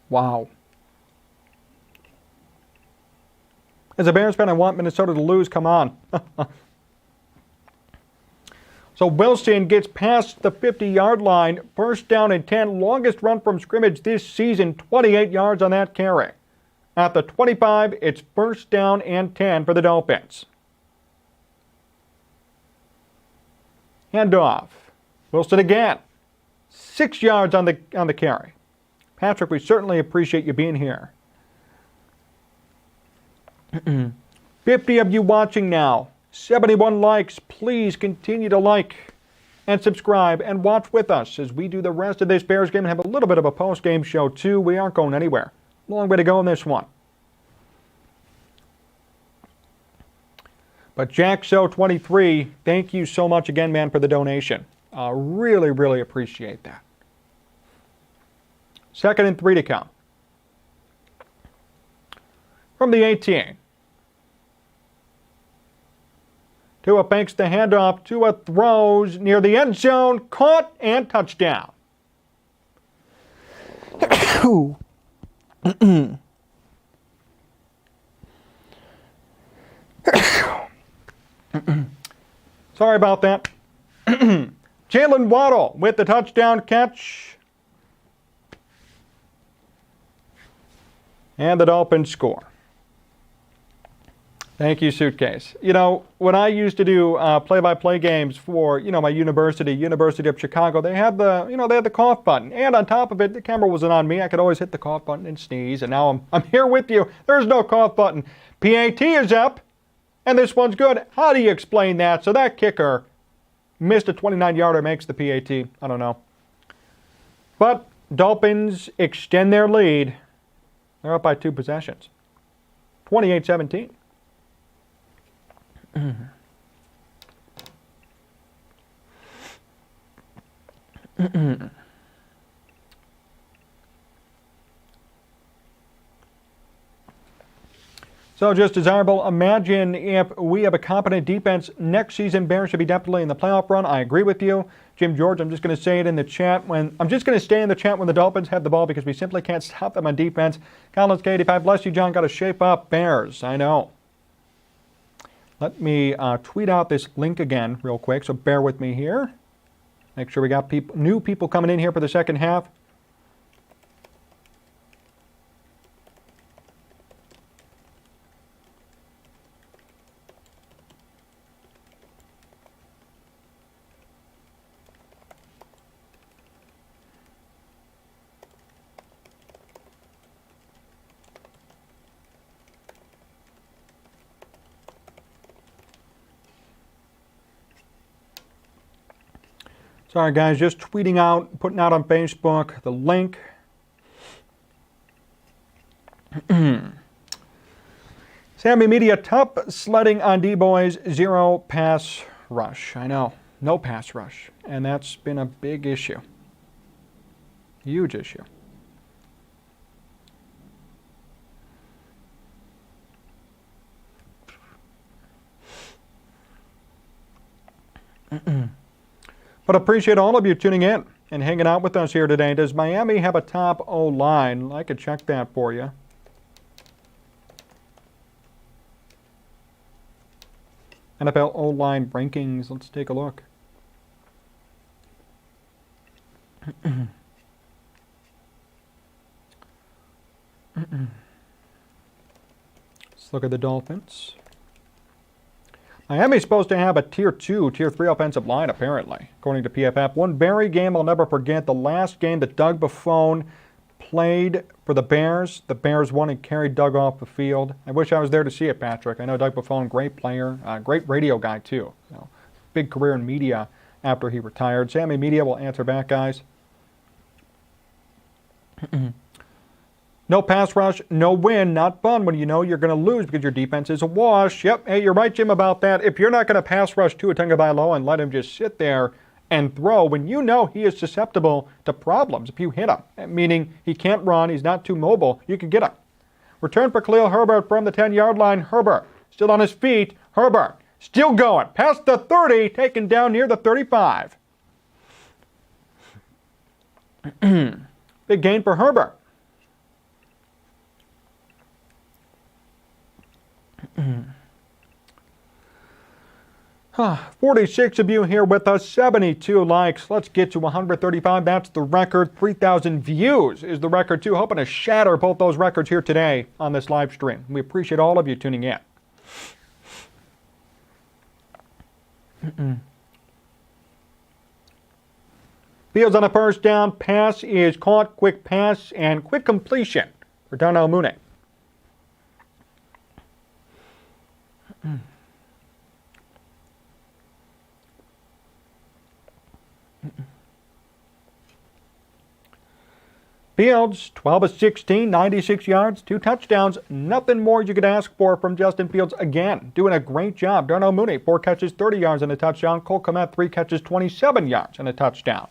Wow. As a Bears fan, I want Minnesota to lose. Come on. So Wilson gets past the 50-yard line. First down and 10. Longest run from scrimmage this season. 28 yards on that carry. At the 25, it's first down and 10 for the Dolphins. Handoff. Wilson again. 6 yards on the carry. Patrick, we certainly appreciate you being here. 50 of you watching now. 71 likes. Please continue to like and subscribe and watch with us as we do the rest of this Bears game and have a little bit of a post-game show too. We aren't going anywhere. Long way to go in this one. But Jack So 23, thank you so much again, man, for the donation. Really, really appreciate that. 2nd and 3 to come. From the 18. Tua banks the handoff. Tua throws near the end zone. Caught and touchdown. Sorry about that. Jalen Waddle with the touchdown catch. And the Dolphins score. Thank you, Suitcase. You know, when I used to do play-by-play games for, my University of Chicago, they had the cough button. And on top of it, the camera wasn't on me. I could always hit the cough button and sneeze. And now I'm here with you. There's no cough button. PAT is up, and this one's good. How do you explain that? So that kicker missed a 29-yarder, makes the PAT. I don't know. But Dolphins extend their lead. They're up by 2 possessions. 28-17. So just desirable, imagine if we have a competent defense next season. Bears should be definitely in the playoff run. I agree with you. Jim George, I'm just going to say it in the chat. I'm just going to stay in the chat when the Dolphins have the ball because we simply can't stop them on defense. Collins K85, bless you, John. Got to shape up. Bears, I know. Let me tweet out this link again real quick, so bear with me here. Make sure we got new people coming in here for the second half. Sorry, guys, just tweeting out, putting out on Facebook the link. Sammy Media, top sledding on D-Boys, 0 pass rush. I know, no pass rush. And that's been a big issue. Huge issue. But appreciate all of you tuning in and hanging out with us here today. Does Miami have a top O-line? I could check that for you. NFL O-line rankings. Let's take a look. Let's look at the Dolphins. Miami's supposed to have a Tier 2, Tier 3 offensive line, apparently, according to PFF. One Barry game I'll never forget, the last game that Doug Buffone played for the Bears. The Bears won and carried Doug off the field. I wish I was there to see it, Patrick. I know Doug Buffone, great player, great radio guy, too. Big career in media after he retired. Sammy Media will answer back, guys. No pass rush, no win, not fun when you know you're going to lose because your defense is a wash. Yep, hey, you're right, Jim, about that. If you're not going to pass rush Tua Tagovailoa and let him just sit there and throw when you know he is susceptible to problems if you hit him, meaning he can't run, he's not too mobile, you can get him. Return for Khalil Herbert from the 10-yard line. Herbert still on his feet. Herbert still going. Past the 30, taken down near the 35. Big gain for Herbert. 46 of you here with us, 72 likes. Let's get to 135. That's the record. 3,000 views is the record, too. Hoping to shatter both those records here today on this live stream. We appreciate all of you tuning in. Fields on a first down. Pass is caught. Quick pass and quick completion for Darnell Mooney. Fields, 12 of 16, 96 yards, 2 touchdowns. Nothing more you could ask for from Justin Fields again. Doing a great job. Darnell Mooney, 4 catches, 30 yards and a touchdown. Cole Kmet, 3 catches, 27 yards and a touchdown.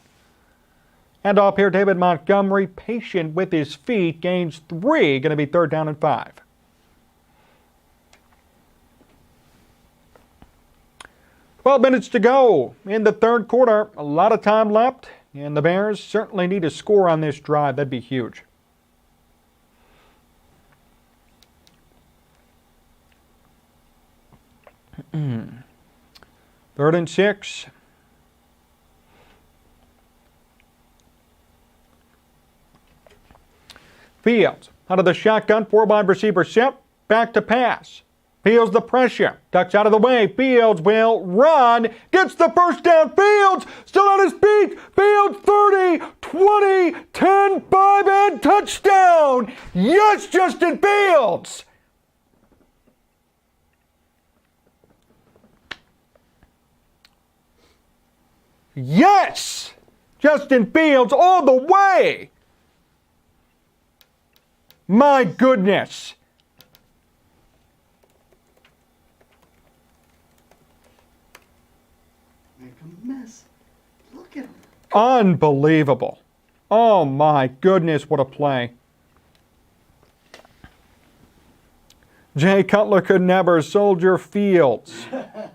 And off here, David Montgomery, patient with his feet, gains 3, going to be 3rd down and 5. Twelve minutes to go in the third quarter. A lot of time left, and the Bears certainly need a score on this drive. That'd be huge. Third and 6. Fields out of the shotgun, 4 wide receiver set, back to pass. Fields the pressure. Ducks out of the way. Fields will run. Gets the first down. Fields still on his feet. Fields 30, 20, 10, 5, and touchdown. Yes, Justin Fields. Yes! Justin Fields all the way! My goodness! Make a mess. Look at him. Unbelievable. Oh my goodness, what a play. Jay Cutler could never. Soldier Fields.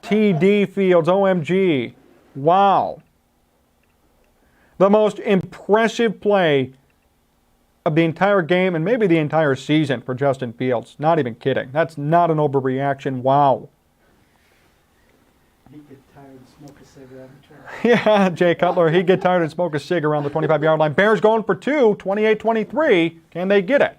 TD Fields. OMG. Wow. The most impressive play of the entire game and maybe the entire season for Justin Fields. Not even kidding. That's not an overreaction. Wow. He'd get tired and smoke a cigarette and try. Yeah, Jay Cutler, he'd get tired and smoke a cig around the 25-yard line. Bears going for two, 28-23. Can they get it?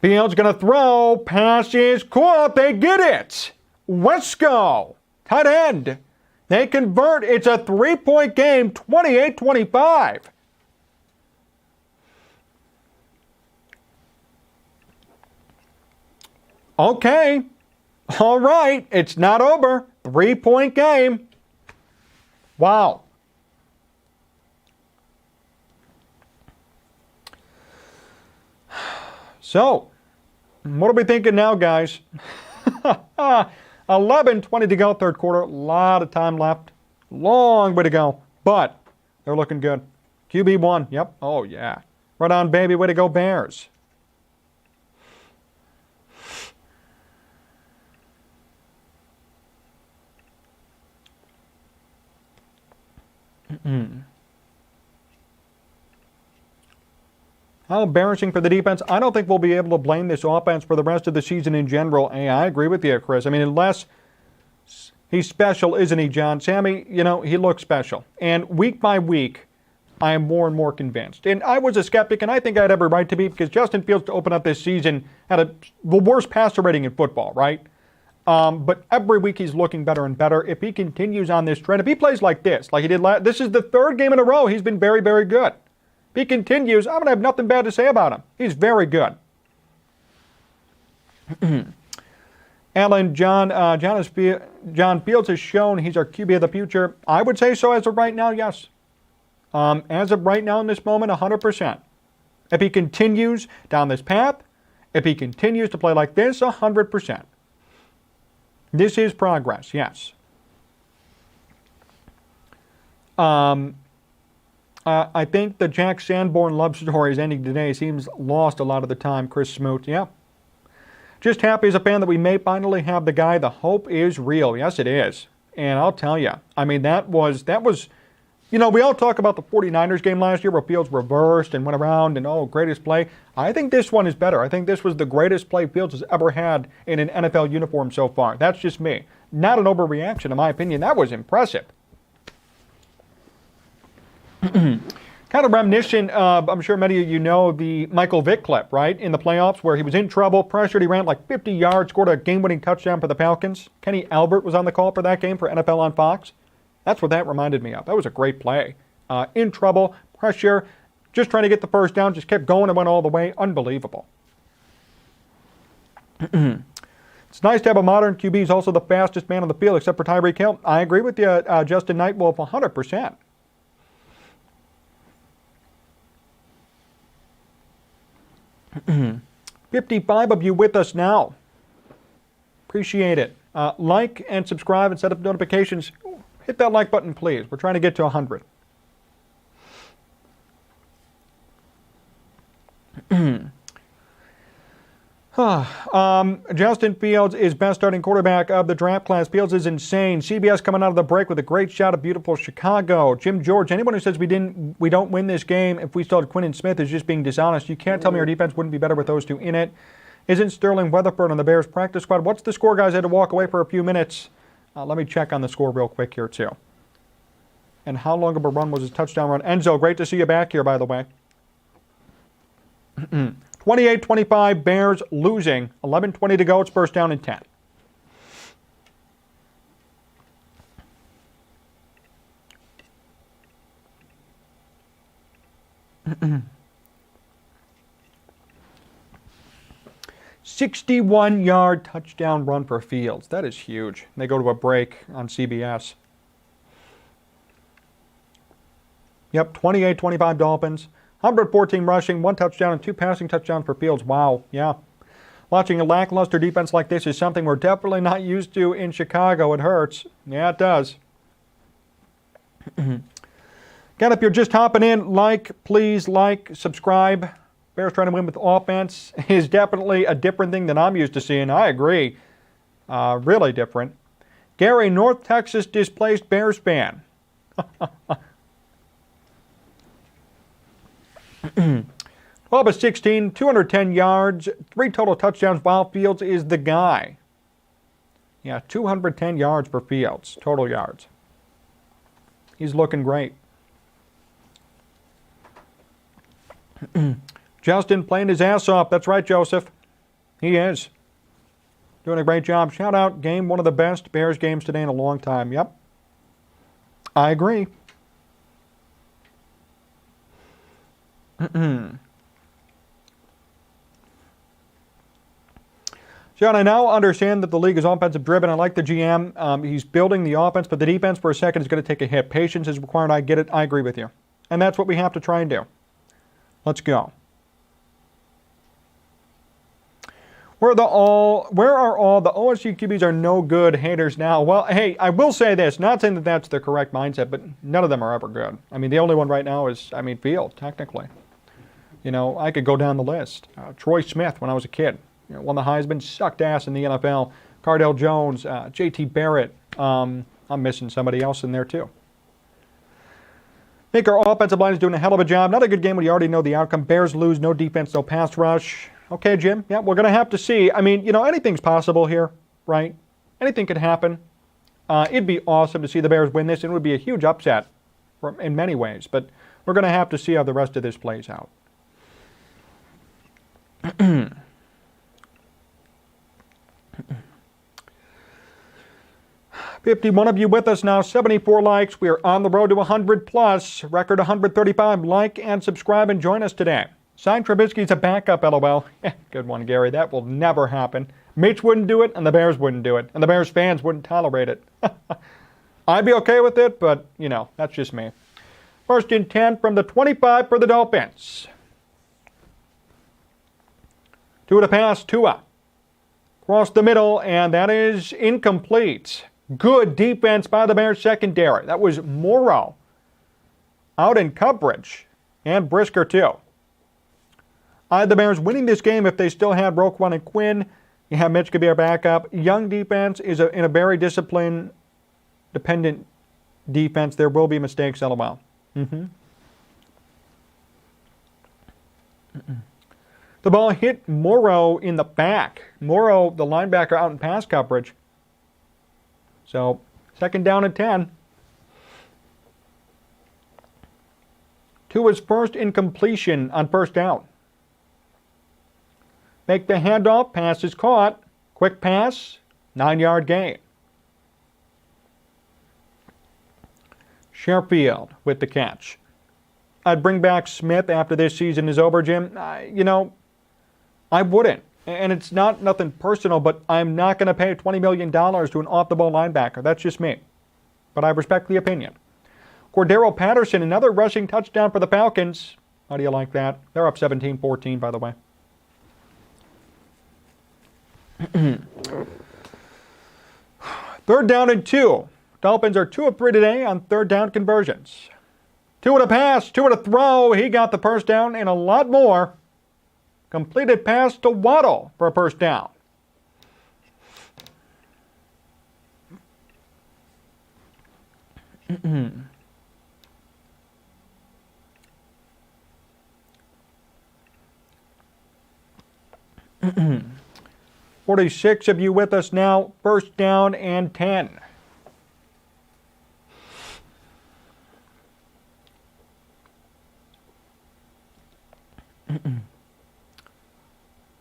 Fields going to throw. Pass is caught. They get it. Wesco, tight end. They convert. It's a 3-point game, 28-25. Okay. All right. It's not over. 3-point game. Wow. So, what are we thinking now, guys? 11:20 to go, third quarter. A lot of time left. Long way to go. But they're looking good. QB1. Yep. Oh, yeah. Right on, baby. Way to go, Bears. How embarrassing for the defense. I don't think we'll be able to blame this offense for the rest of the season in general. Hey, I agree with you, Chris. I mean, unless he's special, isn't he, John? Sammy, you know, he looks special. And week by week, I am more and more convinced. And I was a skeptic, and I think I had every right to be, because Justin Fields to open up this season had the worst passer rating in football, right? But every week he's looking better and better. If he continues on this trend, if he plays like this, like he did this is the third game in a row he's been very, very good. If he continues, I'm going to have nothing bad to say about him. He's very good. Alan, John Fields has shown he's our QB of the future. I would say so as of right now, yes. As of right now in this moment, 100%. If he continues down this path, if he continues to play like this, 100%. This is progress, yes. I think the Jack Sanborn love story is ending today. Seems lost a lot of the time, Chris Smoot. Yeah. Just happy as a fan that we may finally have the guy. The hope is real. Yes, it is. And I'll tell you, I mean, that was, you know, we all talk about the 49ers game last year where Fields reversed and went around and, oh, greatest play. I think this one is better. I think this was the greatest play Fields has ever had in an NFL uniform so far. That's just me. Not an overreaction, in my opinion. That was impressive. Kind of reminiscent of, I'm sure many of you know, the Michael Vick clip, right? In the playoffs where he was in trouble, pressured, he ran like 50 yards, scored a game-winning touchdown for the Falcons. Kenny Albert was on the call for that game for NFL on Fox. That's what that reminded me of. That was a great play. In trouble, pressure, just trying to get the first down, just kept going and went all the way. Unbelievable. It's nice to have a modern QB. He's also the fastest man on the field except for Tyreek Hill. I agree with you, Justin Nightwolf, 100%. 55 of you with us now. Appreciate it. Like and subscribe and set up notifications. Hit that like button, please. We're trying to get to 100. Justin Fields is best starting quarterback of the draft class. Fields is insane. CBS coming out of the break with a great shot of beautiful Chicago. Jim George, anyone who says we don't win this game if we still had Quinn and Smith is just being dishonest. You can't tell me our defense wouldn't be better with those two in it. Isn't Sterling Weatherford on the Bears practice squad? What's the score, guys? I had to walk away for a few minutes. Let me check on the score real quick here, too. And how long of a run was his touchdown run? Enzo, great to see you back here, by the way. 28-25, Bears losing. 11:20 to go. It's first down and 10. "61-yard touchdown run for Fields." That is huge. They go to a break on CBS. Yep, 28-25 Dolphins. 114 rushing, 1 touchdown, and 2 passing touchdowns for Fields. Wow, yeah. Watching a lackluster defense like this is something we're definitely not used to in Chicago. It hurts. Yeah, it does. Again, if you're just hopping in, please like, subscribe. Bears trying to win with offense is definitely a different thing than I'm used to seeing. I agree. Really different. Gary, North Texas displaced Bears fan. 12-16, 210 yards, 3 total touchdowns while Fields is the guy. Yeah, 210 yards for Fields, total yards. He's looking great. Justin playing his ass off. That's right, Joseph. He is. Doing a great job. Shout out, game, one of the best Bears games today in a long time. Yep. I agree. John, I now understand that the league is offensive driven. I like the GM. He's building the offense, but the defense for a second is going to take a hit. Patience is required. I get it. I agree with you. And that's what we have to try and do. Let's go. Where are all the OSU QBs are no good haters now? Well, hey, I will say this. Not saying that that's the correct mindset, but none of them are ever good. I mean, the only one right now is, Field, technically. You know, I could go down the list. Troy Smith, when I was a kid, won the Heisman, sucked ass in the NFL. Cardell Jones, J.T. Barrett. I'm missing somebody else in there, too. I think our offensive line is doing a hell of a job. Not a good game when you already know the outcome. Bears lose, no defense, no pass rush. Okay, Jim, yeah, we're going to have to see. I mean, anything's possible here, right? Anything could happen. It'd be awesome to see the Bears win this, and it would be a huge upset in many ways. But we're going to have to see how the rest of this plays out. 51 of you with us now, 74 likes. We are on the road to 100 plus, record 135. Like and subscribe and join us today. Sign Trubisky's a backup, LOL. Good one, Gary. That will never happen. Mitch wouldn't do it, and the Bears wouldn't do it, and the Bears fans wouldn't tolerate it. I'd be okay with it, but, that's just me. First and 10 from the 25 for the Dolphins. Tua to pass, Tua. Across the middle, and that is incomplete. Good defense by the Bears secondary. That was Morrow out in coverage, and Brisker too. I had the Bears winning this game if they still had Roquan and Quinn. You have Mitch could be our backup. Young defense is in a very discipline-dependent defense. There will be mistakes, LOL. The ball hit Morrow in the back. Morrow, the linebacker, out in pass coverage. So, second down and 10. Tua's first incompletion on first down. Make the handoff, pass is caught. Quick pass, 9-yard gain. Sherfield with the catch. I'd bring back Smith after this season is over, Jim. I wouldn't. And it's not nothing personal, but I'm not going to pay $20 million to an off-the-ball linebacker. That's just me. But I respect the opinion. Cordero Patterson, another rushing touchdown for the Falcons. How do you like that? They're up 17-14, by the way. Third down and 2. Dolphins are 2 of 3 today on third down conversions. Tua to pass, Tua to throw. He got the first down and a lot more. Completed pass to Waddle for a first down. Mm-hmm. 46 of you with us now. First down and 10.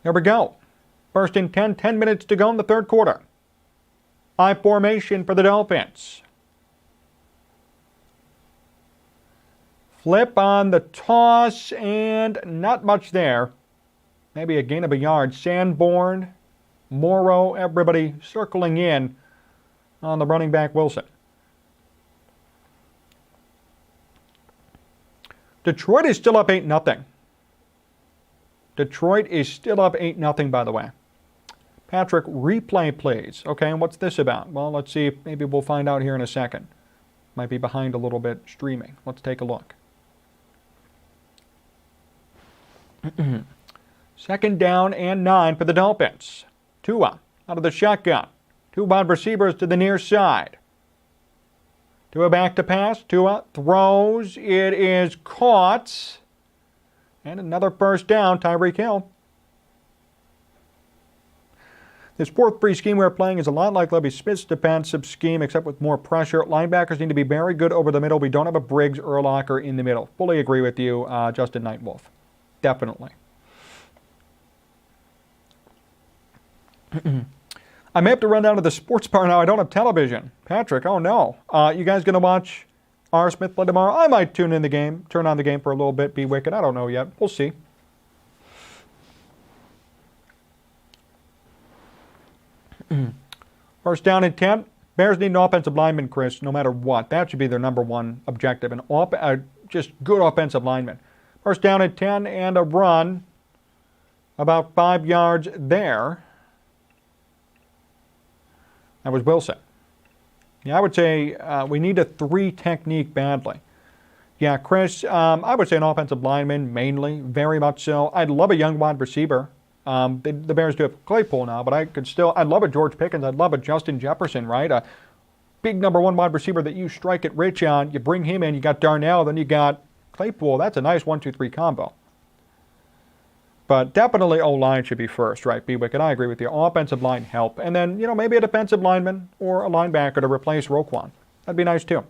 There we go. First and 10, 10 minutes to go in the third quarter. I formation for the Dolphins. Flip on the toss, and not much there. Maybe a gain of a yard. Sanborn, Morrow, everybody circling in on the running back Wilson. Detroit is still up 8-0. Detroit is still up 8-0, by the way. Patrick, replay, please. Okay, and what's this about? Well, let's see. Maybe we'll find out here in a second. Might be behind a little bit streaming. Let's take a look. Second down and 9 for the Dolphins. Tua out of the shotgun. 2 wide receivers to the near side. Tua back to pass. Tua throws. It is caught. And another first down. Tyreek Hill. This 4-3 scheme we're playing is a lot like Lovie Smith's defensive scheme, except with more pressure. Linebackers need to be very good over the middle. We don't have a Briggs Urlacher in the middle. Fully agree with you, Justin Nightwolf. Definitely. I may have to run down to the sports bar now. I don't have television. Patrick, oh no. You guys going to watch R. Smith play tomorrow? I might turn on the game for a little bit, be wicked. I don't know yet. We'll see. First down and 10. Bears need an offensive lineman, Chris, no matter what. That should be their number one objective. Just good offensive lineman. First down and 10 and a run. About 5 yards there. That was Wilson. Yeah, I would say we need a 3 technique badly. Yeah, Chris, I would say an offensive lineman mainly, very much so. I'd love a young wide receiver. The Bears do have Claypool now, but I'd love a George Pickens. I'd love a Justin Jefferson, right? A big number 1 wide receiver that you strike it rich on. You bring him in, you got Darnell, then you got Claypool. That's a nice 1-2-3 combo. But definitely O-line should be first, right? B-Wicked, I agree with you. Offensive line help. And then, maybe a defensive lineman or a linebacker to replace Roquan. That'd be nice too.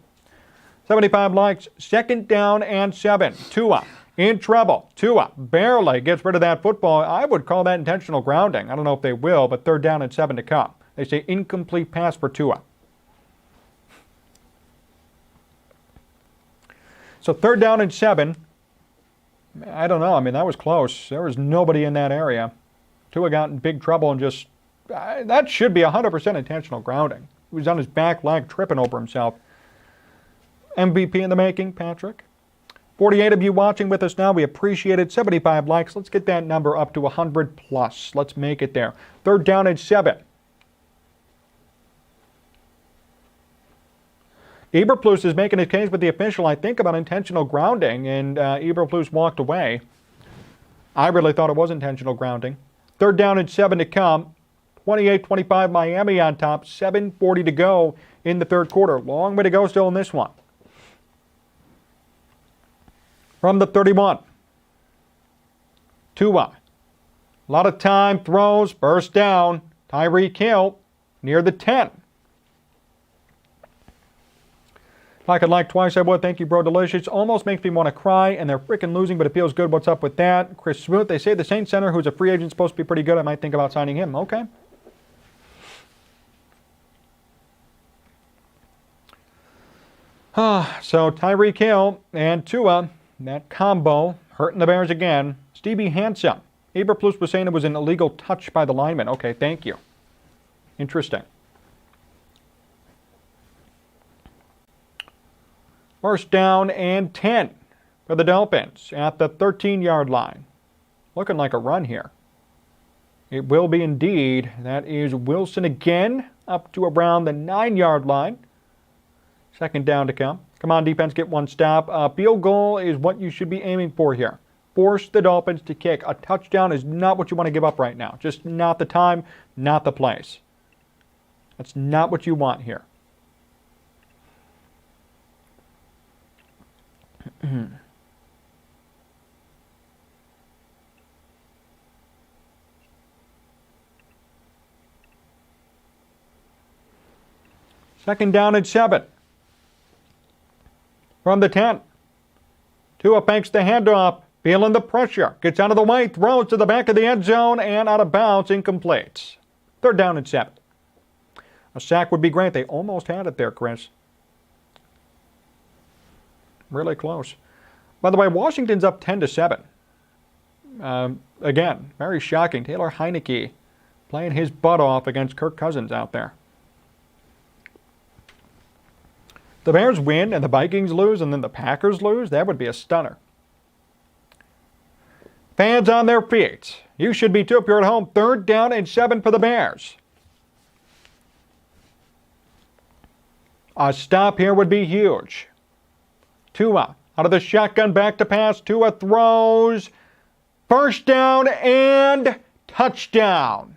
75 likes. Second down and 7. Tua in trouble. Tua barely gets rid of that football. I would call that intentional grounding. I don't know if they will, but third down and 7 to come. They say incomplete pass for Tua. So third down and 7. I don't know. I mean, that was close. There was nobody in that area. Tua got in big trouble and just... that should be 100% intentional grounding. He was on his back leg tripping over himself. MVP in the making, Patrick. 48 of you watching with us now. We appreciate it. 75 likes. Let's get that number up to 100 plus. Let's make it there. Third down and 7. Eberflus is making his case with the official, I think, about intentional grounding, and Eberflus walked away. I really thought it was intentional grounding. Third down and 7 to come. 28-25 Miami on top. 7:40 to go in the third quarter. Long way to go still in this one. From the 31. Tua. A lot of time, throws, first down. Tyreek Hill near the 10. If I could like twice, I would. Thank you, bro. Delicious. Almost makes me want to cry, and they're freaking losing, but it feels good. What's up with that? Chris Smoot, they say the Saints center, who's a free agent, supposed to be pretty good. I might think about signing him. Okay. So Tyreek Hill and Tua, that combo, hurting the Bears again. Stevie Handsome. Eberflus was saying it was an illegal touch by the lineman. Okay, thank you. Interesting. First down and 10 for the Dolphins at the 13-yard line. Looking like a run here. It will be indeed. That is Wilson again up to around the 9-yard line. Second down to come. Come on, defense, get one stop. Field goal is what you should be aiming for here. Force the Dolphins to kick. A touchdown is not what you want to give up right now. Just not the time, not the place. That's not what you want here. Second down and 7. From the 10. Tua banks the handoff. feeling the pressure. Gets out of the way, throws to the back of the end zone, and out of bounds, incomplete. 3rd down and 7. A sack would be great. They almost had it there, Chris. Really close. By the way, Washington's up 10-7. Again, very shocking. Taylor Heineke playing his butt off against Kirk Cousins out there. The Bears win and the Vikings lose and then the Packers lose. That would be a stunner. Fans on their feet. You should be too if you're at home. 3rd down and 7 for the Bears. A stop here would be huge. Tua out of the shotgun, back to pass. Tua throws. 1st down and touchdown.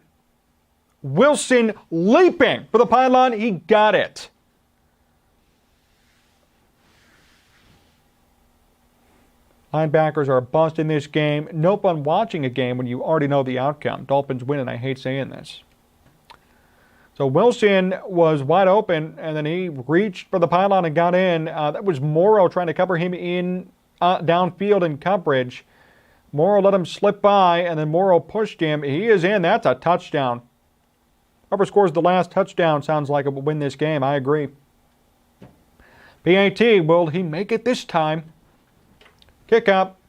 Wilson leaping for the pylon. He got it. Linebackers are a bust in this game. No fun watching a game when you already know the outcome. Dolphins win, and I hate saying this. So Wilson was wide open, and then he reached for the pylon and got in. That was Morrow trying to cover him in downfield in coverage. Morrow let him slip by, and then Morrow pushed him. He is in. That's a touchdown. Whoever scores the last touchdown sounds like it will win this game. I agree. PAT, will he make it this time? Kick up.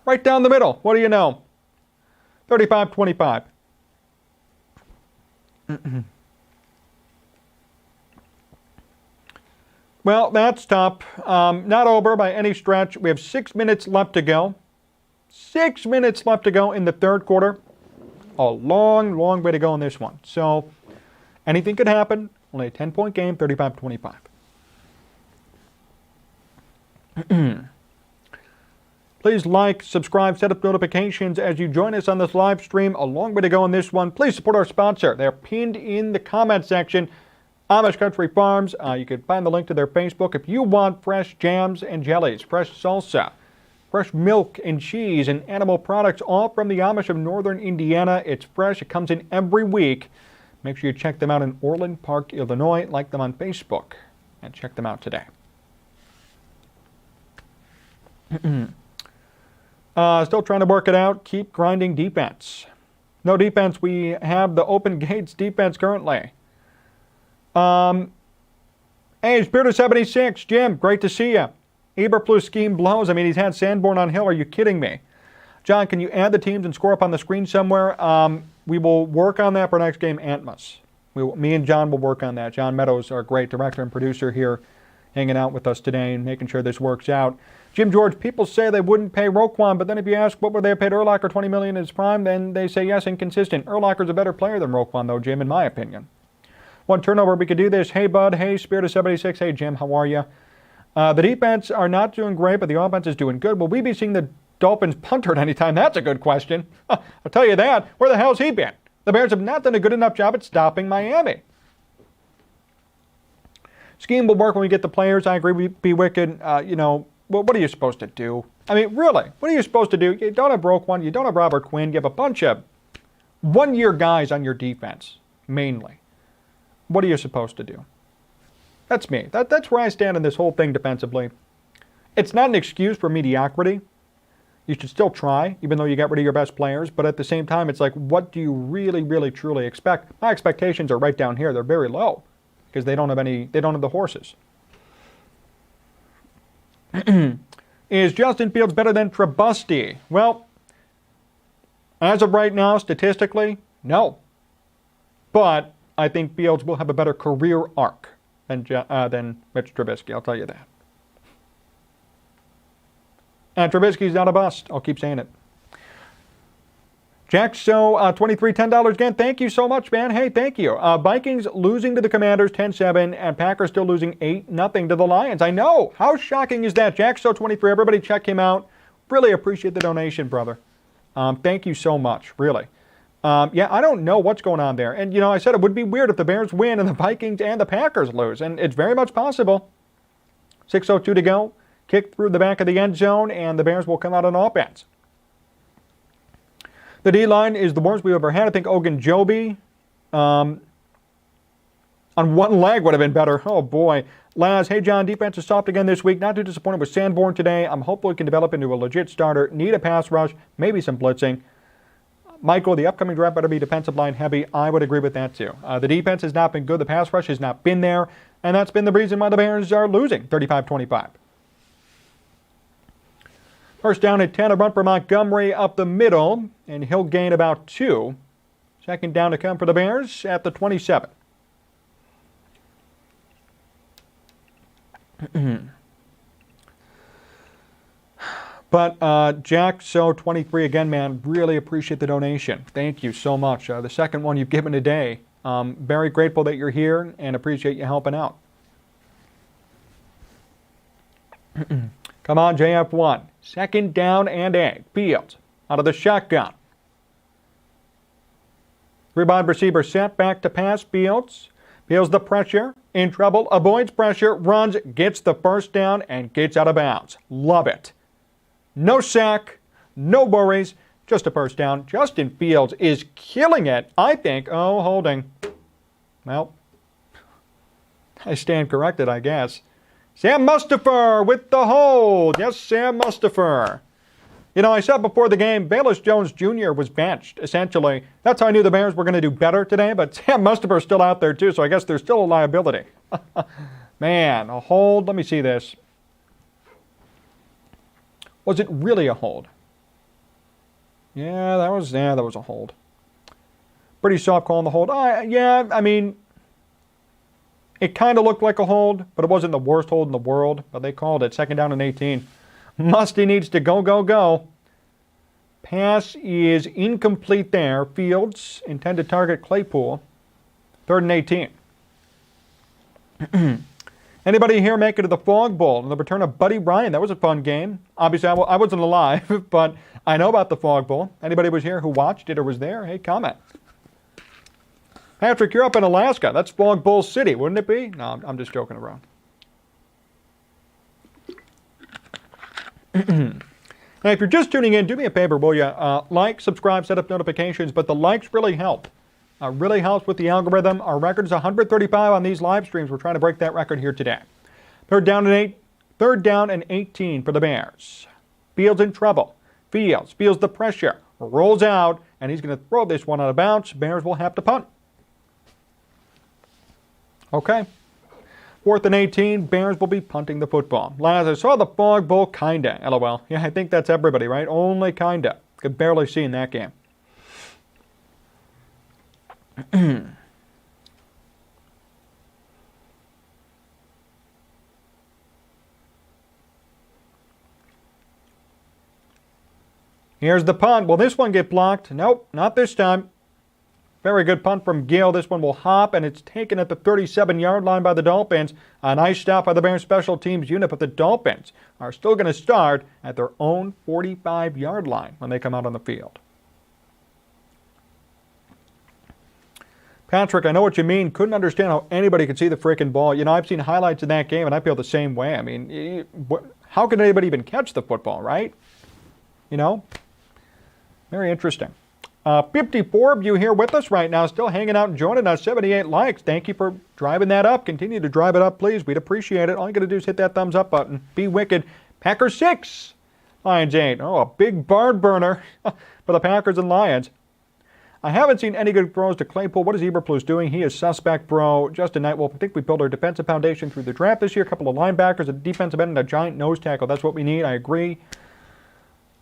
Right down the middle. What do you know? 35-25. Well, that's tough. Not over by any stretch. We have 6 minutes left to go. 6 minutes left to go in the 3rd quarter. A long, long way to go in this one. So anything could happen. Only a 10-point game, 35-25. Please like, subscribe, set up notifications as you join us on this live stream. A long way to go on this one. Please support our sponsor. They're pinned in the comment section. Amish Country Farms. You can find the link to their Facebook. If you want fresh jams and jellies, fresh salsa, fresh milk and cheese and animal products, all from the Amish of Northern Indiana. It's fresh. It comes in every week. Make sure you check them out in Orland Park, Illinois. Like them on Facebook and check them out today. Still trying to work it out. Keep grinding defense. No defense. We have the open gates defense currently. Hey, Spirit of 76. Jim, great to see you. Eberflus scheme blows. I mean, he's had Sanborn on Hill. Are you kidding me? John, can you add the teams and score up on the screen somewhere? We will work on that for next game, Antmas. Me and John will work on that. John Meadows, our great director and producer here, hanging out with us today and making sure this works out. Jim George, people say they wouldn't pay Roquan, but then if you ask what would they have paid Urlacher $20 million in his prime, then they say yes, inconsistent. Urlacher's a better player than Roquan, though, Jim, in my opinion. One turnover, we could do this. Hey, Bud. Hey, Spirit of 76. Hey, Jim, how are you? The defense are not doing great, but the offense is doing good. Will we be seeing the Dolphins punter at any time? That's a good question. I'll tell you that. Where the hell's he been? The Bears have not done a good enough job at stopping Miami. Scheme will work when we get the players. I agree. We'd be wicked. Well, what are you supposed to do? I mean, really, what are you supposed to do? You don't have Roquan. You don't have Robert Quinn. You have a bunch of one-year guys on your defense, mainly. What are you supposed to do? That's me. That's where I stand in this whole thing defensively. It's not an excuse for mediocrity. You should still try, even though you got rid of your best players. But at the same time, it's like, what do you really, really, truly expect? My expectations are right down here. They're very low because they don't have the horses. Is Justin Fields better than Trubisky? Well, as of right now, statistically, no. But I think Fields will have a better career arc than Mitch Trubisky. I'll tell you that. And Trubisky's not a bust. I'll keep saying it. Jack, so $23, $10 again. Thank you so much, man. Hey, thank you. Vikings losing to the Commanders 10-7, and Packers still losing 8-0 to the Lions. I know. How shocking is that? Jack, so 23. Everybody check him out. Really appreciate the donation, brother. Thank you so much, really. Yeah, I don't know what's going on there. And, I said it would be weird if the Bears win and the Vikings and the Packers lose. And it's very much possible. 6:02 to go. Kick through the back of the end zone, and the Bears will come out on offense. The D-line is the worst we've ever had. I think Ogunjobi, on one leg would have been better. Oh, boy. Laz, hey, John, defense is soft again this week. Not too disappointed with Sanborn today. I'm hopeful he can develop into a legit starter. Need a pass rush, maybe some blitzing. Michael, the upcoming draft better be defensive line heavy. I would agree with that, too. The defense has not been good. The pass rush has not been there. And that's been the reason why the Bears are losing 35-25. First down at 10, a run for Montgomery up the middle, and he'll gain about 2. Second down to come for the Bears at the 27. But Jack, so 23 again, man, really appreciate the donation. Thank you so much. The second one you've given today. Very grateful that you're here and appreciate you helping out. Come on, JF1. Second down and 8. Fields out of the shotgun. Three-wide receiver set back to pass. Fields feels the pressure, in trouble, avoids pressure, runs, gets the first down, and gets out of bounds. Love it. No sack, no worries, just a first down. Justin Fields is killing it, I think. Oh, holding. Well, I stand corrected, I guess. Sam Mustipher with the hold. Yes, Sam Mustipher. You know, I said before the game, Bayless Jones Jr. was benched, essentially. That's how I knew the Bears were going to do better today, but Sam Mustipher is still out there, too, so I guess there's still a liability. Man, a hold. Let me see this. Was it really a hold? Yeah, that was a hold. Pretty soft call on the hold. Yeah, I mean, it kind of looked like a hold, but it wasn't the worst hold in the world. But they called it. Second down and 18. Musty needs to go, go, go. Pass is incomplete there. Fields intended target Claypool. Third and 18. Anybody here make it to the Fog Bowl and the return of Buddy Ryan? That was a fun game. Obviously, I wasn't alive, but I know about the Fog Bowl. Anybody was here who watched it or was there? Hey, comment. Patrick, you're up in Alaska. That's Fog Bowl City, wouldn't it be? No, I'm just joking around. Now, if you're just tuning in, do me a favor, will you? Like, subscribe, set up notifications, but the likes really help. Really helps with the algorithm. Our record is 135 on these live streams. We're trying to break that record here today. Third down and 18 for the Bears. Fields in trouble. Fields feels the pressure, rolls out, and he's going to throw this one out of bounds. Bears will have to punt. Okay. Fourth and 18, Bears will be punting the football. Laz, I saw the Fog Bowl, kinda, LOL. Yeah, I think that's everybody, right? Only kinda. Could barely see in that game. Here's the punt. Will this one get blocked? Nope, not this time. Very good punt from Gill. This one will hop, and it's taken at the 37-yard line by the Dolphins. A nice stop by the Bears special teams unit, but the Dolphins are still going to start at their own 45-yard line when they come out on the field. Patrick, I know what you mean. Couldn't understand how anybody could see the freaking ball. You know, I've seen highlights of that game, and I feel the same way. I mean, how could anybody even catch the football, right? You know? Very interesting. 54 of you here with us right now, still hanging out and joining us. 78 likes. Thank you for driving that up. Continue to drive it up, please. We'd appreciate it. All you got to do is hit that thumbs up button. Be wicked. Packers 6. Lions 8. Oh, a big barn burner for the Packers and Lions. I haven't seen any good throws to Claypool. What is Eberflus doing? He is suspect, bro. Justin Nightwolf, I think we built our defensive foundation through the draft this year. A couple of linebackers, a defensive end, and a giant nose tackle. That's what we need. I agree.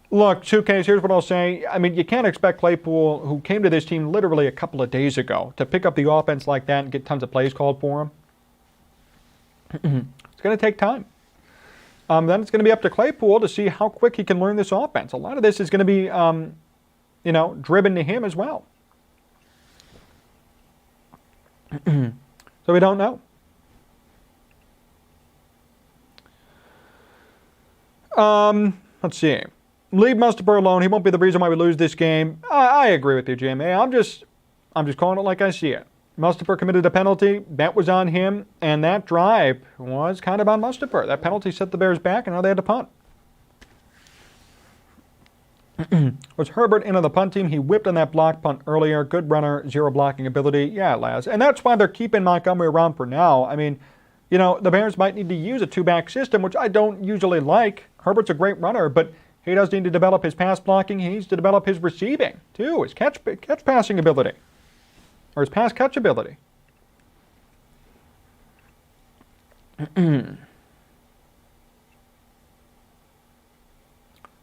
Look, 2Ks, here's what I'll say. I mean, you can't expect Claypool, who came to this team literally a couple of days ago, to pick up the offense like that and get tons of plays called for him. It's going to take time. Then it's going to be up to Claypool to see how quick he can learn this offense. A lot of this is going to be, driven to him as well. So we don't know. Let's see. Leave Mustipher alone. He won't be the reason why we lose this game. I agree with you, Jim. I'm just calling it like I see it. Mustipher committed a penalty. That was on him, and that drive was kind of on Mustipher. That penalty set the Bears back, and now they had to punt. Was Herbert in on the punt team? He whipped on that block punt earlier. Good runner, zero blocking ability. Yeah, Laz. And that's why they're keeping Montgomery around for now. I mean, you know, the Bears might need to use a two-back system, which I don't usually like. Herbert's a great runner, but he does need to develop his pass blocking. He needs to develop his receiving, too, his catch passing ability, or his pass catch ability.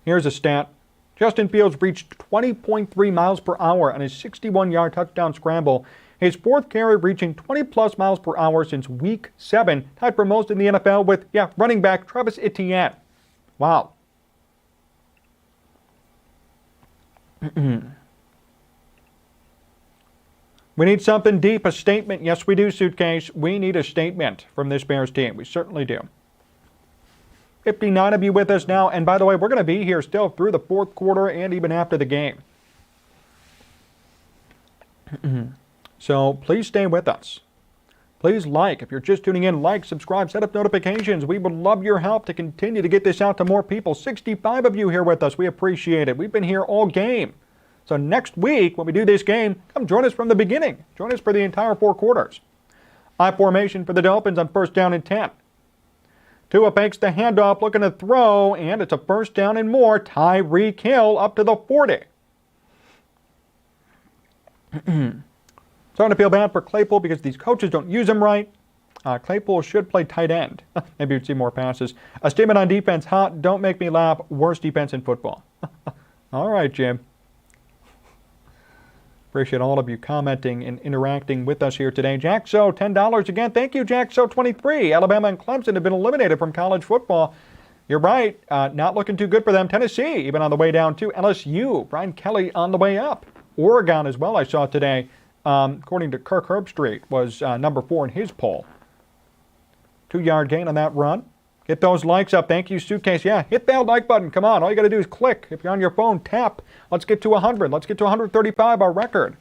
Here's a stat. Justin Fields reached 20.3 miles per hour on his 61-yard touchdown scramble. His fourth carry reaching 20-plus miles per hour since Week 7, tied for most in the NFL with, running back Travis Etienne. Wow. We need something deep, a statement. Yes, we do, Suitcase. We need a statement from this Bears team. We certainly do. 59 of you with us now. And by the way, we're going to be here still through the fourth quarter and even after the game. So please stay with us. Please like. If you're just tuning in, like, subscribe, set up notifications. We would love your help to continue to get this out to more people. 65 of you here with us. We appreciate it. We've been here all game. So next week, when we do this game, come join us from the beginning. Join us for the entire four quarters. I formation for the Dolphins on 1st down and 10. Tua fakes the handoff, looking to throw, and it's a 1st down and more. Tyreek Hill up to the 40. Starting to feel bad for Claypool because these coaches don't use him right. Claypool should play tight end. Maybe you'd see more passes. A statement on defense. Hot, don't make me laugh. Worst defense in football. All right, Jim. Appreciate all of you commenting and interacting with us here today. Jack So, $10 again. Thank you, Jack So 23. Alabama and Clemson have been eliminated from college football. You're right. Not looking too good for them. Tennessee, even on the way down to LSU. Brian Kelly on the way up. Oregon as well, I saw today, according to Kirk Herbstreit, was number 4 in his poll. 2-yard gain on that run. Get those likes up. Thank you, Suitcase. Yeah, hit that like button. Come on. All you got to do is click. If you're on your phone, tap. Let's get to 100. Let's get to 135, our record.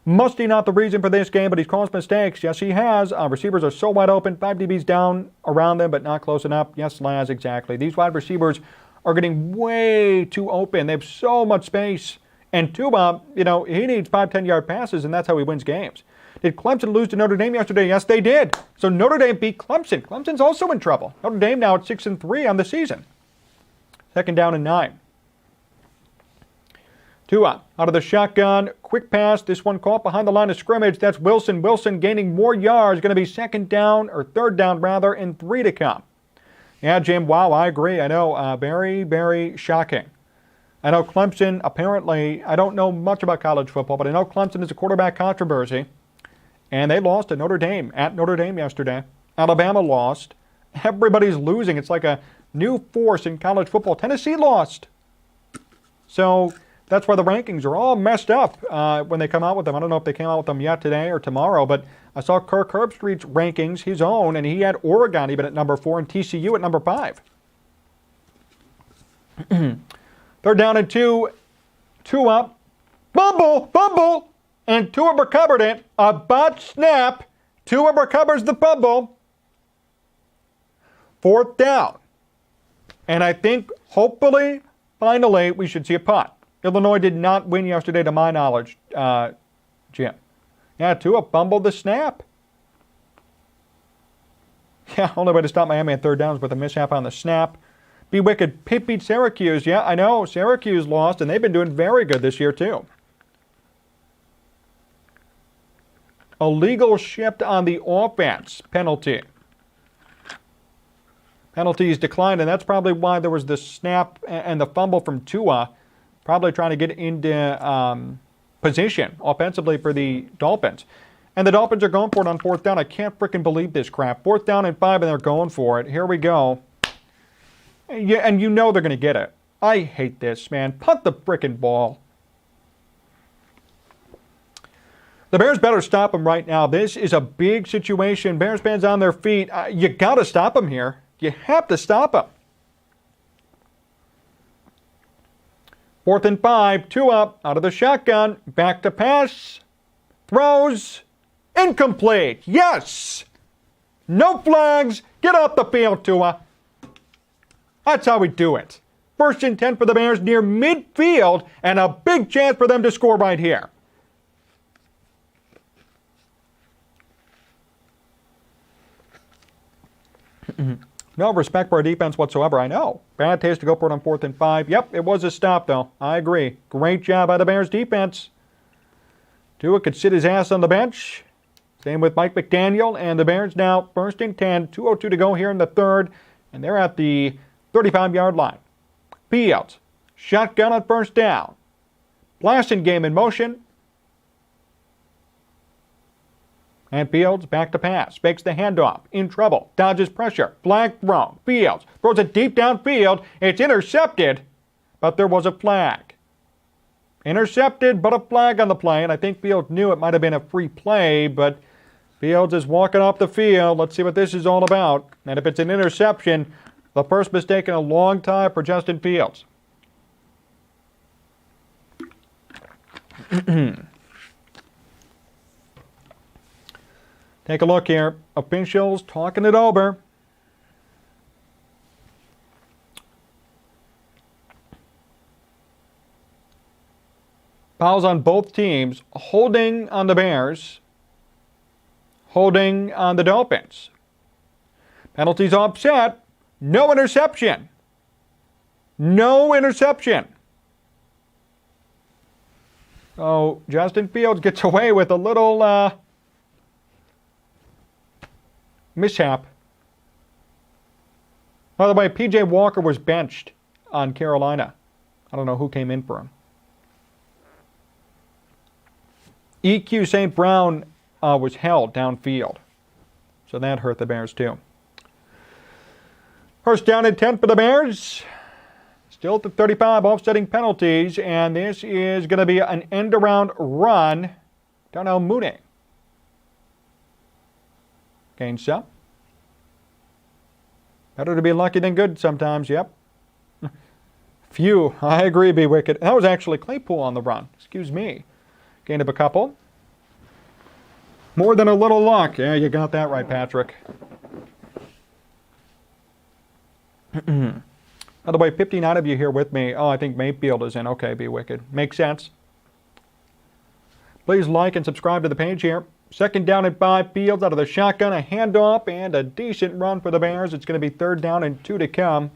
Musty not the reason for this game, but he's caused mistakes. Yes, he has. Receivers are so wide open. 5 DBs down around them, but not close enough. Yes, Laz, exactly. These wide receivers are getting way too open. They have so much space. And Tua, he needs 5, 10-yard passes, and that's how he wins games. Did Clemson lose to Notre Dame yesterday? Yes, they did. So Notre Dame beat Clemson. Clemson's also in trouble. Notre Dame now at 6-3 on the season. 2nd down and 9. Tua out of the shotgun. Quick pass. This one caught behind the line of scrimmage. That's Wilson. Wilson gaining more yards. Going to be 2nd down, or 3rd down rather, and 3 to come. Yeah, Jim, wow, I agree. I know, very, very shocking. I know Clemson, apparently, I don't know much about college football, but I know Clemson is a quarterback controversy. And they lost to Notre Dame, at Notre Dame yesterday. Alabama lost. Everybody's losing. It's like a new force in college football. Tennessee lost. So that's why the rankings are all messed up when they come out with them. I don't know if they came out with them yet today or tomorrow, but I saw Kirk Herbstreit's rankings, his own, and he had Oregon even at number 4 and TCU at number 5. 3rd down and 2. Tua. Fumble. And Tua recovered it. A botch snap. Tua recovers the fumble. 4th down. And I think, hopefully, finally, we should see a punt. Illinois did not win yesterday, to my knowledge, Jim. Yeah, Tua fumbled the snap. Yeah, only way to stop Miami on 3rd down is with a mishap on the snap. Be wicked. Pitt beat Syracuse. Yeah, I know. Syracuse lost, and they've been doing very good this year, too. Illegal shift on the offense penalty. Penalties declined, and that's probably why there was the snap and the fumble from Tua, probably trying to get into position offensively for the Dolphins. And the Dolphins are going for it on 4th down. I can't freaking believe this crap. 4th down and 5, and they're going for it. Here we go. Yeah, and you know they're going to get it. I hate this, man. Punt the freaking ball. The Bears better stop him right now. This is a big situation. Bears fans on their feet. You got to stop him here. You have to stop him. 4th and 5. Tua out of the shotgun. Back to pass. Throws. Incomplete. Yes. No flags. Get off the field, Tua. That's how we do it. First and 10 for the Bears near midfield, and a big chance for them to score right here. No respect for our defense whatsoever, I know. Bad taste to go for it on 4th and 5. Yep, it was a stop, though. I agree. Great job by the Bears defense. Tua could sit his ass on the bench. Same with Mike McDaniel, and the Bears now 1st and 10, 2:02 to go here in the third, and they're at the 35-yard line. Fields, shotgun on 1st down. Blasting game in motion. And Fields back to pass, fakes the handoff, in trouble, dodges pressure, flag thrown. Fields throws it deep downfield. It's intercepted, but there was a flag. Intercepted, but a flag on the play, and I think Fields knew it might have been a free play, but Fields is walking off the field. Let's see what this is all about. And if it's an interception, the first mistake in a long time for Justin Fields. Take a look here. Officials talking it over. Fouls on both teams. Holding on the Bears. Holding on the Dolphins. Penalties offset. No interception. No interception. So Justin Fields gets away with a little mishap. By the way, P.J. Walker was benched on Carolina. I don't know who came in for him. EQ St. Brown was held downfield. So that hurt the Bears too. First down and 10 for the Bears. Still at the 35, offsetting penalties. And this is going to be an end-around run. Don't know, Mooney. Gains some. Better to be lucky than good sometimes, yep. Phew, I agree, be wicked. That was actually Claypool on the run. Excuse me. Gain of a couple. More than a little luck. Yeah, you got that right, Patrick. By the way, 59 of you here with me. Oh, I think Mayfield is in. Okay, be wicked. Makes sense. Please like and subscribe to the page here. Second down and 5. Fields out of the shotgun. A handoff and a decent run for the Bears. It's going to be 3rd down and 2 to come.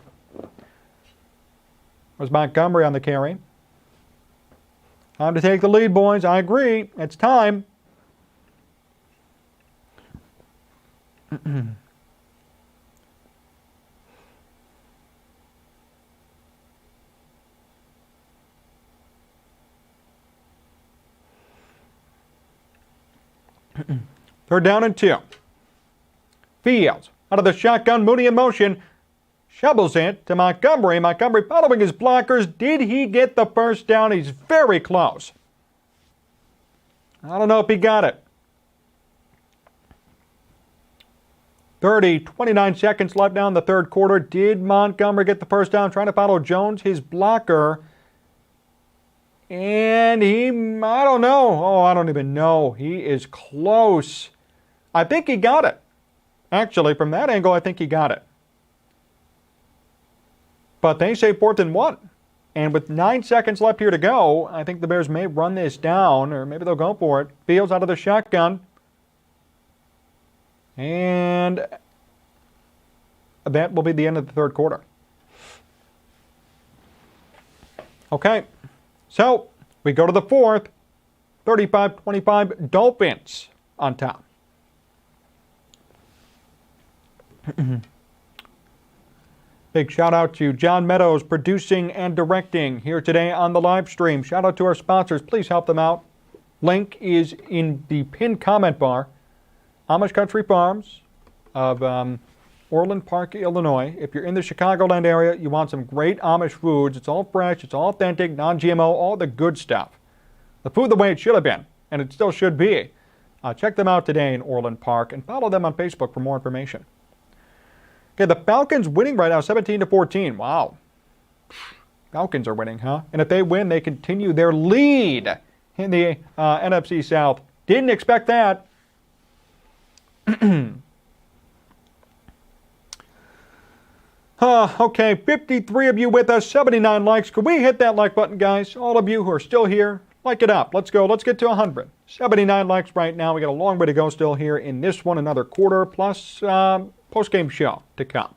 Was Montgomery on the carry. Time to take the lead, boys. I agree. It's time. Third down and 2. Fields out of the shotgun. Mooney in motion. Shovels it to Montgomery. Montgomery following his blockers. Did he get the first down? He's very close. I don't know if he got it. 29 seconds left now in the third quarter. Did Montgomery get the first down? Trying to follow Jones, his blocker. And I don't know. Oh, I don't even know. He is close. I think he got it. Actually, from that angle, I think he got it. But they say 4th and 1. And with 9 seconds left here to go, I think the Bears may run this down, or maybe they'll go for it. Fields out of the shotgun. And that will be the end of the third quarter. Okay. So, we go to the fourth, 35-25, Dolphins on top. Big shout out to John Meadows producing and directing here today on the live stream. Shout out to our sponsors. Please help them out. Link is in the pinned comment bar. Amish Country Farms of Orland Park, Illinois. If you're in the Chicagoland area, you want some great Amish foods. It's all fresh, it's all authentic, non-GMO, all the good stuff. The food the way it should have been, and it still should be. Check them out today in Orland Park and follow them on Facebook for more information. Okay, the Falcons winning right now, 17-14. Wow. Falcons are winning, huh? And if they win, they continue their lead in the NFC South. Didn't expect that. Okay, 53 of you with us, 79 likes. Could we hit that like button, guys? All of you who are still here, like it up. Let's go. Let's get to 100. 79 likes right now. We got a long way to go still here in this one. Another quarter plus post-game show to come.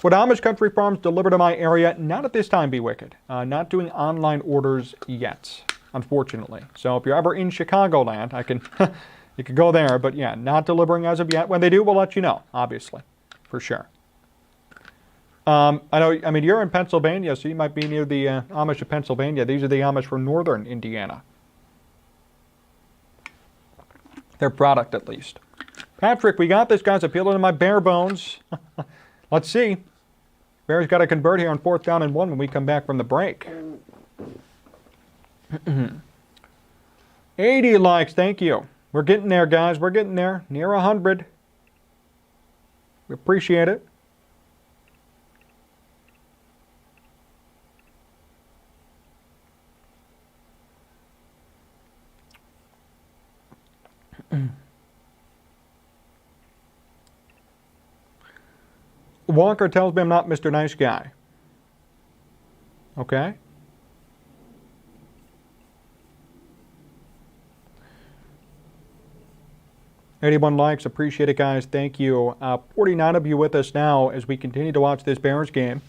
Would Amish Country Farms deliver to my area? Not at this time, Be Wicked. Not doing online orders yet, unfortunately. So if you're ever in Chicagoland, I can you could go there. But yeah, not delivering as of yet. When they do, we'll let you know, obviously, for sure. I know. I mean, you're in Pennsylvania, so you might be near the Amish of Pennsylvania. These are the Amish from northern Indiana. Their product, at least. Patrick, we got this, guys. Appealing to my bare bones. Let's see. Bears got to convert here on 4th down and 1 when we come back from the break. 80 likes, thank you. We're getting there, guys. We're getting there. Near 100. We appreciate it. Walker tells me I'm not Mr. Nice Guy. Okay. $81 likes. Appreciate it, guys. Thank you. 49 of you with us now as we continue to watch this Bears game.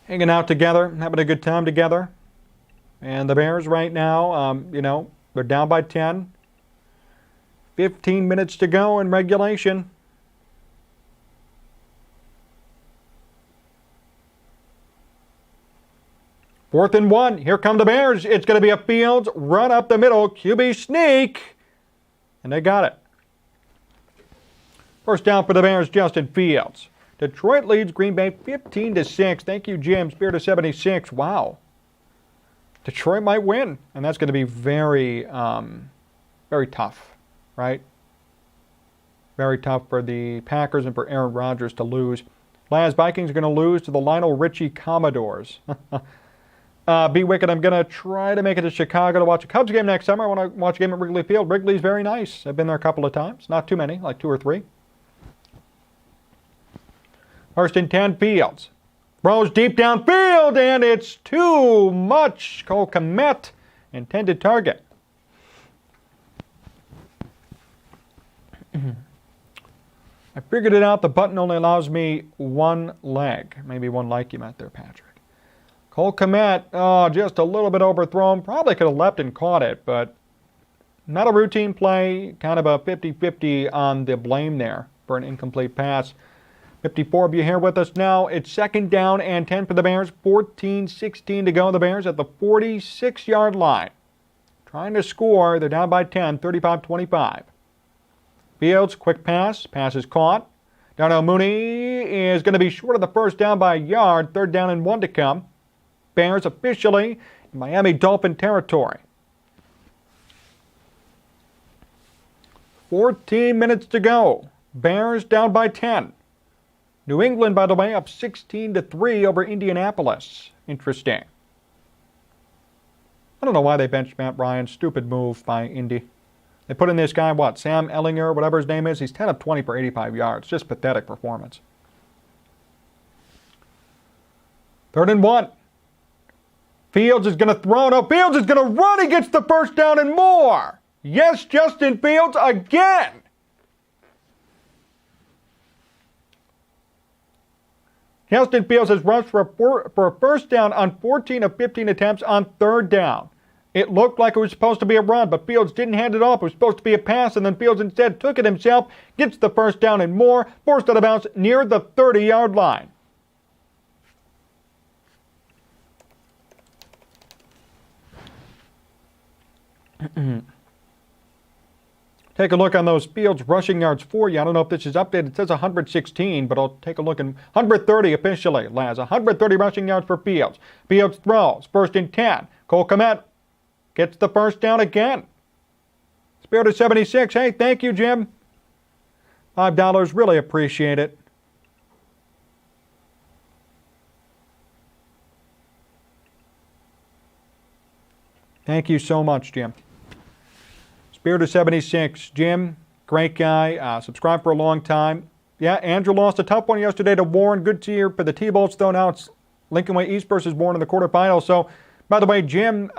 Hanging out together, having a good time together. And the Bears right now, you know, they're down by 10. 15 minutes to go in regulation. Fourth and 1. Here come the Bears. It's going to be a Fields run up the middle. QB sneak. And they got it. First down for the Bears, Justin Fields. Detroit leads Green Bay 15-6. Thank you, Jim. Spirit of 76. Wow. Detroit might win. And that's going to be very, very tough, right? Very tough for the Packers and for Aaron Rodgers to lose. Laz, Vikings are going to lose to the Lionel Richie Commodores. Be Wicked, I'm going to try to make it to Chicago to watch a Cubs game next summer. I want to watch a game at Wrigley Field. Wrigley's very nice. I've been there a couple of times. Not too many, like 2 or 3. First and 10, Fields. Throws deep downfield, and it's too much. Cole Kmet, intended target. I figured it out. The button only allows me 1 leg. Maybe 1 like you meant there, Patrick. Cole Kmet, just a little bit overthrown. Probably could have leapt and caught it, but not a routine play. Kind of a 50-50 on the blame there for an incomplete pass. 54 of you here with us now. It's 2nd down and 10 for the Bears. 14-16 to go. The Bears at the 46-yard line. Trying to score. They're down by 10, 35-25. Fields, quick pass. Pass is caught. Darnell Mooney is going to be short of the first down by a yard. 3rd down and 1 to come. Bears officially in Miami Dolphin territory. 14 minutes to go. Bears down by 10. New England, by the way, up 16-3 over Indianapolis. Interesting. I don't know why they benched Matt Ryan. Stupid move by Indy. They put in this guy, what, Sam Ellinger, whatever his name is. He's 10 of 20 for 85 yards. Just pathetic performance. 3rd and 1. Fields is going to throw. No, Fields is going to run. He gets the first down and more. Yes, Justin Fields again. Justin Fields has rushed for a first down on 14 of 15 attempts on 3rd down. It looked like it was supposed to be a run, but Fields didn't hand it off. It was supposed to be a pass, and then Fields instead took it himself, gets the first down and more, forced out of bounds near the 30-yard line. Take a look on those Fields rushing yards for you. I don't know if this is updated. It says 116, but I'll take a look. In 130 officially, Laz. 130 rushing yards for Fields. Fields throws. 1st and 10. Cole Kmet gets the first down again. Spirit of 76. Hey, thank you, Jim. $5. Really appreciate it. Thank you so much, Jim. Spirit of 76, Jim, Great guy. Subscribed for a long time. Yeah, Andrew lost a tough one yesterday to Warren. Good cheer for the T-Bolts, though. Now it's Lincoln Way East versus Warren in the quarterfinals. So, by the way, Jim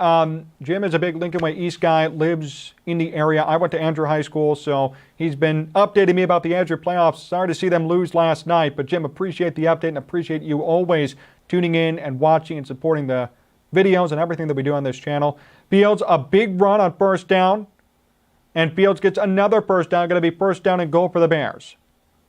is a big Lincoln Way East guy, lives in the area. I went to Andrew High School, so he's been updating me about the Andrew playoffs. Sorry to see them lose last night, but Jim, appreciate the update and appreciate you always tuning in and watching and supporting the videos and everything that we do on this channel. Fields, a big run on first down, and Fields gets another first down. Going to be first down and goal for the Bears.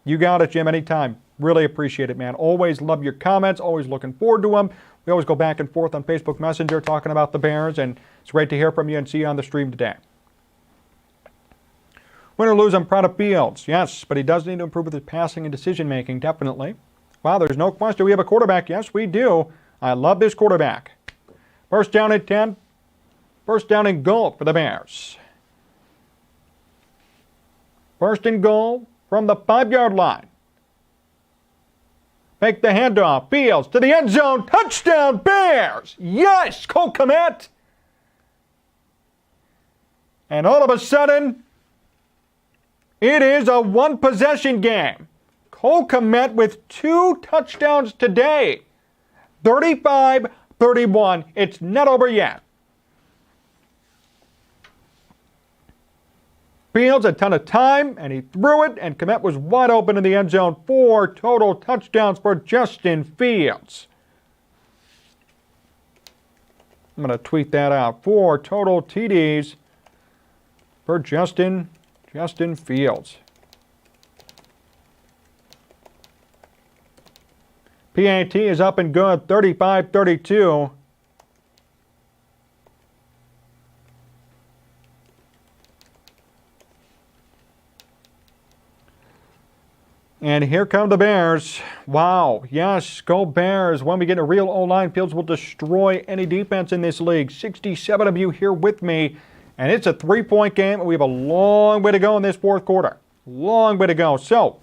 You got it, Jim, anytime. Really appreciate it, man. Always love your comments. Always looking forward to them. We always go back and forth on Facebook Messenger talking about the Bears, and it's great to hear from you and see you on the stream today. Win or lose, I'm proud of Fields. Yes, but he does need to improve with his passing and decision-making, definitely. Wow, there's no question. We have a quarterback. Yes, we do. I love this quarterback. First down at 10. First down and goal for the Bears. First and goal from the 5-yard line. Make the handoff. Fields to the end zone. Touchdown, Bears! Yes, Cole Kmet. And all of a sudden, it is a one-possession game. Cole Kmet with 2 touchdowns today. 35-31. It's not over yet. Fields a ton of time, and he threw it, and Kmet was wide open in the end zone. 4 total touchdowns for Justin Fields. I'm going to tweet that out. 4 total TDs for Justin Fields. PAT is up and good, 35-32. And here come the Bears. Wow. Yes, go Bears. When we get a real O-line, Fields will destroy any defense in this league. 67 of you here with me. And it's a 3-point game. We have a long way to go in this fourth quarter. Long way to go. So,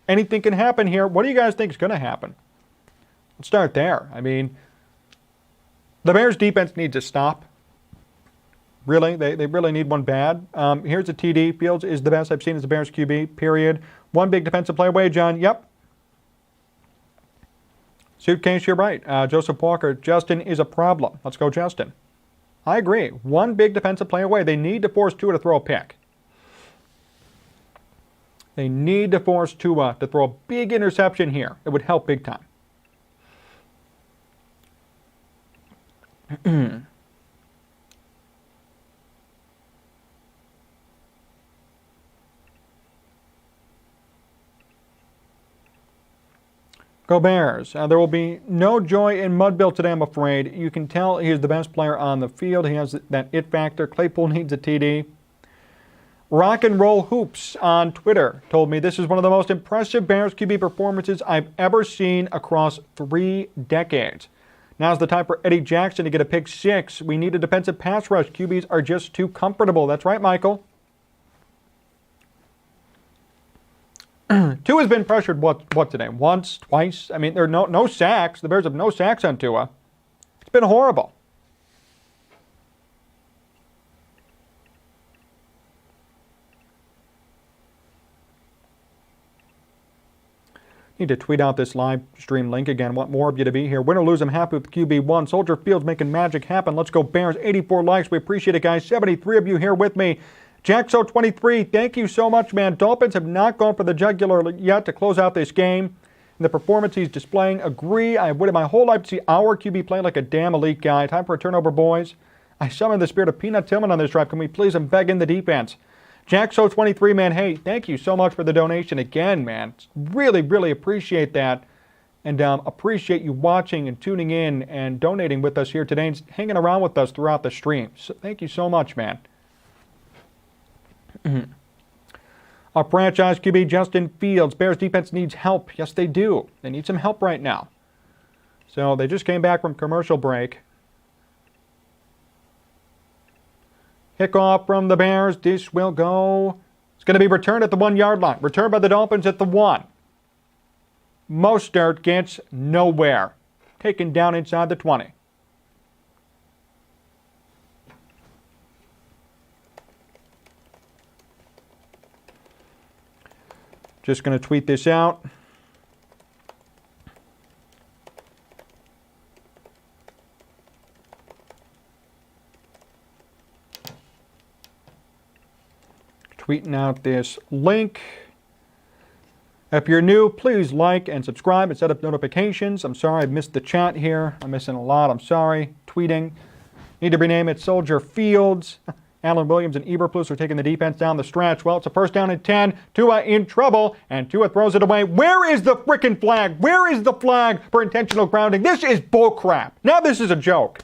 anything can happen here. What do you guys think is going to happen? Let's start there. I mean, the Bears defense needs to stop. Really, they really need one bad. Here's a TD. Fields is the best I've seen as a Bears QB, period. One big defensive play away, John. Yep. Suitcase, you're right. Joseph Walker, Justin is a problem. Let's go, Justin. I agree. One big defensive play away. They need to force Tua to throw a pick. They need to force Tua to throw a big interception here. It would help big time. Go Bears. There will be no joy in Mudville today, I'm afraid. You can tell he is the best player on the field. He has that it factor. Claypool needs a TD. Rock and Roll Hoops on Twitter told me this is one of the most impressive Bears QB performances I've ever seen across 3 decades. Now's the time for Eddie Jackson to get a pick 6. We need a defensive pass rush. QBs are just too comfortable. That's right, Michael. Tua has been pressured, what today? Once, twice? I mean, there are no sacks. The Bears have no sacks on Tua. It's been horrible. Need to tweet out this live stream link again. Want more of you to be here. Win or lose, I'm happy with QB1. Soldier Fields making magic happen. Let's go Bears. 84 likes. We appreciate it, guys. 73 of you here with me. Jaxo23, thank you so much, man. Dolphins have not gone for the jugular yet to close out this game. And the performance he's displaying, agree. I have waited my whole life to see our QB play like a damn elite guy. Time for a turnover, boys. I summon the spirit of Peanut Tillman on this drive. Can we please and beg in the defense? Jaxo23, man, hey, thank you so much for the donation again, man. Really, really appreciate that. And appreciate you watching and tuning in and donating with us here today and hanging around with us throughout the stream. So thank you so much, man. Our franchise QB, Justin Fields. Bears defense needs help. Yes, they do. They need some help right now. So they just came back from commercial break. Kickoff from the Bears. This will go. It's going to be returned at the 1-yard line. Returned by the Dolphins at the 1. Mostert gets nowhere. Taken down inside the 20. Just going to tweet this out. Tweeting out this link. If you're new, please like and subscribe and set up notifications. I'm sorry I missed the chat here. I'm missing a lot. I'm sorry. Tweeting. Need to rename it Soldier Fields. Allen Williams and Eberflus are taking the defense down the stretch. Well, it's a first down and 10. Tua in trouble, and Tua throws it away. Where is the frickin' flag? Where is the flag for intentional grounding? This is bullcrap. Now this is a joke.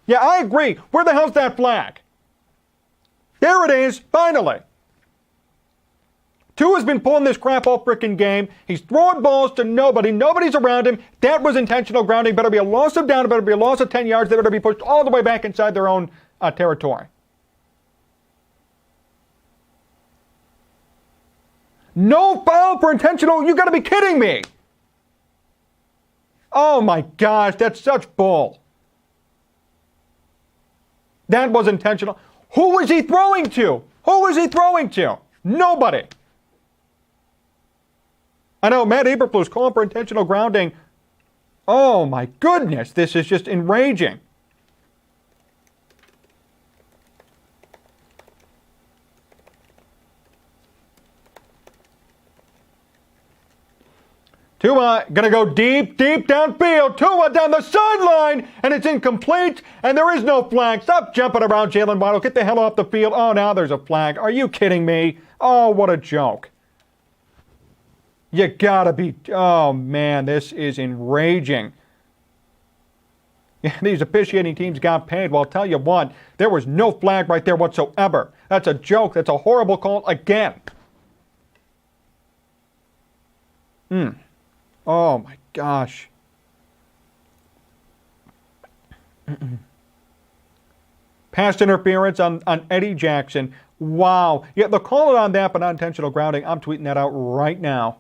Yeah, I agree. Where the hell's that flag? There it is, finally. Tua's been pulling this crap all frickin' game. He's throwing balls to nobody. Nobody's around him. That was intentional grounding. Better be a loss of down. Better be a loss of 10 yards. They better be pushed all the way back inside their own territory. No foul for intentional. You got to be kidding me. Oh my gosh, that's such bull. That was intentional. Who was he throwing to? Who was he throwing to? Nobody. I know Matt Eberflus calling for intentional grounding. Oh my goodness, this is just enraging. Tua going to go deep downfield. Tua down the sideline, and it's incomplete, and there is no flag. Stop jumping around, Jalen Waddle. Get the hell off the field. Oh, now there's a flag. Are you kidding me? Oh, what a joke. You gotta be, oh man, this is enraging. Yeah, these officiating teams got paid. Well, I'll tell you what, there was no flag right there whatsoever. That's a joke. That's a horrible call again. Oh my gosh. Pass interference on Eddie Jackson. Wow. Yeah, they'll call it on that, but not intentional grounding. I'm tweeting that out right now.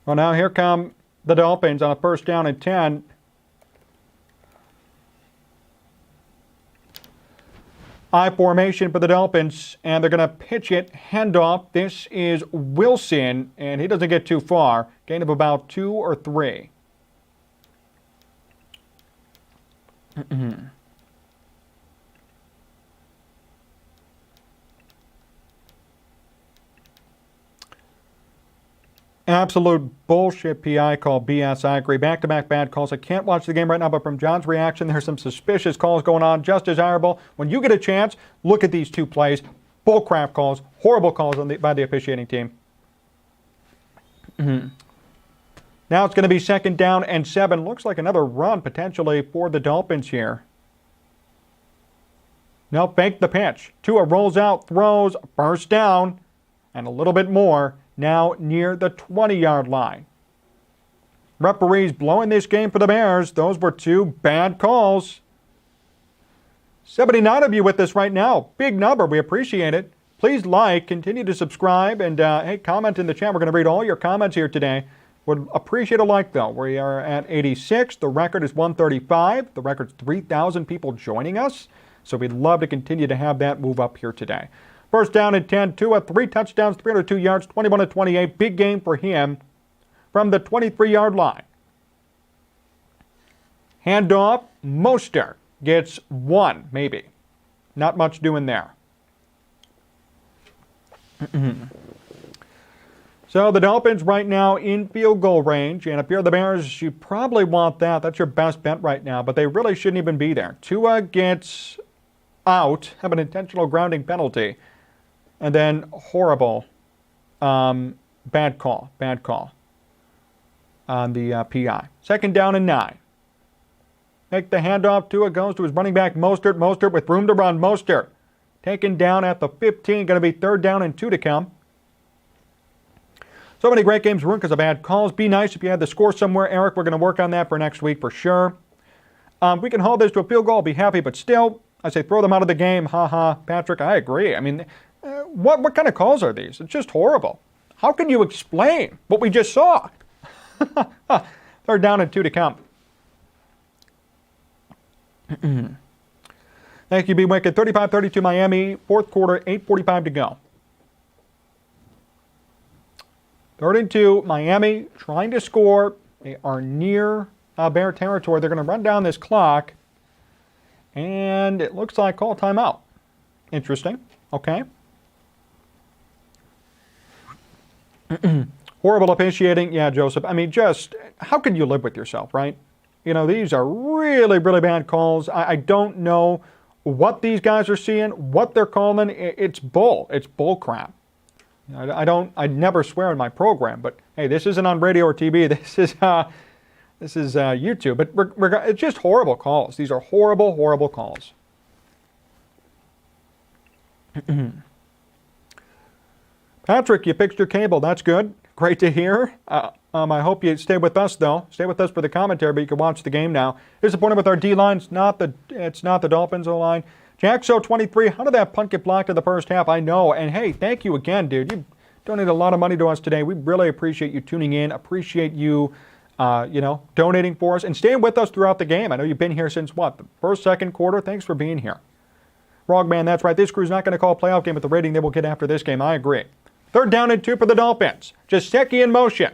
Well, now here come the Dolphins on a first down and 10. I formation for the Dolphins, and they're going to pitch it, handoff. This is Wilson, and he doesn't get too far. Gain of about 2 or 3. Absolute bullshit PI call, BS. I agree. Back-to-back bad calls. I can't watch the game right now, but from John's reaction, there's some suspicious calls going on. Just desirable. When you get a chance, look at these two plays. Bullcrap calls. Horrible calls by the officiating team. Now it's going to be second down and 7. Looks like another run potentially for the Dolphins here. No, fake the pitch. Tua rolls out, throws, first down, and a little bit more. Now near the 20-yard line. Referees blowing this game for the Bears. Those were 2 bad calls. 79 of you with us right now. Big number. We appreciate it. Please like, continue to subscribe, and hey, comment in the chat. We're going to read all your comments here today. Would appreciate a like, though. We are at 86. The record is 135. The record's 3,000 people joining us. So we'd love to continue to have that move up here today. First down and 10, Tua, 3 touchdowns, 302 yards, 21-28. Big game for him from the 23-yard line. Handoff, Mostert gets 1, maybe. Not much doing there. So the Dolphins right now in field goal range, and if you're the Bears, you probably want that. That's your best bet right now, but they really shouldn't even be there. Tua gets out, have an intentional grounding penalty. And then horrible, bad call on the PI. Second down and 9. Make the handoff. Tua goes to his running back, Mostert. Mostert with room to run. Mostert taken down at the 15. Going to be third down and 2 to come. So many great games ruined because of bad calls. Be nice if you had the score somewhere, Eric. We're going to work on that for next week for sure. We can hold this to a field goal. I'll be happy, but still, I say throw them out of the game. Ha ha. Patrick, I agree. I mean, what kind of calls are these? It's just horrible. How can you explain what we just saw? Third down and 2 to come. Thank you, B. Wicked. 35-32 Miami. Fourth quarter, 8:45 to go. 3rd and 2, Miami trying to score. They are near Bear territory. They're going to run down this clock. And it looks like call timeout. Interesting. Okay. Horrible officiating. Yeah, Joseph. I mean, just how can you live with yourself, right? You know, these are really, really bad calls. I don't know what these guys are seeing, what they're calling. It's bull. It's bull crap. I never swear in my program, but hey, this isn't on radio or TV. This is YouTube. But it's just horrible calls. These are horrible, horrible calls. Patrick, you fixed your cable. That's good. Great to hear. I hope you stay with us, though. Stay with us for the commentary, but you can watch the game now. Disappointed with our D-line. It's not the Dolphins O-line. Jaxo 23, how did that punt get blocked in the first half? I know. And hey, thank you again, dude. You donated a lot of money to us today. We really appreciate you tuning in. Appreciate you, donating for us and staying with us throughout the game. I know you've been here since what? The first, second quarter. Thanks for being here. Frogman, that's right. This crew's not going to call a playoff game with the rating they will get after this game. I agree. 3rd down and 2 for the Dolphins. Jaceki in motion.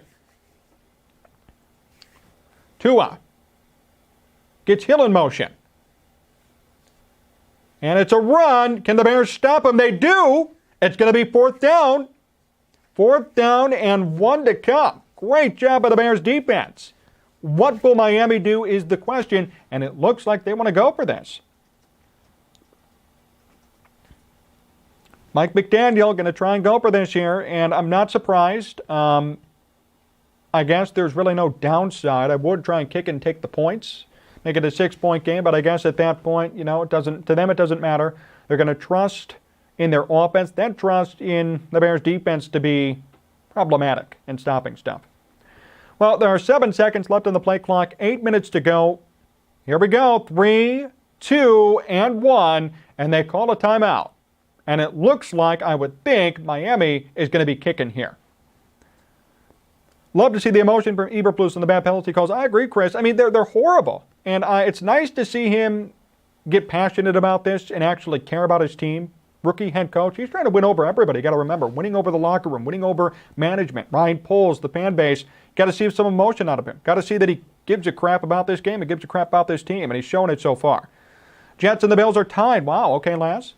Tua gets Hill in motion. And it's a run. Can the Bears stop him? They do. It's going to be 4th down. 4th down and 1 to come. Great job by the Bears defense. What will Miami do is the question, and it looks like they want to go for this. Mike McDaniel going to try and go for this here, and I'm not surprised. I guess there's really no downside. I would try and kick and take the points, make it a 6-point game, but I guess at that point, it doesn't. To them, it doesn't matter. They're going to trust in their offense, then trust in the Bears' defense to be problematic in stopping stuff. Well, there are 7 seconds left on the play clock, 8 minutes to go. Here we go. 3, 2, and 1, and they call a timeout. And it looks like, I would think, Miami is going to be kicking here. Love to see the emotion from Eberflus and the bad penalty calls. I agree, Chris. I mean, they're horrible. And it's nice to see him get passionate about this and actually care about his team. Rookie head coach. He's trying to win over everybody. You got to remember, winning over the locker room, winning over management, Ryan Poles, the fan base. Got to see some emotion out of him. Got to see that he gives a crap about this game. He gives a crap about this team, and he's shown it so far. Jets and the Bills are tied. Wow. Okay, Laz.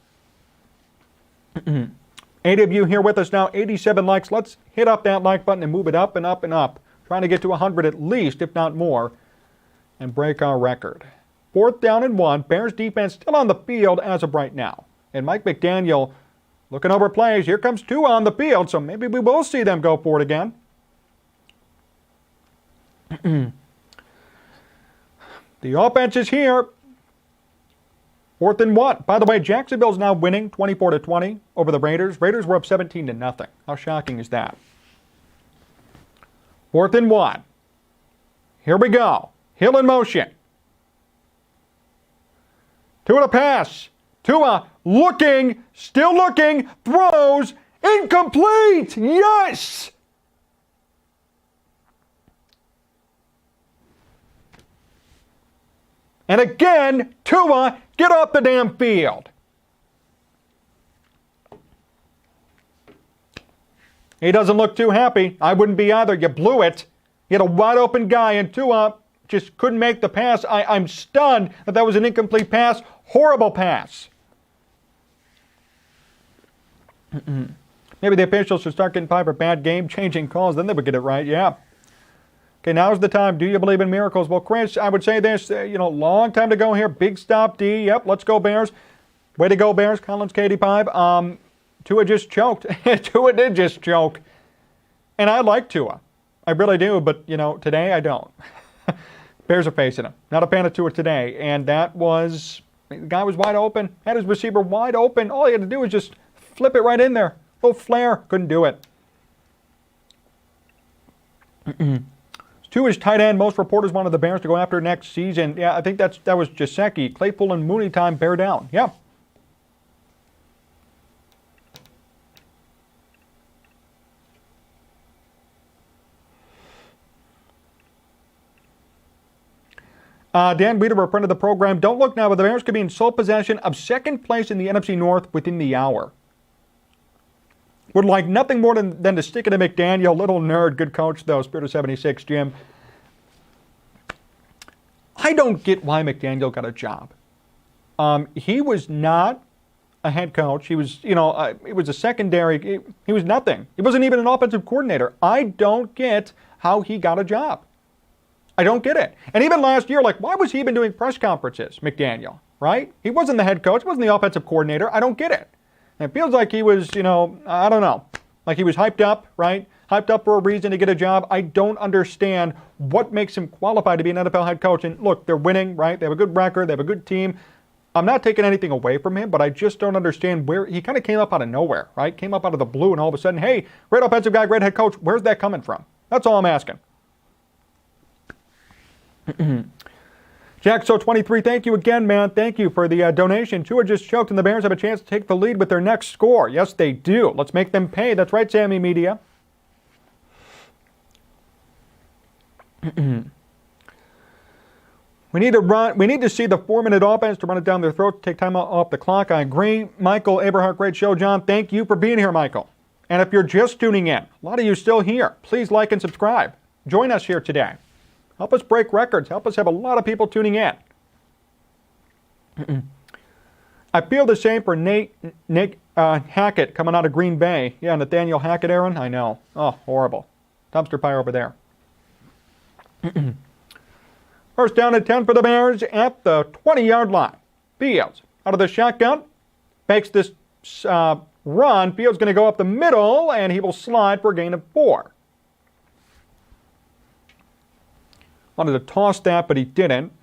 8 of you here with us now, 87 likes. Let's hit up that like button and move it up and up and up. Trying to get to 100 at least, if not more, and break our record. 4th down and 1. Bears defense still on the field as of right now. And Mike McDaniel looking over plays. Here comes Tua on the field, so maybe we will see them go for it again. The offense is here. 4th and 1. By the way, Jacksonville's now winning 24-20 over the Raiders. Raiders were up 17-0. How shocking is that? 4th and 1. Here we go. Hill in motion. Tua to pass. Tua looking, still looking, throws, incomplete. Yes! And again, Tua, get off the damn field. He doesn't look too happy. I wouldn't be either. You blew it. You had a wide open guy, and Tua just couldn't make the pass. I'm stunned that was an incomplete pass. Horrible pass. Maybe the officials should start getting fined for bad game-changing calls. Then they would get it right. Yeah. Okay, now's the time. Do you believe in miracles? Well, Chris, I would say this, long time to go here. Big stop, D. Yep, let's go Bears. Way to go, Bears. Collins, Katie Pipe. Tua just choked. Tua did just choke. And I like Tua. I really do, but, today I don't. Bears are facing him. Not a fan of Tua today. And the guy was wide open. Had his receiver wide open. All he had to do was just flip it right in there. Little flare. Couldn't do it. Tua's tight end. Most reporters wanted the Bears to go after next season. Yeah, I think that was Jaceki. Claypool and Mooney time. Bear down. Yeah. Dan Wiedemer printed the program. Don't look now, but the Bears could be in sole possession of second place in the NFC North within the hour. Would like nothing more than to stick it to McDaniel. Little nerd, good coach though. Spirit of 76, Jim. I don't get why McDaniel got a job. He was not a head coach. He was, it was a secondary. He was nothing. He wasn't even an offensive coordinator. I don't get how he got a job. I don't get it. And even last year, why was he even doing press conferences, McDaniel, right? He wasn't the head coach, wasn't the offensive coordinator. I don't get it. And it feels like he was, I don't know, like he was hyped up, right? Hyped up for a reason to get a job. I don't understand what makes him qualified to be an NFL head coach. And look, they're winning, right? They have a good record. They have a good team. I'm not taking anything away from him, but I just don't understand where he kind of came up out of nowhere, right? Came up out of the blue and all of a sudden, hey, great offensive guy, great head coach. Where's that coming from? That's all I'm asking. Jack, so 23, thank you again, man. Thank you for the donation. Tua just choked, and the Bears have a chance to take the lead with their next score. Yes, they do. Let's make them pay. That's right, Sammy Media. We need to see the 4-minute offense to run it down their throat, to take time off the clock. I agree. Michael Aberhart, great show. John, thank you for being here, Michael. And if you're just tuning in, a lot of you still here, please like and subscribe. Join us here today. Help us break records. Help us have a lot of people tuning in. I feel the same for Nick Hackett coming out of Green Bay. Yeah, Nathaniel Hackett, Aaron. I know. Oh, horrible. Dumpster fire over there. First down and 10 for the Bears at the 20-yard line. Fields out of the shotgun. Makes this run. Fields going to go up the middle, and he will slide for a gain of 4. Wanted to toss that, but he didn't.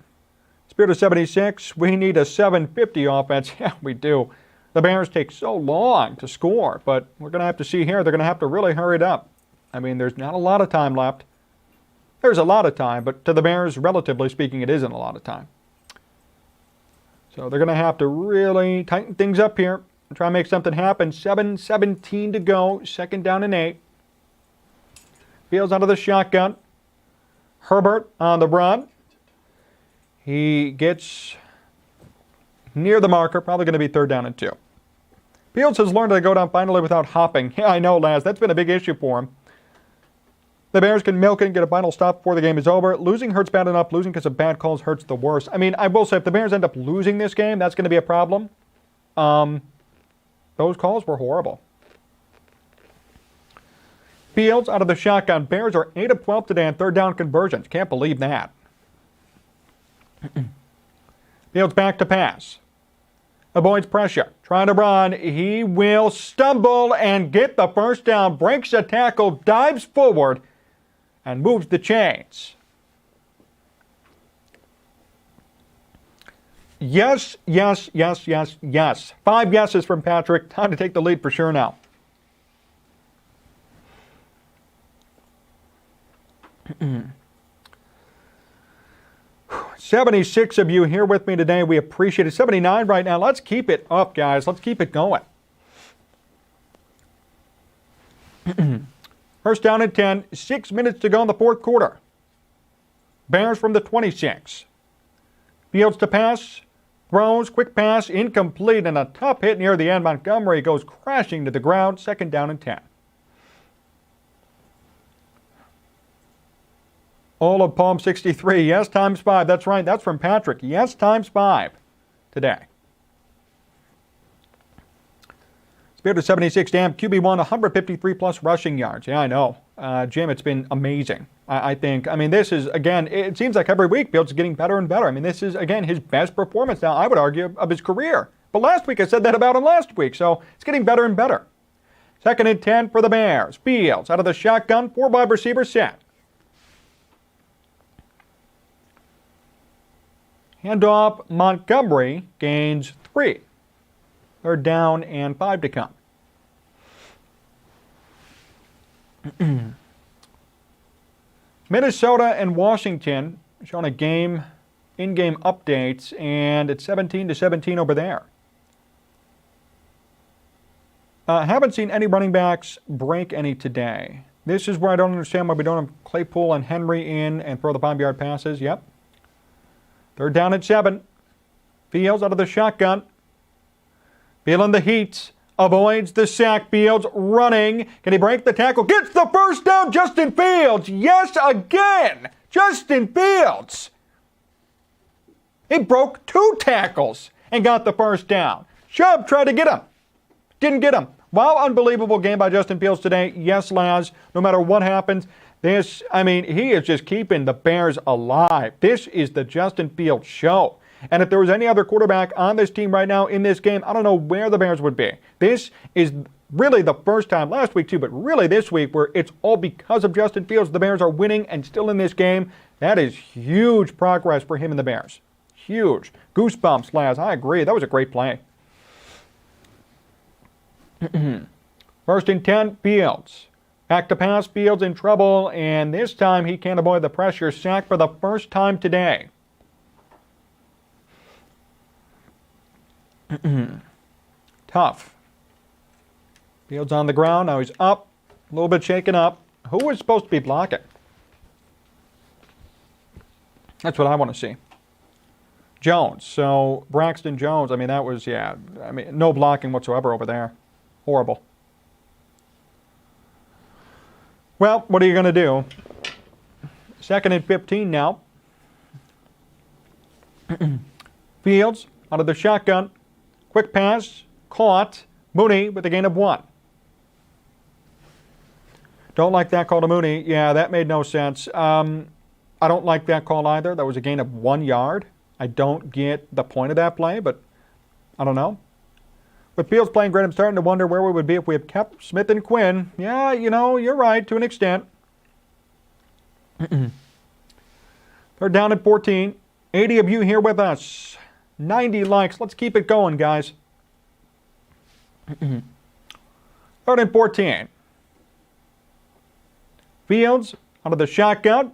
Spirit of 76, we need a 750 offense. Yeah, we do. The Bears take so long to score, but we're going to have to see here. They're going to have to really hurry it up. I mean, there's not a lot of time left. There's a lot of time, but to the Bears, relatively speaking, it isn't a lot of time. So they're going to have to really tighten things up here and try and make something happen. 7:17 to go, second down and 8. Fields out of the shotgun. Herbert on the run. He gets near the marker, probably going to be third down and 2. Fields has learned to go down finally without hopping. Yeah, I know, Laz. That's been a big issue for him. The Bears can milk it and get a final stop before the game is over. Losing hurts bad enough. Losing because of bad calls hurts the worst. I mean, I will say, if the Bears end up losing this game, that's going to be a problem. Those calls were horrible. Fields out of the shotgun. Bears are 8 of 12 today on third down conversions. Can't believe that. Fields back to pass. Avoids pressure. Trying to run. He will stumble and get the first down. Breaks a tackle. Dives forward and moves the chains. Yes, yes, yes, yes, yes. 5 yeses from Patrick. Time to take the lead for sure now. 76 of you here with me today. We appreciate it. 79 right now. Let's keep it up, guys. Let's keep it going. First down and 10. 6 minutes to go in the fourth quarter. Bears from the 26. Fields to pass. Throws. Quick pass. Incomplete. And a tough hit near the end. Montgomery goes crashing to the ground. Second down and 10. All of Palm 63. Yes, times 5. That's right. That's from Patrick. Yes, times 5 today. Spirit of 76. Damn, QB1, 153 plus rushing yards. Yeah, I know. Jim, it's been amazing. I think. I mean, this is, again, it seems like every week Fields is getting better and better. I mean, this is, again, his best performance now, I would argue, of his career. But last week I said that about him last week, so it's getting better and better. Second and 10 for the Bears. Fields out of the shotgun. 4 wide receiver set. Handoff, Montgomery gains 3. Third down and 5 to come. Minnesota and Washington showing a game, in-game updates, and it's 17-17 over there. Haven't seen any running backs break any today. This is where I don't understand why we don't have Claypool and Henry in and throw the 5-yard passes. Yep. Third down and 7. Fields out of the shotgun. Feeling the heat. Avoids the sack. Fields running. Can he break the tackle? Gets the first down. Justin Fields. Yes, again. Justin Fields. He broke 2 tackles and got the first down. Chubb tried to get him. Didn't get him. Wow, unbelievable game by Justin Fields today. Yes, Laz, no matter what happens, he is just keeping the Bears alive. This is the Justin Fields show. And if there was any other quarterback on this team right now in this game, I don't know where the Bears would be. This is really the first time, last week too, but really this week where it's all because of Justin Fields. The Bears are winning and still in this game. That is huge progress for him and the Bears. Huge. Goosebumps, Laz. I agree. That was a great play. First and 10, Fields. Back to pass, Fields in trouble, and this time he can't avoid the pressure. Sacked for the first time today. Tough. Fields on the ground. Now he's up. A little bit shaken up. Who was supposed to be blocking? That's what I want to see. Jones. So Braxton Jones, that was, no blocking whatsoever over there. Horrible. Well, what are you going to do? 2nd and 15 now. Fields out of the shotgun. Quick pass. Caught. Mooney with a gain of 1. Don't like that call to Mooney. Yeah, that made no sense. I don't like that call either. That was a gain of 1 yard. I don't get the point of that play, but I don't know. With Fields playing great, I'm starting to wonder where we would be if we had kept Smith and Quinn. Yeah, you're right to an extent. 3rd down and 14. 80 of you here with us. 90 likes. Let's keep it going, guys. 3rd and 14. Fields out of the shotgun.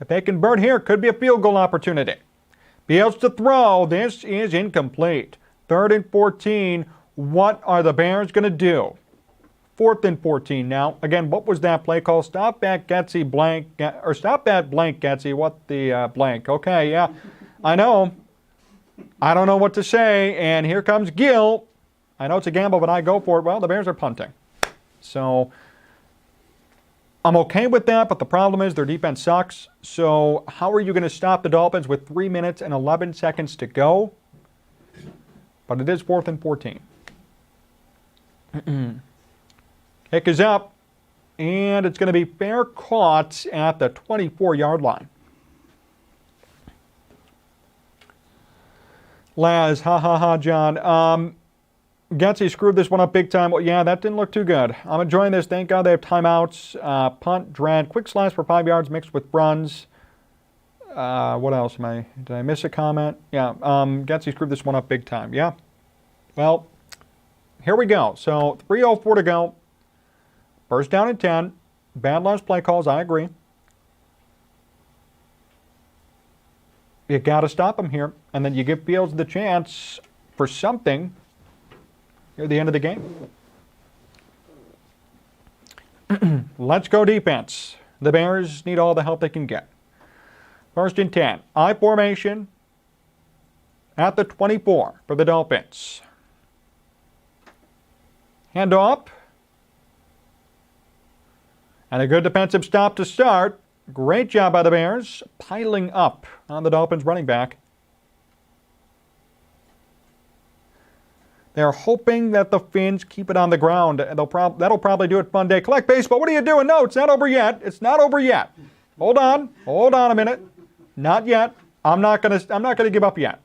If they can burn here, could be a field goal opportunity. Fields to throw. This is incomplete. 3rd and 14. What are the Bears going to do? 4th and 14 now. Again, what was that play call? Stop at Getsy blank, or stop at blank Getsy. What the blank? Okay, yeah. I know. I don't know what to say. And here comes Gill. I know it's a gamble, but I go for it. Well, the Bears are punting. So I'm okay with that, but the problem is their defense sucks. So how are you going to stop the Dolphins with 3 minutes and 11 seconds to go? But it is 4th and 14. Kick is up, and it's going to be fair caught at the 24-yard line. Laz, John. Getsy screwed this one up big time. Well, yeah, that didn't look too good. I'm enjoying this. Thank God they have timeouts. Punt, drag, quick slash for 5 yards mixed with runs. What else did I miss a comment? Yeah, Getsy screwed this one up big time. Yeah. Well, here we go. So 3:04 to go. First down and 10. Bad last play calls, I agree. You got to stop them here. And then you give Fields the chance for something here at the end of the game. Let's go defense. The Bears need all the help they can get. 1st and 10. I formation at the 24 for the Dolphins. Hand off. And a good defensive stop to start. Great job by the Bears, piling up on the Dolphins running back. They're hoping that the Finns keep it on the ground. That'll probably do it fun day. Collect baseball. What are you doing? No, it's not over yet. It's not over yet. Hold on a minute. Not yet. I'm not gonna give up yet.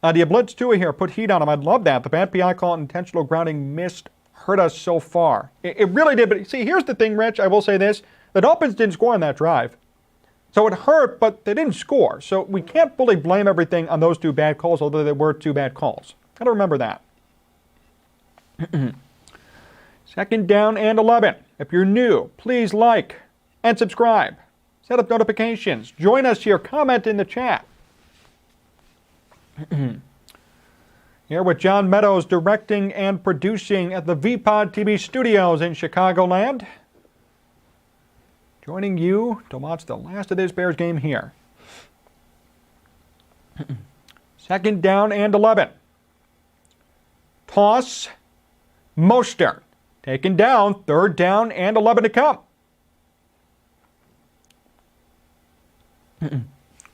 Do you blitz Tua here? Put heat on him. I'd love that. The bad PI call and intentional grounding missed hurt us so far. It really did. But see, here's the thing, Rich. I will say this: the Dolphins didn't score on that drive, so it hurt, but they didn't score. So we can't fully blame everything on those 2 bad calls, although they were 2 bad calls. Got to remember that. 2nd down and 11. If you're new, please like and subscribe. Set up notifications. Join us here. Comment in the chat. Here with John Meadows directing and producing at the VPod TV studios in Chicagoland. Joining you to watch the last of this Bears game here. Second down and 11. Toss. Mostert. Taken down. Third down and 11 to come.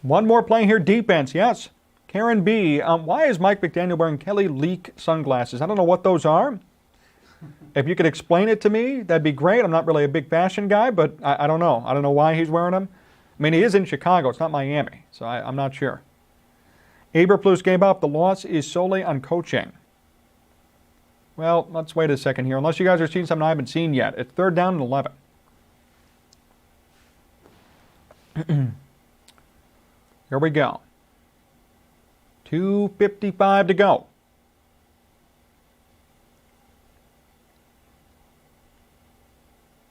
One more play here. Defense, yes. Karen B. Why is Mike McDaniel wearing Kelly Leak sunglasses? I don't know what those are. If you could explain it to me, that'd be great. I'm not really a big fashion guy, but I don't know. I don't know why he's wearing them. I mean, he is in Chicago. It's not Miami, so I'm not sure. Eberflus gave up. The loss is solely on coaching. Well, let's wait a second here. Unless you guys are seeing something I haven't seen yet. It's third down and 11. Here we go. 2:55 to go.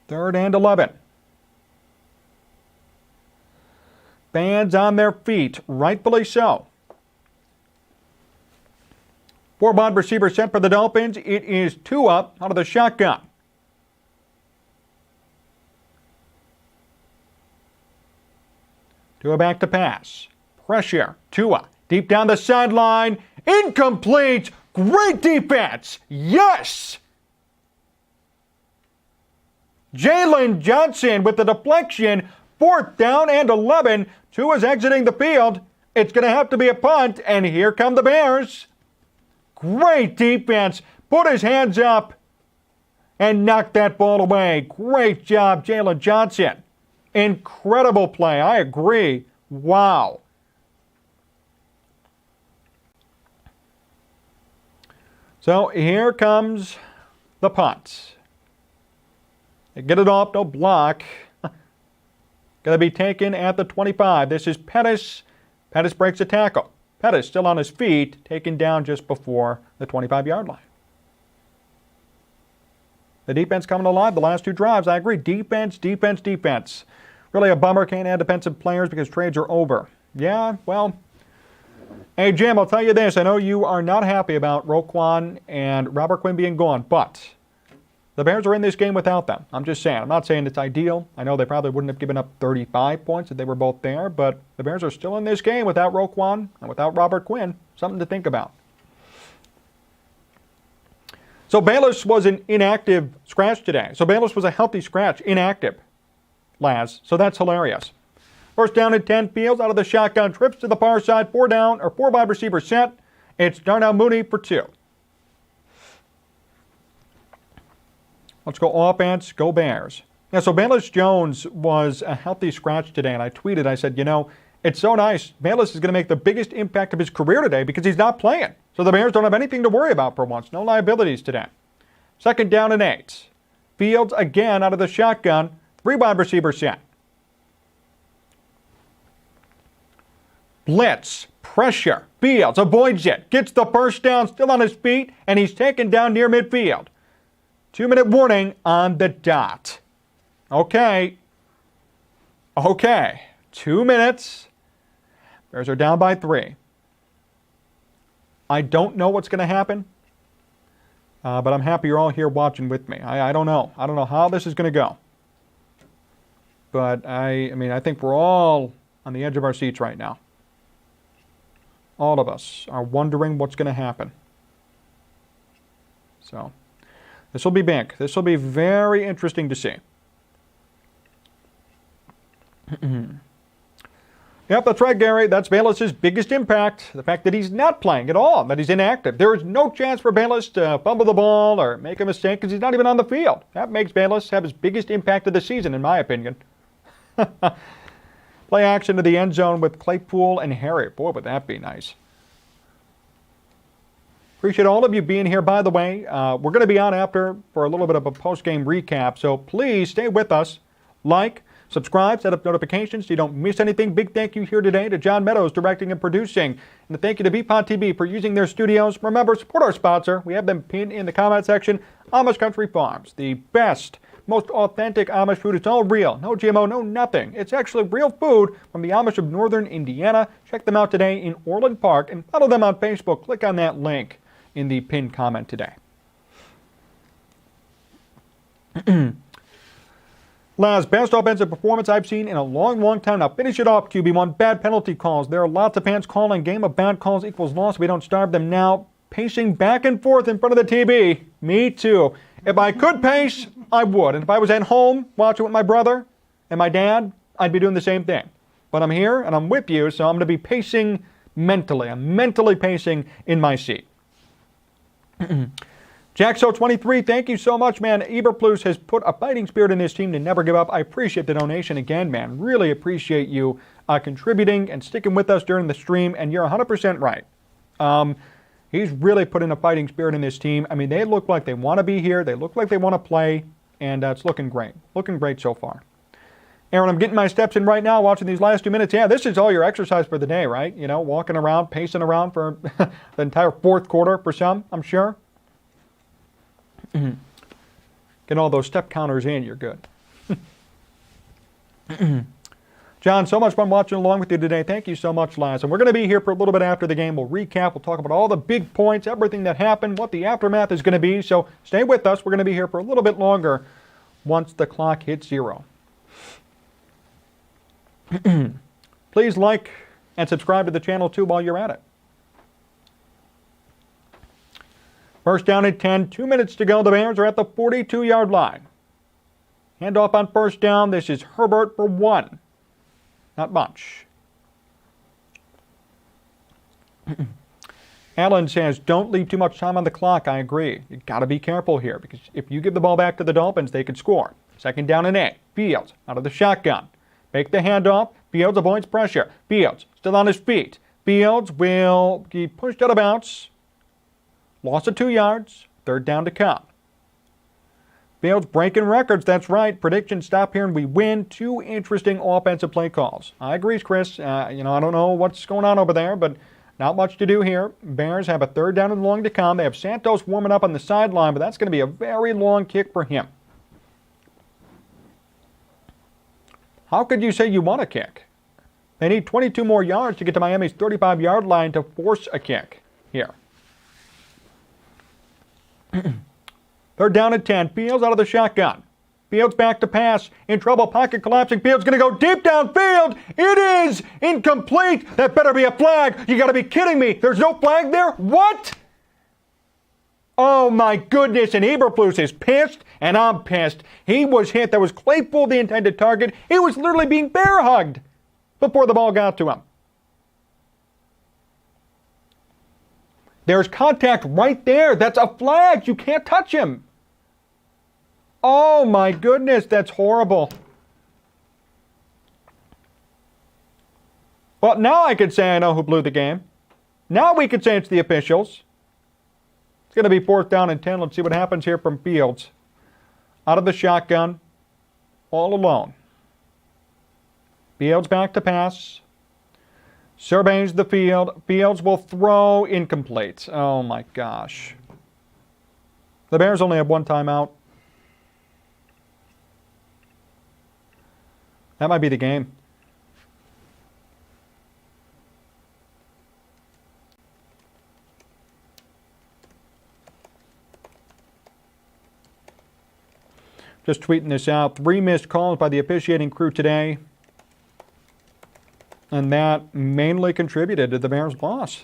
Third and 11. Fans on their feet, rightfully so. 4 wide receiver set for the Dolphins. It is Tua out of the shotgun. Tua back to pass. Pressure. Tua deep down the sideline. Incomplete. Great defense. Yes! Jalen Johnson with the deflection. 4th down and 11. Tua's exiting the field. It's going to have to be a punt, and here come the Bears. Great defense. Put his hands up and knocked that ball away. Great job, Jalen Johnson. Incredible play. I agree. Wow. So here comes the punt. They get it off, no block. Going to be taken at the 25. This is Pettis. Pettis breaks a tackle. Pettis still on his feet, taken down just before the 25-yard line. The defense coming alive the last 2 drives. I agree. Defense, defense, defense. Really a bummer. Can't add defensive players because trades are over. Yeah, well. Hey, Jim, I'll tell you this. I know you are not happy about Roquan and Robert Quinn being gone, but the Bears are in this game without them. I'm just saying. I'm not saying it's ideal. I know they probably wouldn't have given up 35 points if they were both there, but the Bears are still in this game without Roquan and without Robert Quinn. Something to think about. So Bayless was an inactive scratch today. So Bayless was a healthy scratch, inactive, Laz. So that's hilarious. First down and 10, Fields out of the shotgun, trips to the far side, 4 wide receiver set. It's Darnell Mooney for 2. Let's go offense, go Bears. Yeah, so Bayless Jones was a healthy scratch today, and I tweeted, I said, you know, it's so nice. Bayless is going to make the biggest impact of his career today because he's not playing. So the Bears don't have anything to worry about for once. No liabilities today. Second down and 8. Fields again out of the shotgun, 3 wide receiver set. Blitz, pressure, Fields avoids it, gets the first down, still on his feet, and he's taken down near midfield. 2-minute warning on the dot. Okay. 2 minutes. Bears are down by 3. I don't know what's going to happen, but I'm happy you're all here watching with me. I don't know. I don't know how this is going to go. But I think we're all on the edge of our seats right now. All of us are wondering what's going to happen. So this will be big. This will be very interesting to see. Yep, that's right, Gary. That's Bayless's biggest impact. The fact that he's not playing at all, that he's inactive. There is no chance for Bayless to fumble the ball or make a mistake because he's not even on the field. That makes Bayless have his biggest impact of the season, in my opinion. Play action to the end zone with Claypool and Harry. Boy, would that be nice. Appreciate all of you being here, by the way. We're going to be on after for a little bit of a post-game recap, so please stay with us. Like, subscribe, set up notifications so you don't miss anything. Big thank you here today to John Meadows, directing and producing. And a thank you to VPod TV for using their studios. Remember, support our sponsor. We have them pinned in the comment section. Amish Country Farms, the best, most authentic Amish food. It's all real. No GMO, no nothing. It's actually real food from the Amish of northern Indiana. Check them out today in Orland Park and follow them on Facebook. Click on that link in the pinned comment today. Laz, best offensive performance I've seen in a long, long time. Now finish it off, QB1. Bad penalty calls. There are lots of fans calling. Game of bad calls equals loss. We don't starve them now. Pacing back and forth in front of the TV. Me too. If I could pace, I would. And if I was at home watching with my brother and my dad, I'd be doing the same thing. But I'm here and I'm with you, so I'm going to be pacing mentally. I'm mentally pacing in my seat. Jackso23, thank you so much, man. Eberflus has put a fighting spirit in his team to never give up. I appreciate the donation again, man. Really appreciate you contributing and sticking with us during the stream, and you're 100% right. He's really put in a fighting spirit in this team. I mean, they look like they want to be here. They look like they want to play, and it's looking great. Looking great so far. Aaron, I'm getting my steps in right now, watching these last 2 minutes. Yeah, this is all your exercise for the day, right? You know, walking around, pacing around for the entire fourth quarter for some, I'm sure. Get all those step counters in, you're good. John, so much fun watching along with you today. Thank you so much, Laz. And we're going to be here for a little bit after the game. We'll recap. We'll talk about all the big points, everything that happened, what the aftermath is going to be. So stay with us. We're going to be here for a little bit longer once the clock hits 0. Please like and subscribe to the channel, too, while you're at it. First down at 10, 2 minutes to go. The Bears are at the 42-yard line. Handoff on first down. This is Herbert for 1. Not much. Allen says, don't leave too much time on the clock. I agree. You've got to be careful here because if you give the ball back to the Dolphins, they could score. Second down and 8. Fields out of the shotgun. Make the handoff. Fields avoids pressure. Fields still on his feet. Fields will be pushed out of bounds. Loss of 2 yards. Third down to come. Fields breaking records. That's right. Predictions stop here and we win. 2 interesting offensive play calls. I agree, Chris. I don't know what's going on over there, but not much to do here. Bears have a third down and long to come. They have Santos warming up on the sideline, but that's going to be a very long kick for him. How could you say you want a kick? They need 22 more yards to get to Miami's 35-yard line to force a kick here. Third down at 10. Fields out of the shotgun. Fields back to pass. In trouble. Pocket collapsing. Fields going to go deep downfield. It is incomplete. That better be a flag. You got to be kidding me. There's no flag there? What? Oh my goodness. And Eberflus is pissed, and I'm pissed. He was hit. That was Claypool, the intended target. He was literally being bear hugged before the ball got to him. There's contact right there. That's a flag. You can't touch him. Oh my goodness, that's horrible. Well, now I could say I know who blew the game. Now we could say it's the officials. It's going to be fourth down and 10. Let's see what happens here from Fields. Out of the shotgun. All alone. Fields back to pass. Surveys the field. Fields will throw incomplete. Oh my gosh. The Bears only have 1 timeout. That might be the game. Just tweeting this out. 3 missed calls by the officiating crew today. And that mainly contributed to the Bears' loss.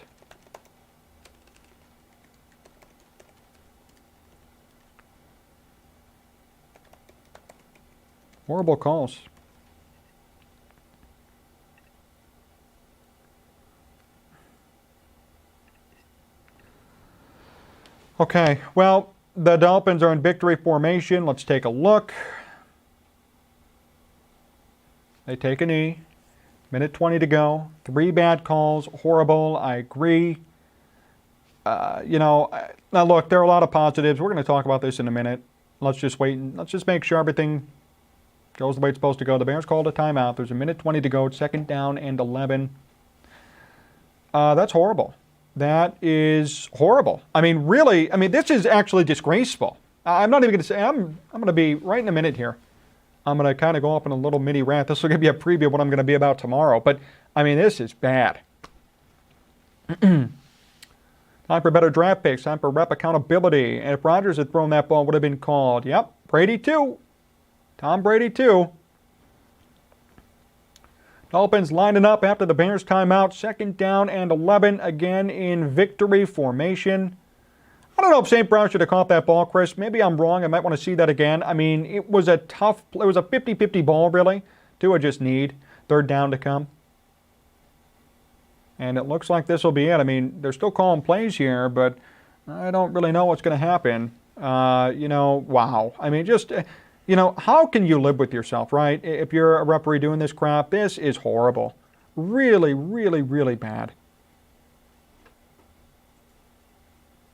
Horrible calls. Okay, well, the Dolphins are in victory formation. Let's take a look. They take a knee. Minute 20 to go. 3 bad calls. Horrible. I agree. Now look, there are a lot of positives. We're going to talk about this in a minute. Let's just wait and let's just make sure everything goes the way it's supposed to go. The Bears called a timeout. There's a minute 20 to go. It's second down and 11. That's horrible. That is horrible. I mean, really, this is actually disgraceful. I'm not even going to say, I'm going to be right in a minute here. I'm going to kind of go off on a little mini rant. This will give you a preview of what I'm going to be about tomorrow. But, this is bad. Time for better draft picks. Time for rep accountability. And if Rodgers had thrown that ball, it would have been called. Yep, Brady too. Tom Brady too. Dolphins lining up after the Bears timeout. 2nd down and 11 again in victory formation. I don't know if St. Brown should have caught that ball, Chris. Maybe I'm wrong. I might want to see that again. I mean, it was a 50-50 ball, really. Tua just need 3rd down to come. And it looks like this will be it. I mean, they're still calling plays here, but I don't really know what's going to happen. Wow. I mean, just... how can you live with yourself, right? If you're a referee doing this crap, this is horrible. Really, really, really bad.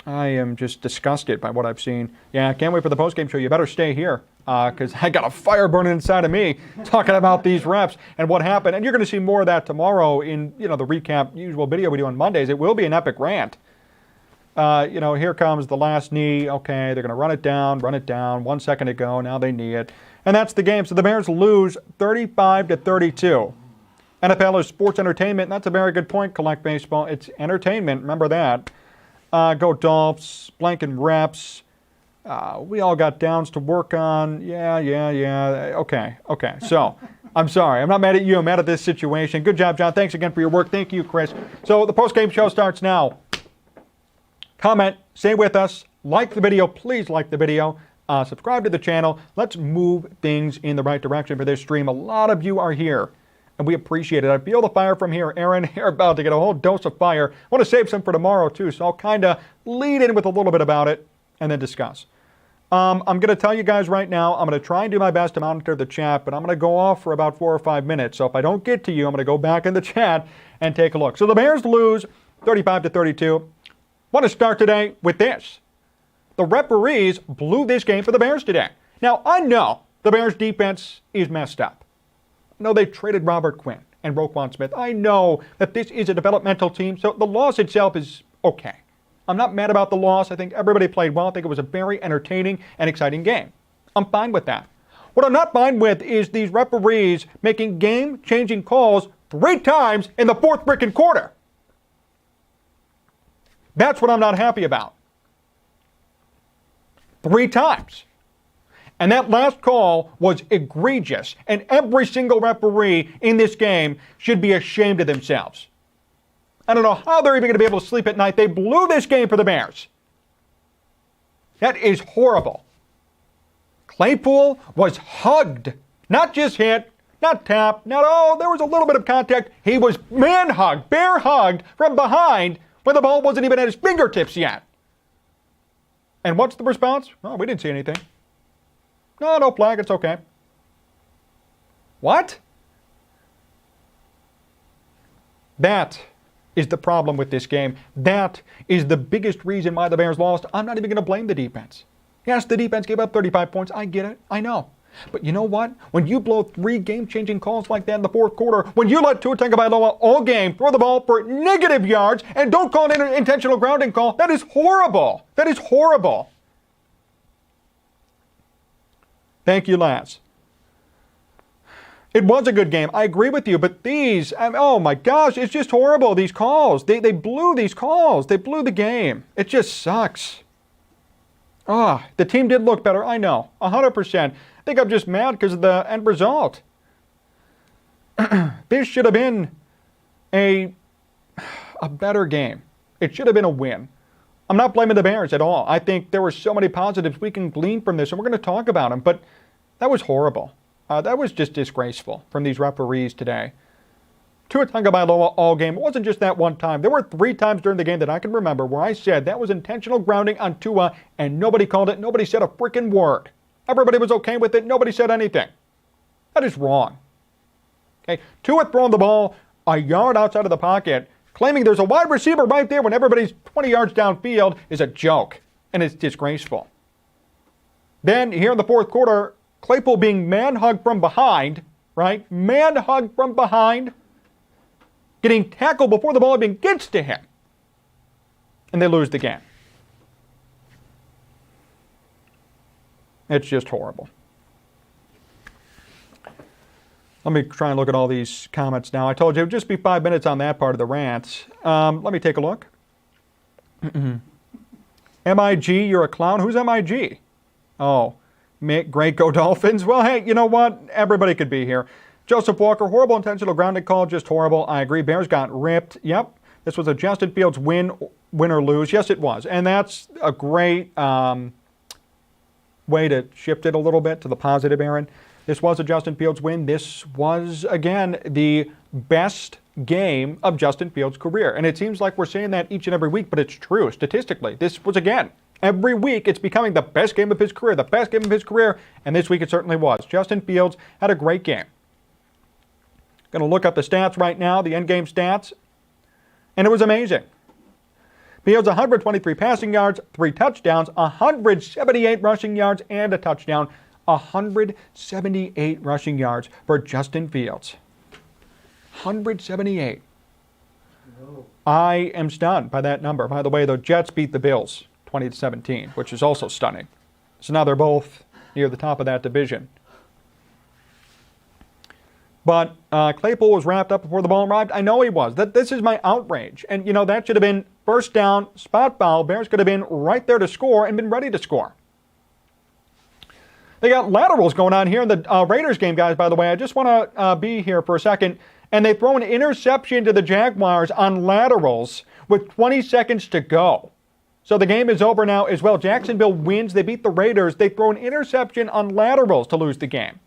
I am just disgusted by what I've seen. Yeah, I can't wait for the postgame show. You better stay here because I got a fire burning inside of me talking about these refs and what happened. And you're going to see more of that tomorrow in, the recap usual video we do on Mondays. It will be an epic rant. Here comes the last knee. Okay, they're going to run it down. 1 second to go. Now they knee it. And that's the game. So the Bears lose 35-32. NFL is sports entertainment. That's a very good point, Collect Baseball. It's entertainment. Remember that. Go Dolphs. Blanking reps. We all got downs to work on. Yeah. Okay. So, I'm sorry. I'm not mad at you. I'm mad at this situation. Good job, John. Thanks again for your work. Thank you, Chris. So the postgame show starts now. Comment, stay with us, like the video, please like the video, subscribe to the channel. Let's move things in the right direction for this stream. A lot of you are here, and we appreciate it. I feel the fire from here. Aaron, you're about to get a whole dose of fire. I want to save some for tomorrow, too, so I'll kind of lead in with a little bit about it and then discuss. I'm going to tell you guys right now, I'm going to try and do my best to monitor the chat, but I'm going to go off for about 4 or 5 minutes. So if I don't get to you, I'm going to go back in the chat and take a look. So the Bears lose 35-32. I want to start today with this. The referees blew this game for the Bears today. Now, I know the Bears defense is messed up. I know they traded Robert Quinn and Roquan Smith. I know that this is a developmental team, so the loss itself is okay. I'm not mad about the loss. I think everybody played well. I think it was a very entertaining and exciting game. I'm fine with that. What I'm not fine with is these referees making game-changing calls 3 times in the 4th freaking quarter. That's what I'm not happy about. 3 times. And that last call was egregious. And every single referee in this game should be ashamed of themselves. I don't know how they're even going to be able to sleep at night. They blew this game for the Bears. That is horrible. Claypool was hugged. Not just hit, not tapped, there was a little bit of contact. He was man-hugged, bear-hugged from behind when the ball wasn't even at his fingertips yet. And what's the response? Oh, we didn't see anything. No flag, it's okay. What? That is the problem with this game. That is the biggest reason why the Bears lost. I'm not even going to blame the defense. Yes, the defense gave up 35 points. I get it. I know. But you know what? When you blow 3 game-changing calls like that in the 4th quarter, when you let Tua Tagovailoa all game throw the ball for negative yards and don't call it an intentional grounding call, that is horrible. That is horrible. Thank you, Lance. It was a good game. I agree with you, but these, oh my gosh, it's just horrible, these calls. They blew these calls. They blew the game. It just sucks. The team did look better. I know, 100%. I think I'm just mad because of the end result. This should have been a better game. It should have been a win. I'm not blaming the Bears at all. I think there were so many positives we can glean from this, and we're going to talk about them, but that was horrible. That was just disgraceful from these referees today. Tua Tagovailoa all game. It wasn't just that one time. There were 3 times during the game that I can remember where I said that was intentional grounding on Tua, and nobody called it. Nobody said a freaking word. Everybody was okay with it. Nobody said anything. That is wrong. Okay, Tua throwing the ball a yard outside of the pocket, claiming there's a wide receiver right there when everybody's 20 yards downfield is a joke, and it's disgraceful. Then here in the 4th quarter, Claypool being man-hugged from behind, right? Man-hugged from behind, getting tackled before the ball even gets to him. And they lose the game. It's just horrible. Let me try and look at all these comments now. I told you it would just be 5 minutes on that part of the rant. Let me take a look. MIG, you're a clown? Who's MIG? Oh, Great, go Dolphins. Well, hey, you know what? Everybody could be here. Joseph Walker, horrible intentional grounding call, just horrible. I agree. Bears got ripped. Yep. This was a Justin Fields win or lose. Yes, it was. And that's a great way to shift it a little bit to the positive, Aaron. This was a Justin Fields win. This was, again, the best game of Justin Fields' career. And it seems like we're saying that each and every week, but it's true statistically. This was, again, every week it's becoming the best game of his career, the best game of his career, and this week it certainly was. Justin Fields had a great game. Going to look up the stats right now, the end game stats, and it was amazing. Fields 123 passing yards, 3 touchdowns, 178 rushing yards, and a touchdown. 178 rushing yards for Justin Fields. 178. No. I am stunned by that number. By the way, the Jets beat the Bills 20-17, which is also stunning. So now they're both near the top of that division. But Claypool was wrapped up before the ball arrived. I know he was. This is my outrage. And, you know, that should have been first down, spot foul. Bears could have been right there to score and been ready to score. They got laterals going on here in the Raiders game, guys, by the way. I just want to be here for a second. And they throw an interception to the Jaguars on laterals with 20 seconds to go. So the game is over now as well. Jacksonville wins. They beat the Raiders. They throw an interception on laterals to lose the game.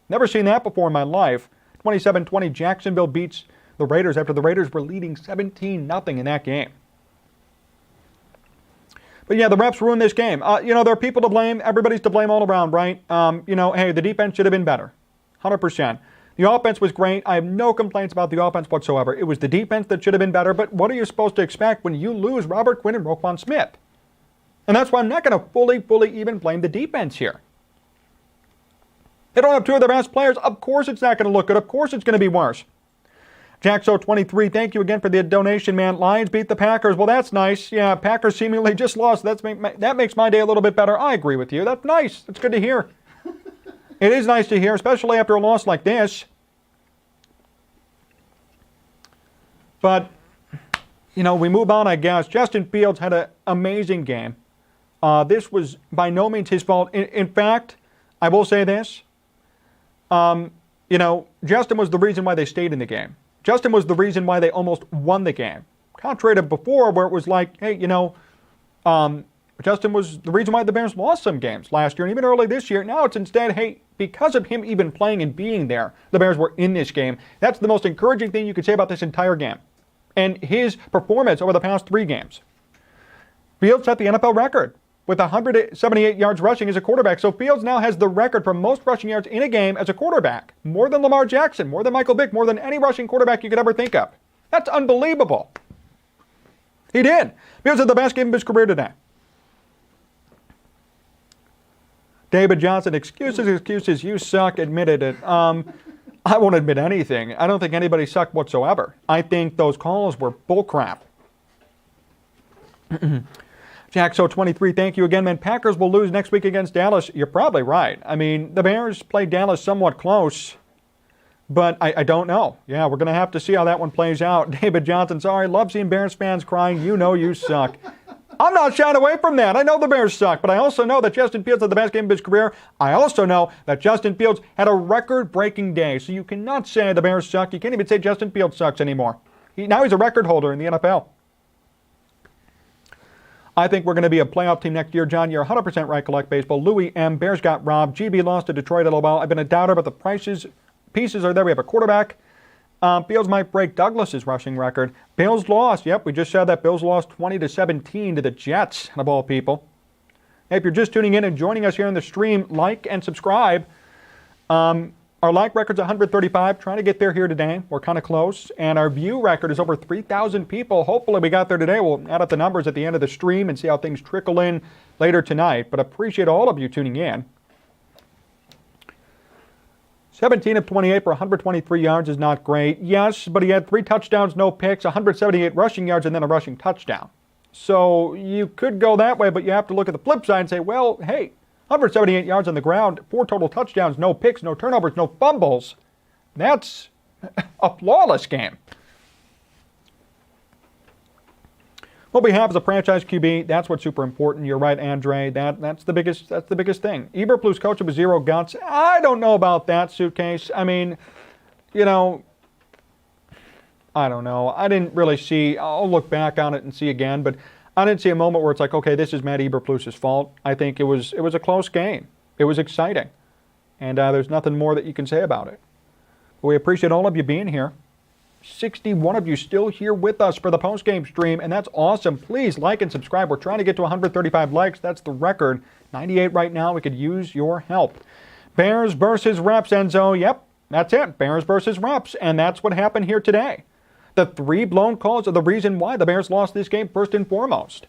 Never seen that before in my life. 27-20, Jacksonville beats the Raiders after the Raiders were leading 17-0 in that game. But yeah, the refs ruined this game. You know, there are people to blame. Everybody's to blame all around, right? You know, hey, the defense should have been better. 100%. The offense was great. I have no complaints about the offense whatsoever. It was the defense that should have been better. But what are you supposed to expect when you lose Robert Quinn and Roquan Smith? And that's why I'm not going to fully even blame the defense here. They don't have 2 of their best players. Of course it's not going to look good. Of course it's going to be worse. Jackso23, thank you again for the donation, man. Lions beat the Packers. Well, that's nice. Yeah, Packers seemingly just lost. That makes my day a little bit better. I agree with you. That's nice. That's good to hear. It is nice to hear, especially after a loss like this. But, you know, we move on, I guess. Justin Fields had an amazing game. This was by no means his fault. In fact, I will say this. You know, Justin was the reason why they stayed in the game. Justin was the reason why they almost won the game. Contrary to before where it was like, hey, you know, Justin was the reason why the Bears lost some games last year and even early this year. Now it's instead, hey, because of him even playing and being there, the Bears were in this game. That's the most encouraging thing you could say about this entire game. And his performance over the past 3 games. Fields set the NFL record with 178 yards rushing as a quarterback. So Fields now has the record for most rushing yards in a game as a quarterback. More than Lamar Jackson, more than Michael Vick, more than any rushing quarterback you could ever think of. That's unbelievable. He did. Fields had the best game of his career today. David Johnson, excuses, you suck, admitted it. I won't admit anything. I don't think anybody sucked whatsoever. I think those calls were bullcrap. Jackso23, thank you again, man. Packers will lose next week against Dallas. You're probably right. I mean, the Bears played Dallas somewhat close, but I don't know. Yeah, we're going to have to see how that one plays out. David Johnson, sorry, love seeing Bears fans crying. You know you suck. I'm not shying away from that. I know the Bears suck, but I also know that Justin Fields had the best game of his career. I also know that Justin Fields had a record-breaking day, so you cannot say the Bears suck. You can't even say Justin Fields sucks anymore. Now he's a record holder in the NFL. I think we're going to be a playoff team next year. John, you're 100% right, Collect Baseball. Louis M. Bears got robbed. GB lost to Detroit a little while. I've been a doubter, but the pieces are there. We have a quarterback. Bills might break Douglas's rushing record. Bills lost. Yep, we just said that. Bills lost 20-17 to the Jets, of all people. Hey, if you're just tuning in and joining us here on the stream, like and subscribe. Our like record's 135. Trying to get there here today. We're kind of close. And our view record is over 3,000 people. Hopefully we got there today. We'll add up the numbers at the end of the stream and see how things trickle in later tonight. But appreciate all of you tuning in. 17 of 28 for 123 yards is not great. Yes, but he had 3 touchdowns, no picks, 178 rushing yards, and then a rushing touchdown. So you could go that way, but you have to look at the flip side and say, well, hey, 178 yards on the ground, 4 total touchdowns, no picks, no turnovers, no fumbles. That's a flawless game. what we have is a franchise QB. That's what's super important. You're right, Andre. That's the biggest thing. Eberflus coach with 0 guts. I don't know about that, Suitcase. I mean, you know, I don't know. I didn't really see. I'll look back on it and see again, but I didn't see a moment where it's like, okay, this is Matt Eberflus's fault. I think it was a close game. It was exciting, and there's nothing more that you can say about it. But we appreciate all of you being here. 61 of you still here with us for the post-game stream, and that's awesome. Please like and subscribe. We're trying to get to 135 likes. That's the record. 98 right now. We could use your help. Bears versus Reps, Enzo. Yep, that's it. Bears versus Reps, and that's what happened here today. The 3 blown calls are the reason why the Bears lost this game first and foremost.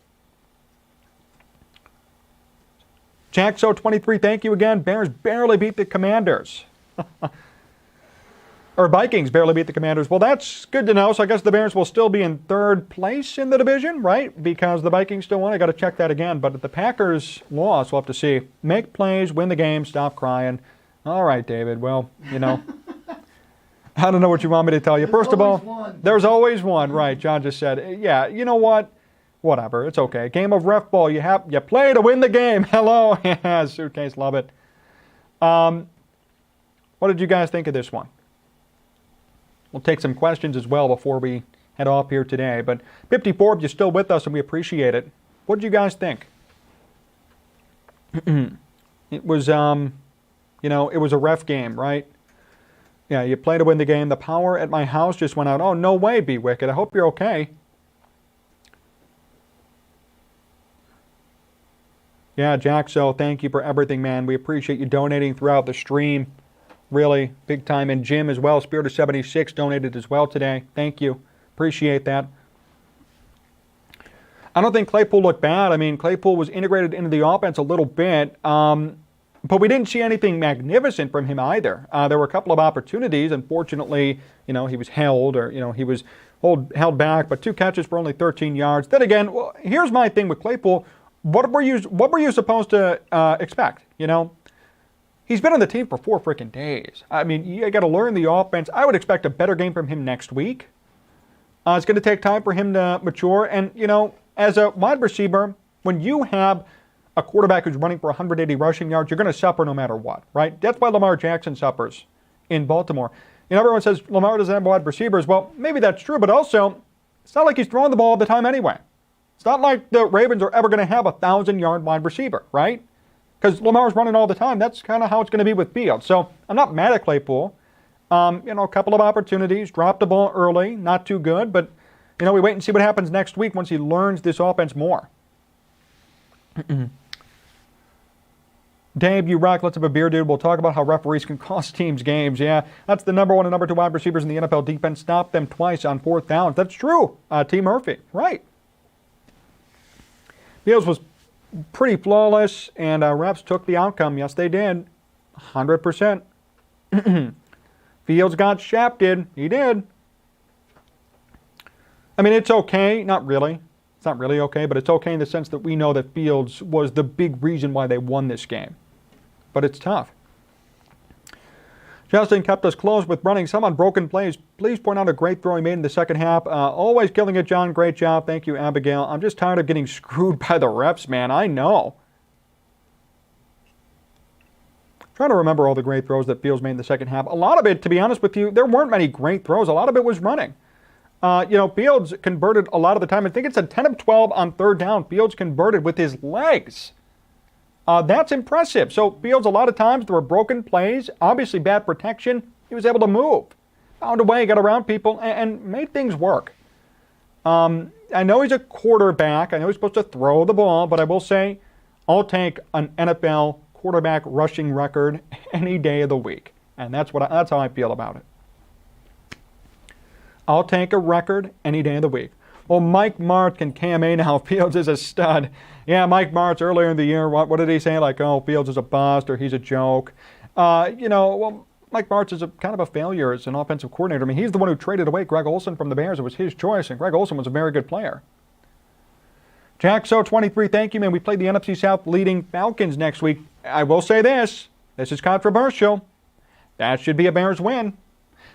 Jackso23, thank you again. Bears barely beat the Commanders. Or Vikings barely beat the Commanders. Well, that's good to know. So I guess the Bears will still be in 3rd place in the division, right? Because the Vikings still won. I got to check that again. But if the Packers lost, we'll have to see. Make plays, win the game, stop crying. All right, David. Well, you know, I don't know what you want me to tell you. First of all, there's always one. Right, John just said. Yeah, you know what? Whatever. It's okay. Game of ref ball. You play to win the game. Hello. Yeah, Suitcase. Love it. What did you guys think of this one? We'll take some questions as well before we head off here today. But 54 of you still with us, and we appreciate it. What did you guys think? It was, you know, it was a ref game, right? Yeah, you play to win the game. The power at my house just went out. Oh, no way, Be Wicked. I hope you're okay. Yeah, Jack, so thank you for everything, man. We appreciate you donating throughout the stream. Really, big time. And Jim as well, Spirit of 76 donated as well today. Thank you. Appreciate that. I don't think Claypool looked bad. I mean, Claypool was integrated into the offense a little bit, but we didn't see anything magnificent from him either. There were a couple of opportunities. Unfortunately, you know, he was held, or, you know, he was held back, but 2 catches for only 13 yards. Then again, well, here's my thing with Claypool. What were you supposed to expect, you know? He's been on the team for 4 freaking days. I mean, you got to learn the offense. I would expect a better game from him next week. It's going to take time for him to mature. And, you know, as a wide receiver, when you have a quarterback who's running for 180 rushing yards, you're going to suffer no matter what, right? That's why Lamar Jackson suffers in Baltimore. You know, everyone says Lamar doesn't have wide receivers. Well, maybe that's true, but also, it's not like he's throwing the ball all the time anyway. It's not like the Ravens are ever going to have a 1,000-yard wide receiver, right? Because Lamar's running all the time. That's kind of how it's going to be with Fields. So I'm not mad at Claypool. You know, a couple of opportunities, dropped the ball early, not too good. But, you know, we wait and see what happens next week once he learns this offense more. Dave, you rock. Let's have a beer, dude. We'll talk about how referees can cost teams games. Yeah, that's the number 1 and number 2 wide receivers in the NFL defense. Stop them twice on 4th downs. That's true. T. Murphy, right. Fields was pretty flawless, and refs took the outcome. Yes, they did. 100%. Fields got shafted. He did. I mean, it's okay. Not really. It's not really okay, but it's okay in the sense that we know that Fields was the big reason why they won this game. But it's tough. Justin kept us close with running some unbroken plays. Please point out a great throw he made in the second half. Always killing it, John. Great job. Thank you, Abigail. I'm just tired of getting screwed by the refs, man. I know. Trying to remember all the great throws that Fields made in the second half. A lot of it, to be honest with you, there weren't many great throws. A lot of it was running. You know, Fields converted a lot of the time. I think it's a 10 of 12 on 3rd down. Fields converted with his legs. That's impressive. So Fields, a lot of times, there were broken plays, obviously bad protection. He was able to move, found a way, got around people, and made things work. I know he's a quarterback. I know he's supposed to throw the ball, but I will say I'll take an NFL quarterback rushing record any day of the week. And that's how I feel about it. I'll take a record any day of the week. Well, Mike Martz can KMA now. Fields is a stud. Yeah, Mike Martz earlier in the year, what did he say? Like, oh, Fields is a bust or he's a joke. You know, well, Mike Martz is kind of a failure as an offensive coordinator. I mean, he's the one who traded away Greg Olsen from the Bears. It was his choice, and Greg Olsen was a very good player. Jackso23, thank you, man. We play the NFC South leading Falcons next week. I will say this. This is controversial. That should be a Bears win.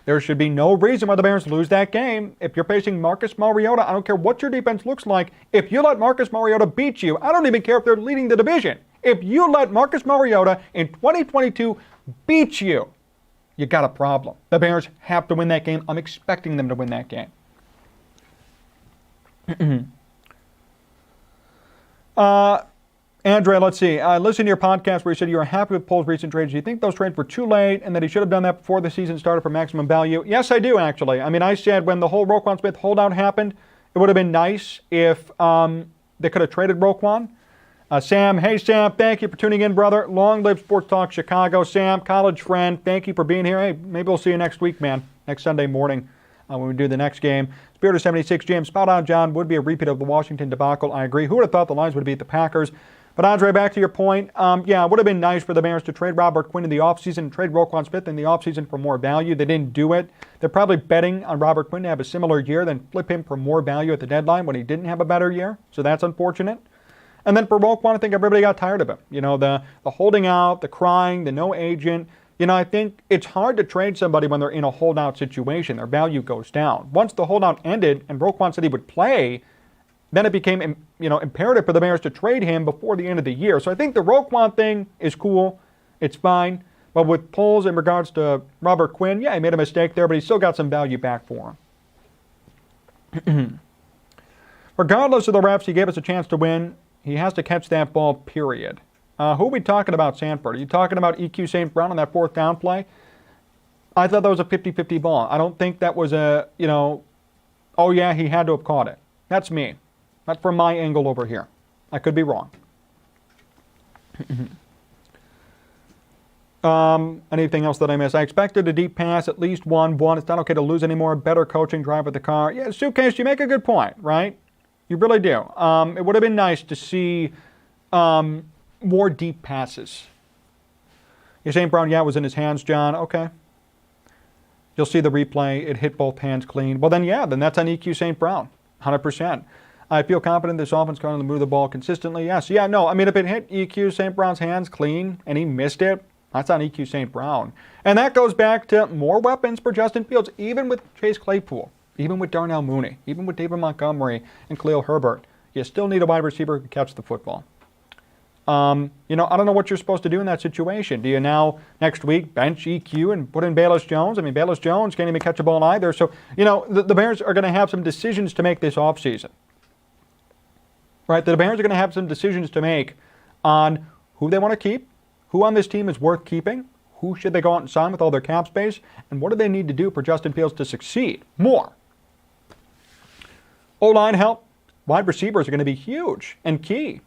There should be no reason why the Bears lose that game. If you're facing Marcus Mariota, I don't care what your defense looks like. If you let Marcus Mariota beat you, I don't even care if they're leading the division. If you let Marcus Mariota in 2022 beat you, you got a problem. The Bears have to win that game. I'm expecting them to win that game. Andre, let's see. I listened to your podcast where you said you were happy with Poles' recent trades. Do you think those trades were too late and that he should have done that before the season started for maximum value? Yes, I do, actually. I mean, I said when the whole Roquan Smith holdout happened, it would have been nice if they could have traded Roquan. Sam, hey, Sam, thank you for tuning in, brother. Long live Sports Talk Chicago. Sam, college friend, thank you for being here. Hey, maybe we'll see you next week, man, next Sunday morning when we do the next game. Spirit of 76, James, spot on, John. Would be a repeat of the Washington debacle. I agree. Who would have thought the Lions would beat the Packers? But Andre, back to your point, yeah, it would have been nice for the Bears to trade Robert Quinn in the offseason, trade Roquan Smith in the offseason for more value. They didn't do it. They're probably betting on Robert Quinn to have a similar year, then flip him for more value at the deadline when he didn't have a better year. So that's unfortunate. And then for Roquan, I think everybody got tired of him. You know, the holding out, the crying, the no agent. You know, I think it's hard to trade somebody when they're in a holdout situation. Their value goes down. Once the holdout ended and Roquan said he would play, then it became, you know, imperative for the Bears to trade him before the end of the year. So I think the Roquan thing is cool. It's fine. But with Poles in regards to Robert Quinn, yeah, he made a mistake there, but he still got some value back for him. Regardless of the refs, he gave us a chance to win. He has to catch that ball, period. Who are we talking about, Sanford? Are you talking about EQ St. Brown on that fourth down play? I thought that was a 50-50 ball. I don't think that was a, you know, oh yeah, he had to have caught it. That's me. Not from my angle over here. I could be wrong. Anything else that I missed? I expected a deep pass, at least one. It's not okay to lose anymore. Better coaching, drive with the car. Yeah, Suitcase, you make a good point, right? You really do. It would have been nice to see more deep passes. You're saying Brown, yeah, it was in his hands, John. Okay. You'll see the replay. It hit both hands clean. Well, then, yeah, then that's on EQ St. Brown, 100%. I feel confident this offense can move the ball consistently. Yes. Yeah, no, I mean, if it hit EQ St. Brown's hands clean and he missed it, that's on EQ St. Brown. And that goes back to more weapons for Justin Fields, even with Chase Claypool, even with Darnell Mooney, even with David Montgomery and Khalil Herbert. You still need a wide receiver who can catch the football. You know, I don't know what you're supposed to do in that situation. Do you now, next week, bench EQ and put in Bayless Jones? I mean, Bayless Jones can't even catch a ball either. So, you know, the Bears are going to have some decisions to make this offseason. Right? The Bears are going to have some decisions to make on who they want to keep, who on this team is worth keeping, who should they go out and sign with all their cap space, and what do they need to do for Justin Fields to succeed more. O-line help, wide receivers are going to be huge and key.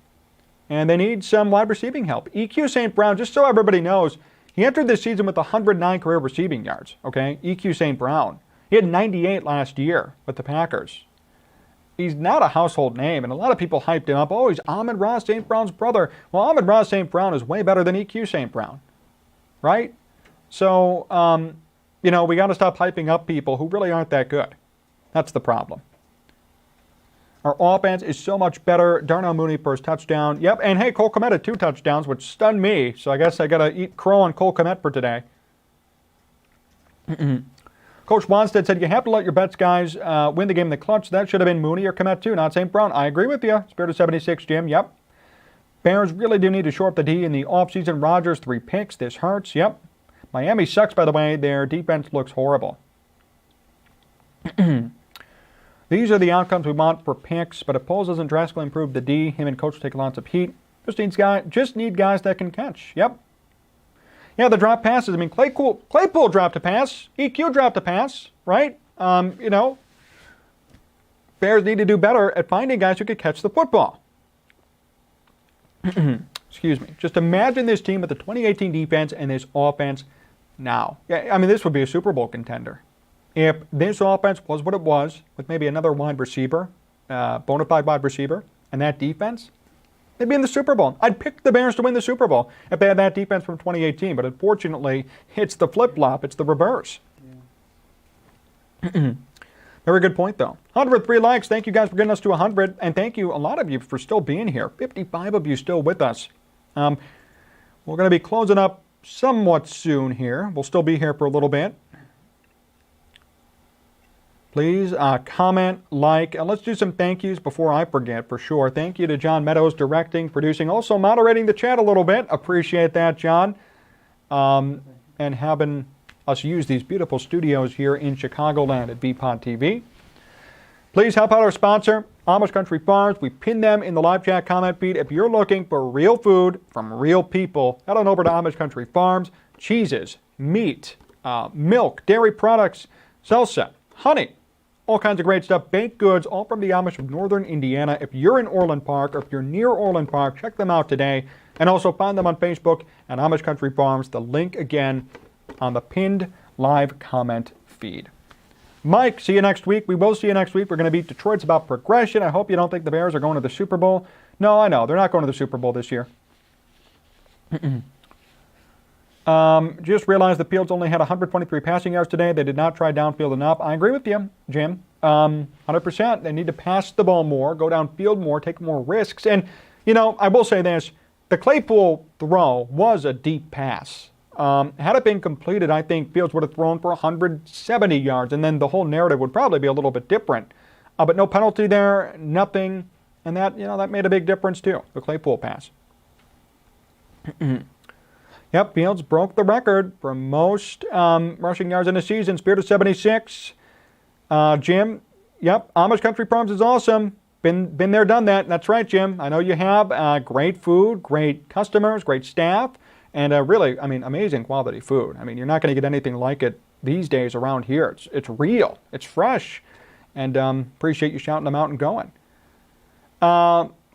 And they need some wide receiving help. EQ St. Brown, just so everybody knows, he entered this season with 109 career receiving yards, okay? EQ St. Brown. He had 98 last year with the Packers. He's not a household name, and a lot of people hyped him up. Oh, he's Amon-Ra St. Brown's brother. Well, Amon-Ra St. Brown is way better than EQ St. Brown, right? So, you know, we got to stop hyping up people who really aren't that good. That's the problem. Our offense is so much better. Darnell Mooney first touchdown. Yep, and hey, Cole Kmet had 2 touchdowns, which stunned me. So I guess I got to eat crow on Cole Kmet for today. Coach Wanstead said, you have to let your bets guys win the game in the clutch. That should have been Mooney or Kmet too, not St. Brown. I agree with you. Spirit of 76, Jim. Yep. Bears really do need to shore up the D in the offseason. Rodgers, 3 picks. This hurts. Yep. Miami sucks, by the way. Their defense looks horrible. These are the outcomes we want for picks, but if Poles doesn't drastically improve the D, him and coach take lots of heat. Just need guys that can catch. Yep. Yeah, the drop passes. I mean, Claypool dropped a pass. EQ dropped a pass, right? You know, Bears need to do better at finding guys who could catch the football. Excuse me. Just imagine this team with the 2018 defense and this offense now. Yeah, I mean, this would be a Super Bowl contender. If this offense was what it was, with maybe another wide receiver, bona fide wide receiver, and that defense, they'd be in the Super Bowl. I'd pick the Bears to win the Super Bowl if they had that defense from 2018. But unfortunately, it's the flip-flop. It's the reverse. Yeah. Very good point, though. 103 likes. Thank you guys for getting us to 100. And thank you, a lot of you, for still being here. 55 of you still with us. We're going to be closing up somewhat soon here. We'll still be here for a little bit. Please comment, like, and let's do some thank yous before I forget for sure. Thank you to John Meadows, directing, producing, also moderating the chat a little bit. Appreciate that, John. And having us use these beautiful studios here in Chicagoland at VPod TV. Please help out our sponsor, Amish Country Farms. We pin them in the live chat comment feed. If you're looking for real food from real people, head on over to Amish Country Farms. Cheeses, meat, milk, dairy products, salsa, honey, all kinds of great stuff. Baked goods, all from the Amish of Northern Indiana. If you're in Orland Park or if you're near Orland Park, check them out today. And also find them on Facebook and Amish Country Farms. The link again on the pinned live comment feed. Mike, see you next week. We will see you next week. We're going to beat Detroit. It's about progression. I hope you don't think the Bears are going to the Super Bowl. No, I know. They're not going to the Super Bowl this year. Just realized the Fields only had 123 passing yards today. They did not try downfield enough. I agree with you, Jim. 100%. They need to pass the ball more, go downfield more, take more risks. And, you know, I will say this. The Claypool throw was a deep pass. Had it been completed, I think Fields would have thrown for 170 yards, and then the whole narrative would probably be a little bit different. But no penalty there, nothing, and that, you know, that made a big difference too, the Claypool pass. Yep, Fields broke the record for most rushing yards in a season. Spirit of 76. Jim, yep, Amish Country Farms is awesome. Been there, done that. That's right, Jim. I know you have great food, great customers, great staff, and really, I mean, amazing quality food. I mean, you're not going to get anything like it these days around here. It's real. It's fresh. And appreciate you shouting them out and going.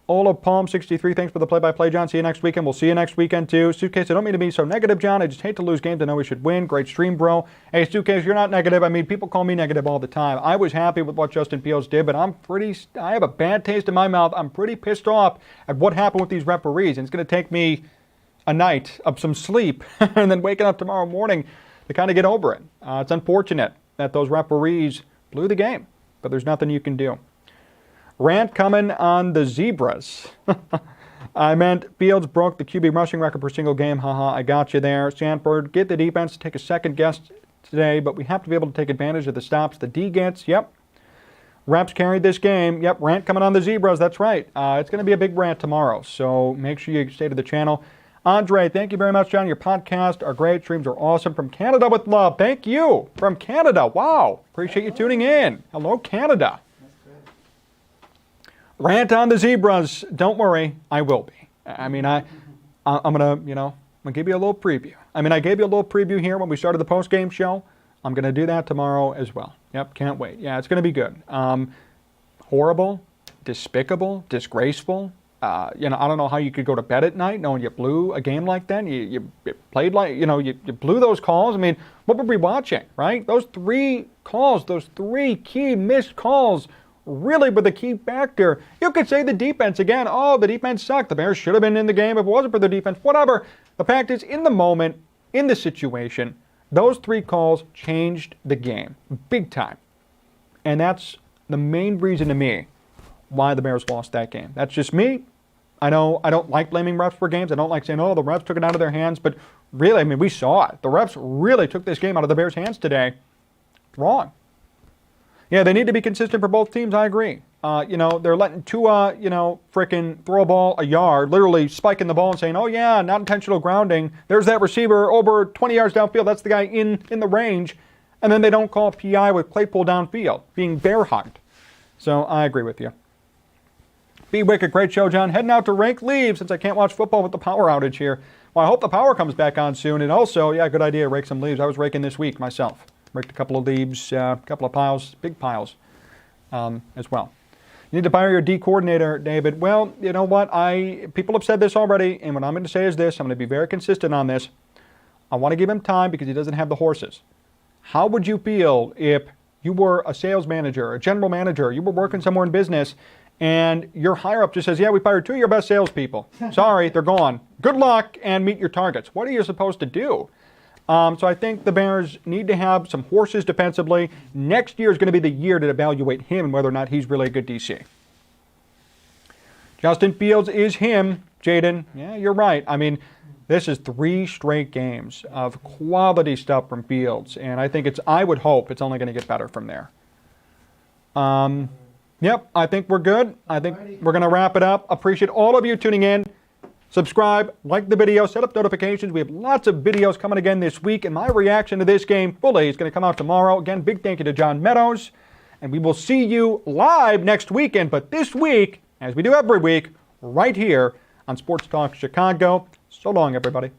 Ola Palm 63, thanks for the play-by-play, John. See you next weekend. We'll see you next weekend, too. Suitcase, I don't mean to be so negative, John. I just hate to lose games. I know we should win. Great stream, bro. Hey, Suitcase, you're not negative. I mean, people call me negative all the time. I was happy with what Justin Fields did, but I have a bad taste in my mouth. I'm pretty pissed off at what happened with these referees. And it's going to take me a night of some sleep and then waking up tomorrow morning to kind of get over it. It's unfortunate that those referees blew the game, but there's nothing you can do. Rant coming on the Zebras. I meant Fields broke the QB rushing record per single game. Haha, I got you there. Sanford, get the defense to take a second guess today, but we have to be able to take advantage of the stops the D gets. Yep. Reps carried this game. Yep, rant coming on the Zebras. That's right. It's going to be a big rant tomorrow, so make sure you stay to the channel. Andre, thank you very much, John. Your podcasts are great. Streams are awesome. From Canada with love. Thank you. From Canada. Wow. Appreciate you tuning in. Hello, Canada. Rant on the Zebras. Don't worry, I will be. I mean, I'm gonna give you a little preview. I mean, I gave you a little preview here when we started the post-game show. I'm gonna do that tomorrow as well. Yep, can't wait. Yeah, it's gonna be good. Horrible, despicable, disgraceful. I don't know how you could go to bed at night knowing you blew a game like that. You played like, you blew those calls. I mean, what were we watching, right? Those three calls, those three key missed calls really were the key factor. You could say the defense again. Oh, the defense sucked. The Bears should have been in the game if it wasn't for the defense. Whatever. The fact is, in the moment, in the situation, those three calls changed the game big time. And that's the main reason to me why the Bears lost that game. That's just me. I know I don't like blaming refs for games. I don't like saying, oh, the refs took it out of their hands. But really, I mean, we saw it. The refs really took this game out of the Bears' hands today. Wrong. Yeah, they need to be consistent for both teams. I agree. They're letting Tua, frickin' throw a ball a yard, literally spiking the ball and saying, oh, yeah, not intentional grounding. There's that receiver over 20 yards downfield. That's the guy in the range. And then they don't call PI with Claypool downfield, being bear hugged. So I agree with you. Be Wicked, great show, John. Heading out to rake leaves since I can't watch football with the power outage here. Well, I hope the power comes back on soon. And also, yeah, good idea, rake some leaves. I was raking this week myself. Raked a couple of leaves, a couple of piles, big piles as well. You need to fire your D coordinator, David. Well, you know what? People have said this already, and what I'm going to say is this. I'm going to be very consistent on this. I want to give him time because he doesn't have the horses. How would you feel if you were a sales manager, a general manager, you were working somewhere in business, and your higher-up just says, yeah, we fired two of your best salespeople. Sorry, they're gone. Good luck and meet your targets. What are you supposed to do? So I think the Bears need to have some horses defensively. Next year is going to be the year to evaluate him and whether or not he's really a good DC. Justin Fields is him, Jaden. Yeah, you're right. I mean, this is 3 straight games of quality stuff from Fields, and I would hope it's only going to get better from there. Yep, I think we're good. I think Alrighty. we're going to wrap it up. Appreciate all of you tuning in. Subscribe, like the video, set up notifications. We have lots of videos coming again this week, and my reaction to this game fully is going to come out tomorrow. Again, big thank you to John Meadows, and we will see you live next weekend. But this week, as we do every week, right here on Sports Talk Chicago. So long, everybody.